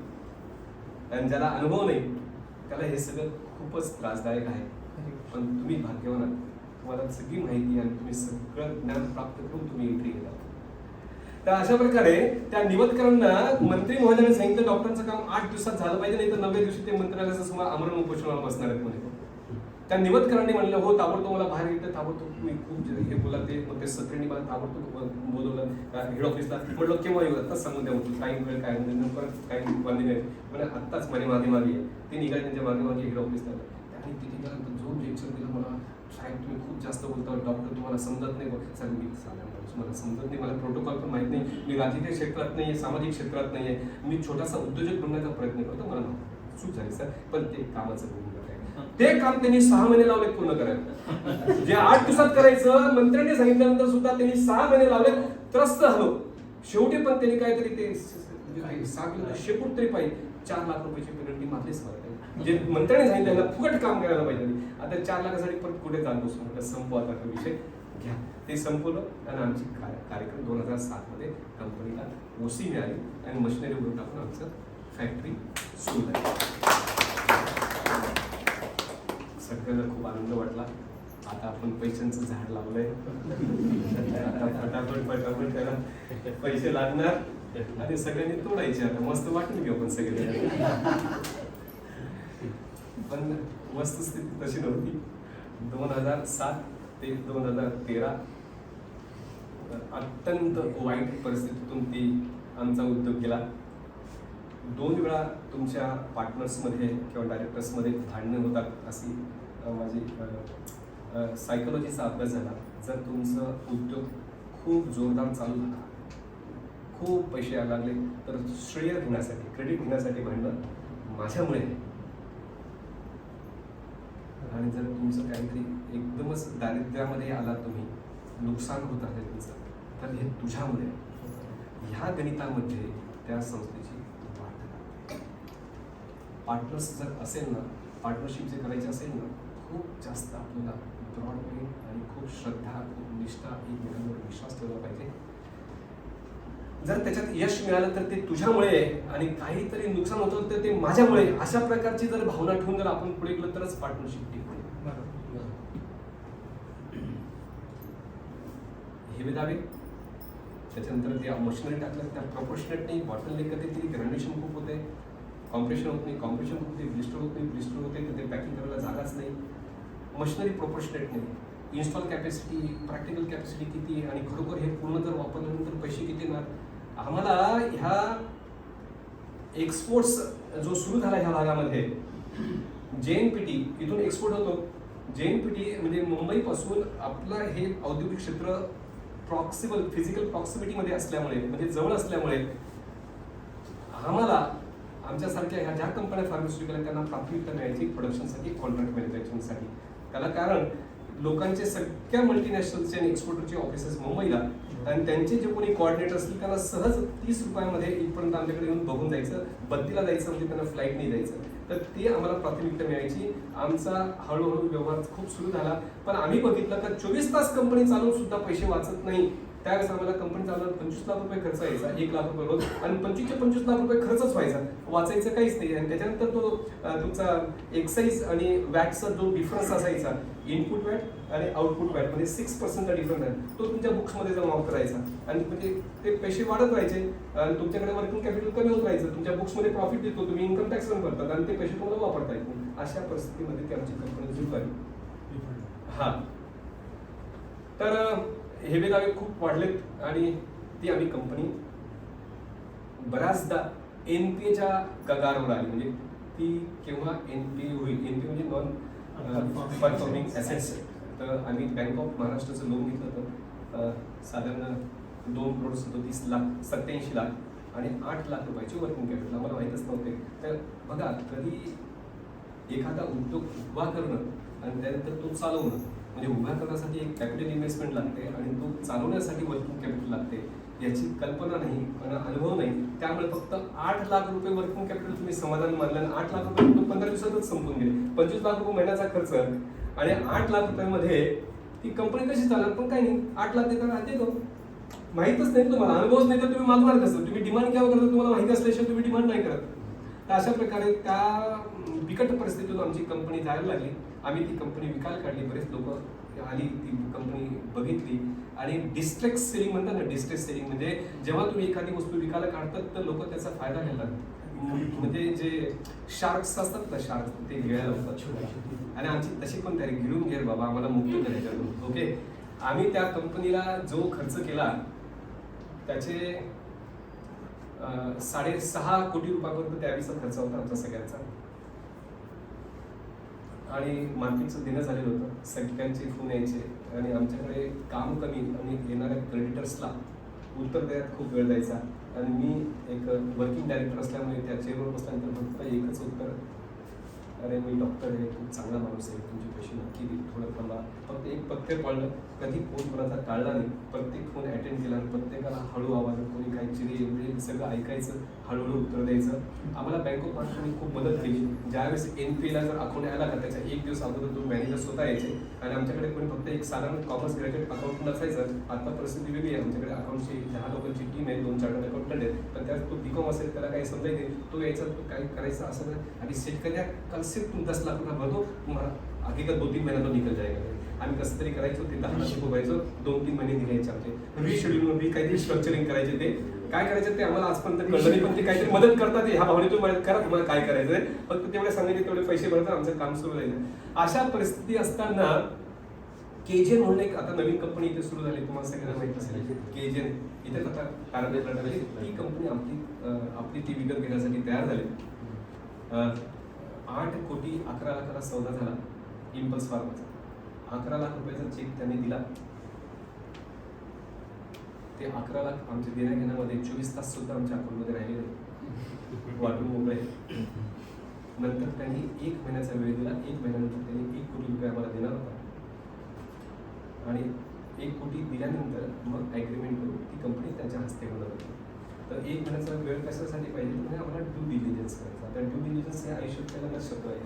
F: आणि ज्याला अनुभव नाही त्याला हे सगळं खूपच त्रासदायक आहे. पण तुम्ही भाग्यवान आहात, तुम्हाला सगळी माहिती आणि तुम्ही सगळं ज्ञान प्राप्त करून तुम्ही एंट्री केला. तर अशा प्रकारे त्या निवडकरांना मंत्री महोदयाने सांगितलं डॉक्टरचं काम 8 दिवसात झालं पाहिजे, नाही तर 90 दिवशी ते मंत्रालयाच्या समोर आमरण उपोषणाला बसणार आहेत म्हणे. त्या निवडकरांनी म्हणलं हो ताबडतोब मला बाहेर येतं, ताबडतोब तुम्ही खूप हे बोला. ते मग ते सत्रेंनी मला ताबडतोब बोलवलं हेड ऑफिसला. म्हटलं केव्हा येऊ, आत्ताच सांगून द्या म्हटलं, काही वेळ काय नंतर काही वांदे नाही म्हणजे आत्ताच माझ्या मागे आहे. ते निघाले त्यांच्या मागे हेड ऑफिसला. आणि तिथे गेल्यानंतर जो लेक्चर दिला मला, साहेब तुम्ही खूप जास्त बोलता, डॉक्टर तुम्हाला समजत नाही. सर मी मला समजत नाही, मला प्रोटोकॉल पण माहित नाही, मी राजकीय क्षेत्रात नाही आहे, सामाजिक क्षेत्रात नाही आहे, मी छोटासा उद्योजक बनण्याचा प्रयत्न करतो, मला चूक झाली सर. पण ते कामाचं बोलून ते काम त्यांनी 6 महिने लावले पूर्ण करायला. जे 8 दिवसात करायचं मंत्र्यांनी सांगितल्यानंतर सुद्धा त्यांनी 6 महिने लावले. त्रस्त झालो शेवटी. पण त्यांनी काहीतरी ते सांगितलं शेपूट तरी पाहिजे. 4 लाख रुपयाची पेनल्टी मारलीच मला. जे मंत्र्यांनी सांगितलं फुकट काम करायला पाहिजे. आता 4 लाखासाठी परत कुठे जात बसून संपवा आता हा विषय घ्या. ते संपवलं आणि आमची कार्यक्रम 2007 मध्ये कंपनीला OC मिळाली आणि मशिनरी वरून टाकून आमचं फॅक्टरी सुरू झाली. सगळ्यांना खूप आनंद वाटला. आता आपण पैशांचं झाड लावलंय, आता फटाफट त्याला पैसे लागणार आणि सगळ्यांनी तोडायचे. आता मस्त वाटून घेऊ आपण सगळे. पण वस्तुस्थिती तशी नव्हती. 2007 ते 2013 अत्यंत वाईट परिस्थितीतून ती आमचा उद्योग गेला. 2 वेळा तुमच्या पार्टनर्समध्ये किंवा डायरेक्टर्समध्ये भांडणं होतात अशी माझी सायकोलॉजीचा अभ्यास झाला. जर तुमचं उद्योग खूप जोरदार चालू झाला, खूप पैसे यायला लागले, तर श्रेय घेण्यासाठी, क्रेडिट घेण्यासाठी भांडणं माझ्यामुळे आहे. आणि जर तुमचं काहीतरी एकदमच दारिद्र्यामध्ये आला, तुम्ही नुकसान होत आहे तुमचं, तर हे तुझ्यामुळे आहे. ह्या गणितामध्ये त्या संस्थेची वाढ. पार्टनर्स जर असेल ना, पार्टनरशिप जे करायचे असेल ना, खूप जास्त आपल्याला ब्रॉड माइंड आणि खूप श्रद्धा, खूप निष्ठा, एकमेकांवर विश्वास ठेवला पाहिजे. जर त्याच्यात यश मिळालं तर ते तुझ्यामुळे आहे आणि काहीतरी नुकसान होतं तर ते माझ्यामुळे. अशा प्रकारची जर भावना ठेवून जर आपण पुढे गेलो तरच पार्टनरशिप टिकते. हे दावे त्याच्यानंतर ते मशिनरी टाकलं, त्या प्रपोर्शनेट नाही, बॉटल नाही करते, ती ग्रॅन्युलेशन खूप होते, कॉम्प्रेशन होत नाही, कॉम्प्रेशन होते, ब्लिस्टर होत नाही, ब्लिस्टर होते, तर ते पॅकिंग करायला जागाच नाही. मशिनरी प्रपोर्शनेट नाही. इन्स्टॉल कॅपॅसिटी, प्रॅक्टिकल कॅपॅसिटी किती आणि खरोखर हे पूर्ण जर वापरल्यानंतर पैसे किती येणार. आम्हाला ह्या एक्सपोर्ट्स जो सुरू झाला ह्या भागामध्ये, JNPT इथून एक्सपोर्ट होतो. JNPT म्हणजे मुंबईपासून आपलं हे औद्योगिक क्षेत्र प्रॉक्सिबल, फिजिकल प्रॉक्सिमिटीमध्ये असल्यामुळे, म्हणजे जवळ असल्यामुळे आम्हाला आमच्यासारख्या ह्या ज्या कंपन्या फार्मास्युटिकल आहेत त्यांना प्राथमिकता मिळायची प्रोडक्शनसाठी, कॉन्ट्रॅक्ट मॅन्युफॅक्चरिंगसाठी. त्याला कारण लोकांचे सगळ्या मल्टीनॅशनलचे आणि एक्सपोर्टरचे ऑफिसेस मुंबईला, आणि त्यांचे जे कोणी कोऑर्डिनेटर असतील त्यांना सहज 30 रुपयामध्ये इथपर्यंत आमच्याकडे येऊन बघून जायचं, बत्तीला जायचं, म्हणजे त्यांना फ्लाईट नाही जायचं. तर ते आम्हाला प्राथमिकता मिळायची. आमचा हळूहळू व्यवहार खूप सुरू झाला. पण आम्ही बघितलं का 24 तास कंपनी चालवून सुद्धा पैसे वाचत नाही. त्यावेळेस आम्हाला कंपनी चालवून 25 लाख रुपये खर्च यायचा, 1 लाख रुपये रोज, आणि 25 लाख रुपये खर्चच व्हायचा, वाचायचं काहीच नाही. आणि त्याच्यानंतर तो तुमचा एक्साईज आणि वॅटचा जो डिफरन्स असायचा, इनपुट वॅट आणि आउटपुट वॅट मध्ये 6% डिफरन्स आहे, तो तुमच्या बुक्समध्ये जमा करायचा. आणि म्हणजे ते पैसे वाढत राहायचे आणि तुमच्याकडे वर्किंग कॅपिटल कमी होत राहायचं. तुमच्या बुक्समध्ये प्रॉफिट देतो, तुम्ही इन्कम टॅक्स पण करतात आणि ते पैसे तुम्हाला वापरता येत नाही. अशा परिस्थितीमध्ये ती आमची कंपनी सुरू झाली. हा, तर हे दावे खूप वाढलेत आणि ती आम्ही कंपनी बऱ्याचदा NPAच्या कगारावर आली. म्हणजे ती केव्हा NPA होईल, NPA म्हणजे नॉन परफॉर्मिंग ॲसेट्स. तर आम्ही बँक ऑफ महाराष्ट्राचं लोन घेतलं होतं, साधारण 2 करोड 37 लाख 87 लाख आणि 8 लाख रुपयाचे वर्किंग कॅपिटल. आम्हाला माहीतच नव्हते. तर बघा, कधी एखादा उद्योग उभा करणं आणि त्यानंतर तो चालवणं, म्हणजे उभा करण्यासाठी एक कॅपिटल इन्व्हेस्टमेंट लागते आणि तो चालवण्यासाठी वर्किंग कॅपिटल लागते, याची कल्पना नाही आणि अनुभव नाही. त्यामुळे फक्त 8 लाख रुपये वर्किंग कॅपिटल तुम्ही समाधान मानलं आणि 8 लाख रुपये 15 दिवसातच संपून गेले. 25 लाख रुपये महिन्याचा खर्च आणि 8 लाख रुपयामध्ये ती कंपनी कशी चालणार. पण काही नाही, 8 लाख देताना देतो. माहीतच नाही तुम्हाला, अनुभवच नाही तर तुम्ही मागणार कसं. तुम्ही डिमांड केव्हा करता, तुम्हाला माहिती असल्याशिवाय तुम्ही डिमांड नाही करत. तर अशा प्रकारे त्या बिकट परिस्थितीतून आमची कंपनी जायला लागली. आम्ही ती कंपनी विकायला काढली. बरेच लोक आली, ती कंपनी बघितली आणि डिस्ट्रेस सेलिंग म्हणतात ना. डिस्ट्रेस सेलिंग म्हणजे जेव्हा तुम्ही एखादी वस्तू विकायला काढतात तर लोक त्याचा फायदा घेतात. म्हणजे जे शार्क्स असतात ना, शार्क्स, ते घ्यायला होतात. आणि आमची तशी पण तयारी, गिरून घे बाबा, आम्हाला मुक्त करायचं. ओके, आम्ही त्या कंपनीला जो खर्च केला त्याचे 6.5 कोटी रुपयापर्यंत त्यावेळेचा खर्च होता आमचा सगळ्यांचा. आणि मार्केटचं देणं झालेलं होतं, सगळ्यांचे फोन यायचे आणि आमच्याकडे काम कमी आणि येणाऱ्या क्रेडिटर्सला उत्तर द्यायला खूप वेळ जायचा. आणि मी एक वर्किंग डायरेक्टर असल्यामुळे त्या चेअरवर बसल्यानंतर फक्त एकच उत्तर, अरे मी डॉक्टर आहे, खूप चांगला माणूस आहे, तुमचे पैसे नक्की देईल, थोडं थांबा. फक्त एक पथ्य पाळलं, कधी फोन कोणाचा टाळला नाही, प्रत्येक फोन अटेंड केला आणि प्रत्येकाला हळू आवाजात, कोणी काही चिरी एवढे सगळं ऐकायचं, हळूहळू उत्तर द्यायचं. आम्हाला बँक ऑफ महाराष्ट्राने खूप मदत केली. ज्यावेळेस NPAला जर अकाउंट यायला का त्याच्या 1 दिवस अगोदर तो मॅनेजर स्वतः यायचे आणि आमच्याकडे कोणी फक्त एक साधारण कॉमर्स ग्रॅज्युएट अकाउंट नसायचं. आता परिस्थिती वेगळी आहे, आमच्याकडे अकाउंटची 10 लोकांची टीम आहे, 2 चार्टर्ड अकाउंटंट आहेत. पण त्यात तो BCom असेल, त्याला काही समजायचे, तो यायचा, तो काही करायचा असं नाही. आणि सेट करूया, कल सिर्फ तुम 10 लाख रुपये भरतो, तुम्हाला हकीकत 2-3 महिन्यात निकल जाएगा. आम्ही कसं तरी करायचो, ते 10 लाख रुपये भरायचो, 2-3 महिने निघायचे आमचे. रिशेड्यूल काहीतरी स्ट्रक्चरिंग करायचे, ते काय करायचं ते आम्हाला आजपर्यंत कळलं नाही. पण ते काहीतरी मदत करतात, ह्या भावनेतून मदत करा, तुम्हाला काय करायचंय, फक्त तेवढे सांगायचे, तेवढे पैसे भरतात, आमचं काम सुरू राहिलं. अशा परिस्थिती असताना केजेन म्हणून एक आता नवीन कंपनी इथे सुरू झाली, तुम्हाला सगळ्यांना माहिती असेल केजेन. इथे आता ती कंपनी आपली ती विकत घेण्यासाठी तयार झाली. 8,11,00,000 सौदा झाला इम्पल्स फार्मचा. 11 लाख रुपयाचा चेक त्यांनी दिला. ते 11 लाख आमच्या देण्या घेण्यामध्ये 24 तास सुद्धा आमच्या अकाउंटमध्ये राहिले नाही, वाटून मोकळे. नंतर त्यांनी 1 महिन्याचा वेळ दिला. 1 महिन्यानंतर त्यांनी 1 कोटी रुपये आम्हाला देणार होता आणि 1 कोटी दिल्यानंतर मग ॲग्रीमेंट करून ती कंपनी त्यांच्या हस्ते होणार होती. तर 1 महिन्याचा वेळ कशासाठी पाहिजे, म्हणजे आम्हाला ड्यू डिलिजन्स करायचा. आता ड्यू डिलिजन्स हे आयुष्यात पहिल्यांदा शब्द आहे.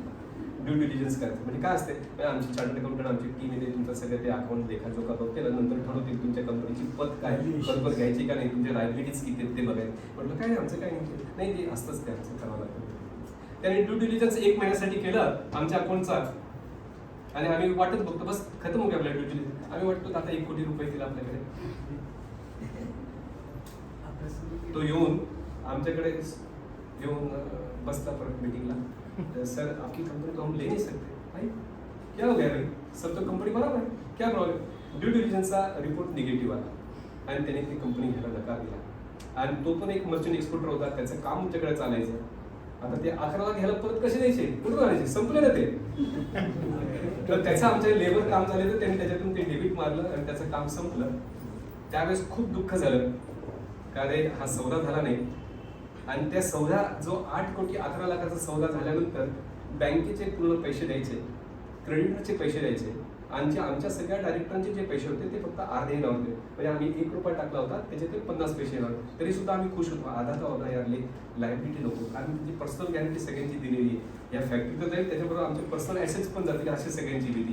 F: ड्यू डिलिजन्स करायचं म्हणजे काय असते, आमची चार्टर्ड अकाउंटंट आमची टीम येते, तुमचं सगळं ते अकाउंट लेखाजोखा बघते, नंतर ठरवतील तुमच्या कंपनीची पत काय, बरोबर घ्यायची का नाही, तुमच्या लायबिलिटीज किती आहेत ते बघायचं. म्हटलं काय आमचं काय नाही, ते असतंच ते आमचं करावं लागतं. त्याने ड्यू डिलिजन्स 1 महिन्यासाठी केलं आमच्या अकाउंटचा आणि आम्ही वाटत बघतो, बस खतम हो गया आपल्या ड्यू डिलिजन्स. आम्ही वाटतो आता 1 कोटी रुपये दिला आपल्याकडे. तो येऊन आमच्याकडे येऊन बसला परत मीटिंगला. सर आपकी कंपनी तो हम ले नहीं सकते. भाई क्या हो गया भाई, सब तो कंपनी बराबर है, क्या प्रॉब्लेम. ड्यू डिलिजन्सचा रिपोर्ट निगेटिव्ह आला आणि त्याने ती कंपनी घ्यायला नकार दिला. आणि तो पण एक मर्चंट एक्सपोर्टर होता, त्याचं काम आमच्याकडे चालायचं. आता ते 11 लाख घ्यायला परत कसे द्यायचे, कुठून आणायचे, संपले ना ते. तर त्याचं आमच्या लेबर काम झाले, तर त्यांनी त्याच्यातून ते डेबिट मारलं आणि त्याचं काम संपलं. त्यावेळेस खूप दुःख झालं, कारण हा सौदा झाला नाही. आणि त्या सौदा जो 8,11,00,000 सौदा झाल्यानंतर बँकेचे पूर्ण पैसे द्यायचे, क्रेडिटरचे पैसे द्यायचे आणि आमच्या सगळ्या डायरेक्टरांचे जे पैसे होते ते फक्त अर्धे येणार होते. म्हणजे आम्ही 1 रुपया टाकला होता, त्याचे ते 50 पैसे येणार होते. तरी सुद्धा आम्ही खुश होतो. आधा तर होता यारले लायबिलिटी नको, कारण जी पर्सनल गॅरंटी सगळ्यांची दिलेली आहे. या फॅक्टरीत जाईल त्याच्याबरोबर आमचे पर्सनल ॲसेट्स पण जातील अशी सगळ्यांची दिली.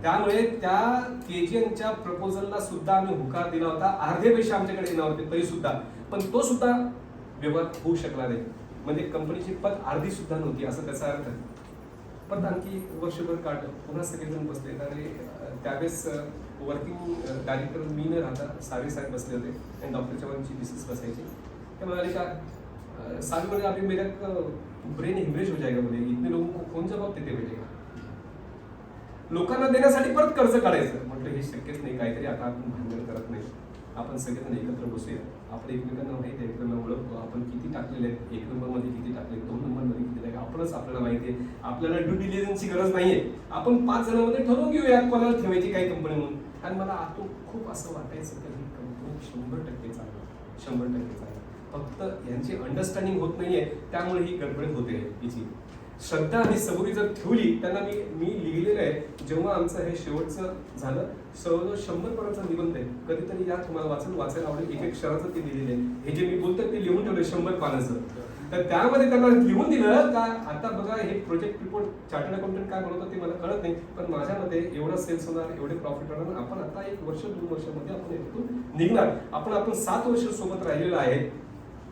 F: त्यामुळे त्या केजीएनच्या प्रपोजलला सुद्धा आम्ही होकार दिला होता. अर्धे पैसे आमच्याकडे येणार होते तरी सुद्धा, पण तो सुद्धा व्यवहार होऊ शकला नाही. म्हणजे कंपनीची पत अर्धी सुद्धा नव्हती असं त्याचा अर्थ. पण आणखी वर्षभर काढलं, पुन्हा सगळेजण बसले आणि त्यावेळेस वर्किंग डायरेक्टर मी न राहता सावे साहेब बसले होते आणि डॉक्टर चव्हाणची मिसेस बसायची. ते म्हणाले का सावेमध्ये अभी मेरा ब्रेन हिमरेज हो जाएगा, बोले इतने लोगों को कौन जबाब देते भेटेगा. लोकांना देण्यासाठी परत कर्ज काढायचं. म्हटलं हे शक्यच नाही, काहीतरी आता आपण भांडण करत नाही, आपण सगळेजण एकत्र बसूया. आपण एकमेकांना माहिती आहे, एकमेकांना ओळखतो, आपण किती टाकलेले आहेत, 1 नंबरमध्ये किती टाकले, 2 नंबरमध्ये किती टाकले, आपणच आपल्याला माहिती आहे. आपल्याला ड्यू डिलिजन्सची गरज नाहीये. आपण 5 जणांमध्ये ठरवून घेऊया कोणाला ठेवायची काही कंपनी म्हणून. आणि मला आतून खूप असं वाटायचं की ही कंपनी 100% चालणार, 100% चालणार. फक्त यांची अंडरस्टँडिंग होत नाहीये, त्यामुळे ही गडबड होते हिची. श्रद्धा आणि सबुरी जर ठेवली, त्यांना मी लिहिलेलं आहे. जेव्हा आमचं हे शेवटचं झालं, 100 पानाचा निबंध आहे. कधीतरी या तुम्हाला वाचायला आवडेल. एक शहराचं ते लिहिलेलं आहे. हे जे मी बोलतो ते लिहून ठेवलं 100 पानाचं. तर त्यामध्ये त्यांना लिहून दिलं का आता बघा हे प्रोजेक्ट रिपोर्ट चार्टर्ड अकाउंटंट काय बनवतात ते मला कळत नाही, पण माझ्यामध्ये एवढा सेल्स होणार, एवढे प्रॉफिट होणार. आपण आता 1 वर्ष 2 वर्षामध्ये आपण यातून निघणार. आपण 7 वर्ष सोबत राहिलेलो आहे.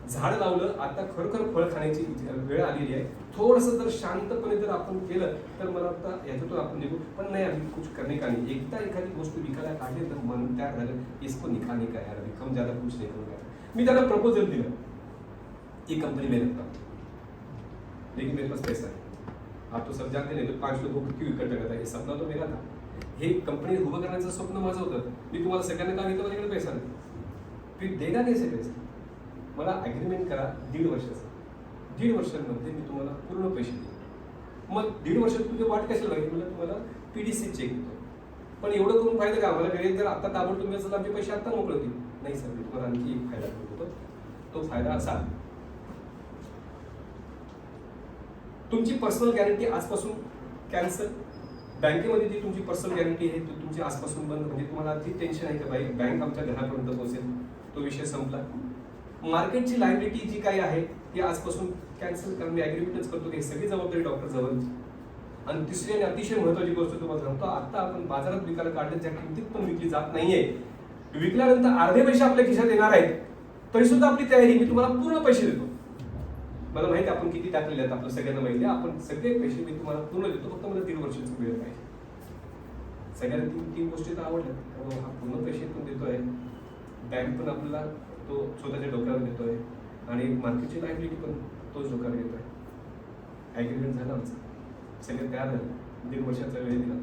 F: झाड लावलं, आता खरोखर फळ खाण्याची वेळ आलेली आहे. थोडंसं जर शांतपणे जर आपण केलं तर मला वाटतं याच्यातून आपण निघू. पण नाही, आम्ही कुछ करणे का नाही. एकदा एखादी गोष्ट विकायला काढली तर मन तयार झालं, इसको निकालने का यार, कम ज्यादा कुछ नाही करूंगा. मी त्यांना प्रपोजल दिलं, ये कंपनी मेरे पास, लेकिन मेरे पास पैसा है. आप तो सब जानते नहीं तो 5 लोगों को क्यों इकट्ठा करता है, सपना तो मेरा था. हे कंपनी उभं करण्याचं स्वप्न माझं होतं. मी तुम्हाला सगळ्यांना सांगितलं माझ्याकडे पैसा नाही. फिर देगा कैसे पैसा. मला ॲग्रीमेंट करा 1.5 वर्षाचं. 1.5 वर्षांमध्ये मी तुम्हाला पूर्ण पैसे देईन. मग 1.5 वर्षात तुझी वाट कशाला लागेल, मला तुम्हाला PDC चेक देतो. पण एवढं करून फायदा का आम्हाला, घरी जर आता ताबडतोब असेल आमचे पैसे आता मोकळे होतील. नाही सर, मी तुम्हाला आणखी एक फायदा करतो. तो फायदा असा, तुमची पर्सनल गॅरंटी आजपासून कॅन्सल. बँकेमध्ये जी तुमची पर्सनल गॅरंटी आहे ती तुमची आजपासून बंद. म्हणजे तुम्हाला ती टेन्शन आहे का बाई बँक आमच्या घरापर्यंत पोहोचेल, तो विषय संपला. मार्केटची लायबिलिटी जी काही आहे ती आजपासून कॅन्सल करून मी ॲग्रीमेंटच करतो. ही सगळी जबाबदारी डॉक्टर जवळची. आणि तिसरी आणि अतिशय महत्त्वाची गोष्ट तुम्हाला सांगतो, आता आपण बाजारात विकायला काढले ज्या किमतीत पण विकली जात नाहीये, विकल्यानंतर अर्धे पैसे आपल्या खिशात येणार आहेत, तरी सुद्धा आपली तयारी, मी तुम्हाला पूर्ण पैसे देतो. मला माहिती आहे आपण किती टाकलेले आहेत, आपलं सगळ्यांना माहिती आहे. आपण सगळे पैसे मी तुम्हाला पूर्ण देतो, फक्त मला 1.5 वर्षाची वेळ पाहिजे. सगळ्यांना 3 गोष्टी तर आवडल्या. हा पूर्ण पैसे पण देतोय, बँक पण आपल्याला तो स्वतःच्या डोक्यावर देतोय आणि मार्केटची लायबिलिटी पण तोच डोक्यावर घेतोय. ॲग्रीमेंट झालं आमचं, सगळे तयार झालं. 1.5 वर्षाचा वेळ दिला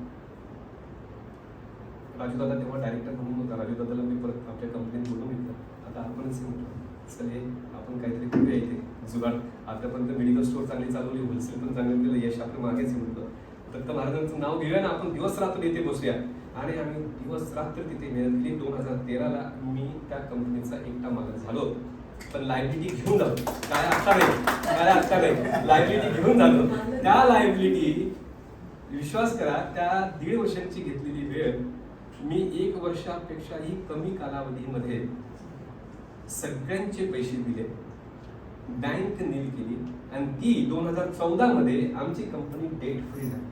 F: राजू दादा तेव्हा डायरेक्टर म्हणून होता. राजू दादाला मी परत आमच्या कंपनीत बोलून घेतलं. आता आपणच म्हटलं सर हे आपण काहीतरी करूया इथे जुगाड. आतापर्यंत मेडिकल स्टोर चांगली चालवली, होलसेल पण चांगलं दिलं, यश आपलं मागेच म्हटलं. दत्त महाराजांचं नाव घेऊया ना आपण, दिवस रात्र इथे बसूया. आणि आम्ही दिवस रात्र तिथे मेहनत केली. 2013ला मी त्या कंपनीचा एकटा मालक झालो. पण लायबिलिटी घेऊन झालो, काय आता नाही, लायबिलिटी घेऊन झालो. त्या लायबिलिटी विश्वास करा, त्या 1.5 वर्षांची घेतलेली वेळ मी 1 वर्षापेक्षाही कमी कालावधीमध्ये सगळ्यांचे पैसे दिले, बँक नील केली आणि ती 2014 मध्ये आमची कंपनी डेट फ्री झाली.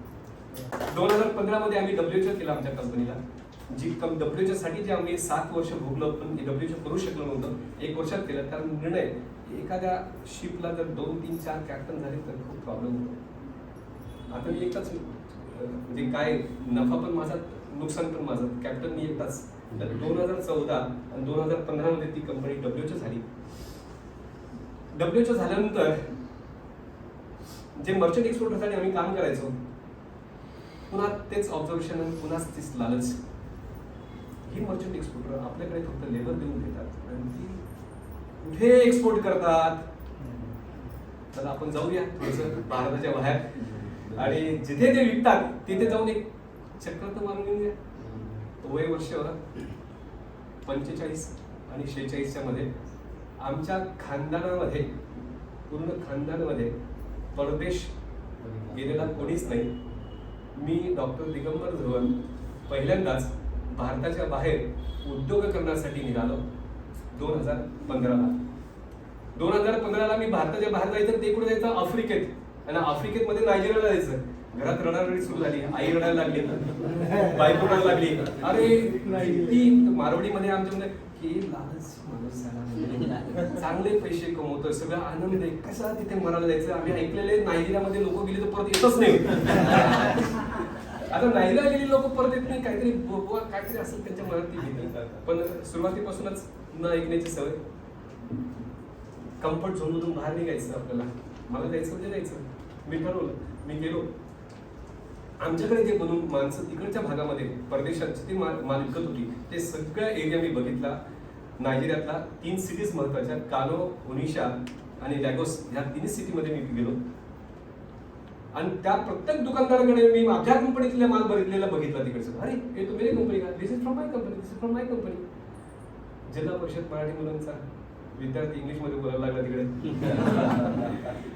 F: 2015 मध्ये आम्ही डब्ल्यूएचओ केला आमच्या कंपनीला. जी डब्ल्यूएचओ साठी जे आम्ही 7 वर्ष भोगलो पण डब्ल्यूएचओ करू शकलो नव्हतं, 1 वर्षात केलं. कारण निर्णय एखाद्या शिपला जर 2, 3, 4 कॅप्टन झाले तर खूप प्रॉब्लेम होतो. आता मी एकटाच म्हणजे काय नफा पण माझा, नुकसान पण माझं, कॅप्टन मी एकटाच. तर 2014 आणि 2015 मध्ये ती कंपनी डब्ल्यूएचओ झाली. डब्ल्यूएचओ झाल्यानंतर जे मर्चंट एक्सपोर्टरसाठी आम्ही काम करायचो, पुन्हा तेच ऑब्झर्वेशन आणि पुन्हाच तीच लालच. ही मर्चंट एक्सपोर्टर आपल्याकडे फक्त लेबर देऊन देतात आणि ती कुठे एक्सपोर्ट करतात. तर आपण जाऊया थोडंसं भारताच्या बाहेर आणि जिथे ते विकतात तिथे जाऊन एक चक्र तर मारून घेऊया. वय वर्ष 45 आणि 46च्या मध्ये आमच्या खानदानामध्ये, पूर्ण खानदानामध्ये परदेश गेलेला कोणीच नाही. मी डॉक्टर दिगंबर धवन पहिल्यांदाच भारताच्या बाहेर उद्योग करण्यासाठी निघालो 2015ला. 2015ला मी भारताच्या बाहेर जायचं, ते कुठे जायचं आफ्रिकेत. आणि आफ्रिकेत मध्ये नायजेरियाला जायचं. घरात रडारडी सुरू झाली, आई रडायला लागली, बायको रडायला लागली. अरे ती मारवाडीमध्ये आमच्यामध्ये की लालच माणूस झाला, चांगले पैसे कमवतोय, सगळं आनंद आहे, कसा तिथे मरायला जायचं. आम्ही ऐकलेले नायजेरियामध्ये लोक गेले तर परत येतच नाही. आता नायजेरिया गेली लोक परत येत नाही, काहीतरी असेल त्यांच्या मनात ती भीती. पण सुरुवातीपासूनच न ऐकण्याची सवय, कम्फर्ट झोन मधून बाहेर निघायचं आपल्याला. मला जायचं म्हणजे जायचं. मी ठरवलं, मी गेलो. आमच्याकडे जे बनून माणसं तिकडच्या भागामध्ये परदेशाची ती मालकत होती, ते सगळं एरिया मी बघितला. नायजेरियातला 3 सिटीज महत्वाच्या, कानो, ओनिशा आणि लॅगोस, ह्या 3 सिटीमध्ये मी गेलो. आणि त्या प्रत्येक दुकानदाराकडे मी माझ्या कंपनीतल्या माल बघितला तिकडचं. अरे हे तो मेरी कंपनी का, this is from my company, this is from my company. Zilla Parishad Marathi मुलांचा विद्यार्थी इंग्लिश मध्ये बोलायला लागला तिकडे.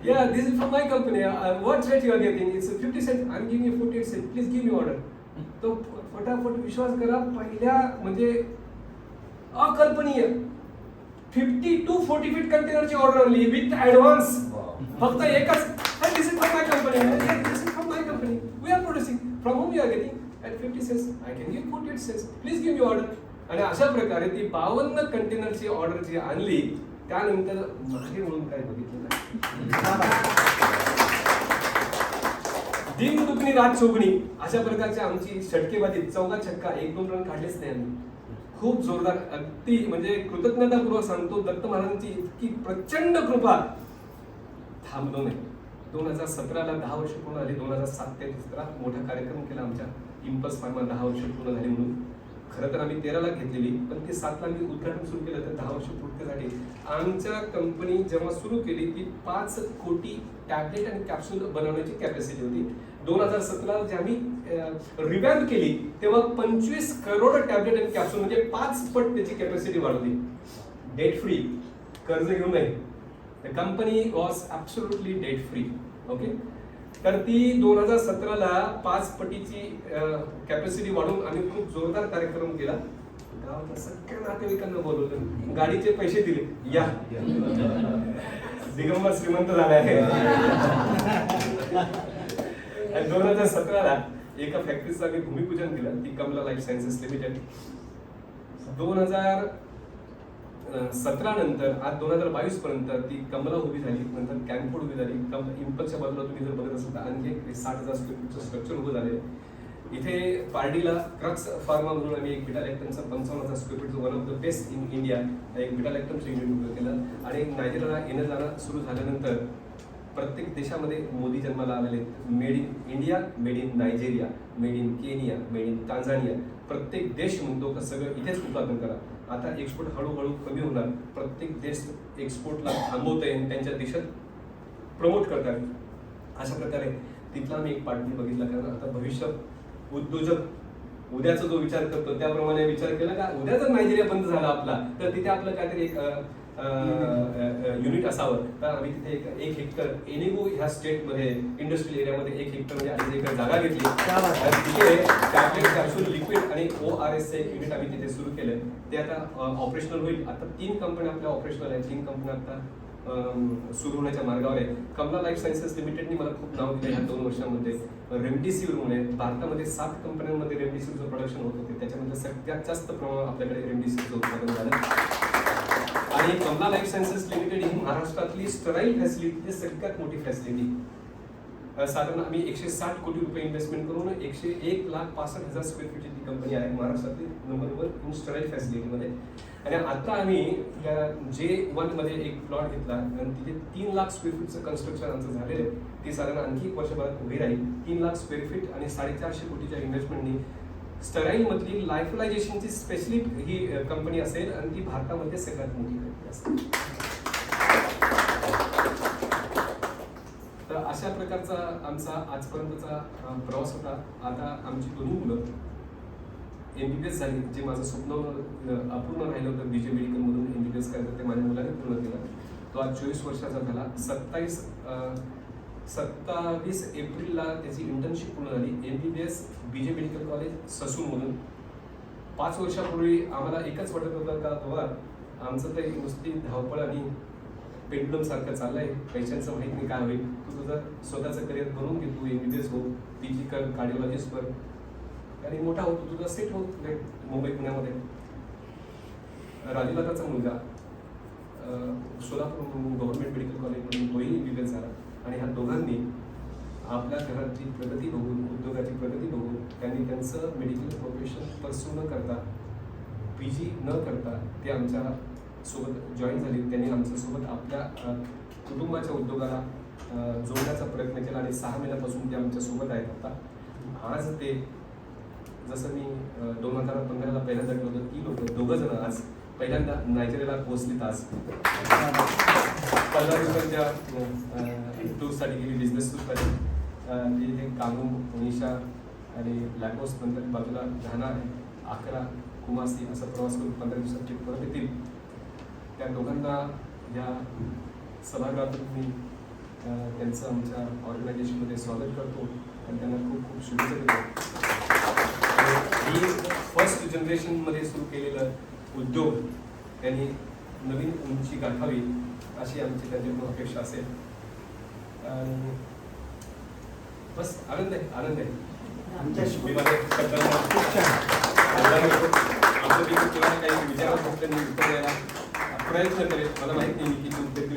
F: या this is from my company, what rate you are getting, it's 50 cent, I am giving you 48 cent, please give me order. तो फटाफट विश्वास करा, पहिल्या म्हणजे अकल्पनीय 50 to 40 फीट कंटेनरची ऑर्डर आणली विथ ऍडव्हान्स. फक्त एकच, this is from my company, this is from my company, we are producing, from home you are getting at 50 cents, I can give 48 cents, please give me order. आणि अशा प्रकारे ती 52 कंटेनरची order जी आणली, त्यानंतर मागे म्हणून काय बघितलं नाही. दिन दुगणी रात चौगणी अशा प्रकारची आमची षटकेबाजी, 14 छक्का, 1-2 रन काढलेच नाही आम्ही. खूप जोरदार, अगदी म्हणजे कृतज्ञतापूर्वक सांगतो, दत्त महाराजांची इतकी प्रचंड कृपा. थांबलो नाही. 2017ला 10 वर्ष पूर्ण झाली. 2007 ते 2013 मोठा कार्यक्रम केला आमच्या इम्पल्स फार्मा 10 वर्ष पूर्ण झाली म्हणून. खरं तर आम्ही 13ला घेतलेली, पण ते 7ला मी उद्घाटन सुरू केलं. तर 10 वर्ष पूर्तीसाठी आमच्या कंपनी जेव्हा सुरू केली ती 5 कोटी टॅबलेट आणि कॅप्सूल बनवण्याची कॅपॅसिटी होती. 2017ला जे आम्ही रिवॅम्प केली तेव्हा 25 करोड टॅबलेट आणि कॅप्सूल, म्हणजे 5 पट त्याची कॅपॅसिटी वाढवली. डेट फ्री, कर्ज घेऊ नये. The company was absolutely debt free. Okay, तर ती 2017ला 5 पटीची कॅपॅसिटी वाढवून आम्ही खूप जोरदार कार्यक्रम केला. गावातल्या सगळ्या नातेवाईकांना बोलवलं, गाडीचे पैसे दिले, या दिगंबर श्रीमंत झाला आहे. 2017ला एका फॅक्टरीचं आम्ही भूमिपूजन केलं, ती कमला लाईफ सायन्सेस लिमिटेड. 2017 नंतर आज 2022 पर्यंत ती कमला उभी झाली, नंतर कॅम्पोड उभी झाली. इम्पल्सच्या बाजूला तुम्ही जर बघत असाल तर आणखी 60,000 स्क्वेअर फूटचं स्ट्रक्चर उभं झाले. इथे पारडीला क्रक्स फार्मा म्हणून आम्ही एक बिटा लॅक्टमचा 55,000 स्क्वेअर फूटचं one of the best in India एक बिटा लॅक्टमचं युनिट उभं केलं. आणि नायजेरियाला येणं जाणं सुरू झाल्यानंतर प्रत्येक देशामध्ये मोदी जन्माला आलेले. Made in India, made in Nigeria, made in Kenya, made in Tanzania, प्रत्येक देश म्हणतो का सगळं इथेच उत्पादन करा. आता एक्सपोर्ट हळूहळू कमी होणार. प्रत्येक देश एक्सपोर्टला थांबवतोय आणि त्यांच्या देशात प्रमोट करतात. अशा प्रकारे तिथला मी एक पार्टनर बघितला. कारण आता भविष्यात उद्योजक उद्याचा जो विचार करतो त्याप्रमाणे विचार केला का उद्या जर नायजेरिया बंद झाला आपला तर तिथे आपलं काहीतरी एक युनिट असावं. तर आम्ही तिथे एक हेक्टर एनिगो ह्या स्टेटमध्ये इंडस्ट्रियल एरियामध्ये 1 हेक्टर म्हणजे 2.5 एकर जागा घेतली. तिथे टॅबलेट कॅप्सूल लिक्विड आणि ORS चे युनिट आम्ही तिथे सुरू केलं. ते आता ऑपरेशनल होईल. आता 3 कंपन्या आपल्या ऑपरेशनल आहेत. 3 कंपन्या आता सुरू होण्याच्या मार्गावर आहे. कमला लाईफ सायन्सेस लिमिटेडनी मला खूप नाव दिलं ह्या 2 वर्षांमध्ये. रेमडेसिवीरमुळे भारतामध्ये 7 कंपन्यांमध्ये रेमडेसिवीरचं प्रोडक्शन होत होते. त्याच्यामध्ये सगळ्यात जास्त प्रमाणात आपल्याकडे रेमडेसिवीरचं उत्पादन झालं. आणि कमला लाईफ सायन्सेस लिमिटेड ही महाराष्ट्रातली स्टराईल फॅसिलिटी सगळ्यात मोठी फॅसिलिटी. साधारण आम्ही 160 कोटी रुपये इन्व्हेस्टमेंट करून 1,65,000 स्क्वेअर फीटची ती कंपनी आहे महाराष्ट्रातली नंबर 1 इन स्टराईल फॅसिलिटीमध्ये. आणि आता आम्ही J1 मध्ये एक प्लॉट घेतला आणि तिथे 3 लाख स्क्वेअर फीटचं कन्स्ट्रक्शन आमचं झालेलं आहे. ती साधारण आणखी 1 वर्षभरात उभी राहील. 3 लाख स्क्वेअर फीट आणि 450 कोटीच्या इन्व्हेस्टमेंटनी स्टराईल मधली लायफलायझेशनची स्पेशलिस्ट ही कंपनी असेल आणि ती भारतामध्ये सगळ्यात मोठी कंपनी असेल. तर अशा प्रकारचा आमचा आजपर्यंतचा प्रवास होता. आता आमची दोन्ही मुलं MBBS झाली. जे माझं स्वप्न अपूर्ण राहिलं होतं BJ मेडिकलमधून MBBS करायचं ते माझ्या मुलाने पूर्ण केलं. तो आज 24 वर्षाचा झाला. 27 एप्रिलला त्याची इंटर्नशिप पूर्ण झाली. MBBS BJ मेडिकल कॉलेज ससूनमधून. 5 वर्षापूर्वी आम्हाला एकच वाटत होतं का बाबा आमचं तर नुसती धावपळ आणि पेंडुलम सारखं चाललंय. पैशांचं माहीत नाही काय होईल. तू तुझं स्वतःचं करिअर बनवून घे. तू MBBS हो, PG कर, कार्डिओलॉजिस्ट कर आणि मोठा होतो तुझा सेट होत मुंबई पुण्यामध्ये. राजूदादाचा मुलगा सोलापूर गव्हर्नमेंट मेडिकल कॉलेजमधून तोही MBBS झाला. आणि ह्या दोघांनी आपल्या घराची प्रगती बघून उद्योगाची प्रगती बघून त्यांनी त्यांचं मेडिकल प्रोफेशन परस्यू न करता PG न करता ते आमच्या सोबत जॉईन झाली. त्यांनी आमच्यासोबत आपल्या कुटुंबाच्या उद्योगाला जोडण्याचा प्रयत्न केला आणि 6 महिन्यापासून ते आमच्यासोबत आहेत. आता आज ते जसं मी 2015ला पहिल्यांदा गेलो होतो ती लोक 2 जण आज पहिल्यांदा नायजेरियाला पोहोचलीत. आज 15 दिवसांच्या टूरसाठी गेली, बिझनेस टूरसाठी. तिथे कांगू, ओनिशा आणि लॅकोस नंतर बाजूला घाना आहे, 11 कुमासी असा प्रवास करून 15 दिवसात परत येतील. त्या दोघांना या सभागृहातून मी त्यांचं आमच्या ऑर्गनायझेशनमध्ये स्वागत करतो आणि त्यांना खूप खूप शुभेच्छा देतो. ही फर्स्ट जनरेशनमध्ये सुरू केलेलं उद्योग त्यांनी नवीन उंची गाठावी अशी आमची त्यांच्याकडून अपेक्षा असेल. आणि बस आनंद आहे. मी माझ्या शब्दांना खूप आमचं मी तुम्हाला काही विचारात त्यांनी उत्तर द्यायला प्रयत्न करेल. मला माहित नाही की किती उत्तर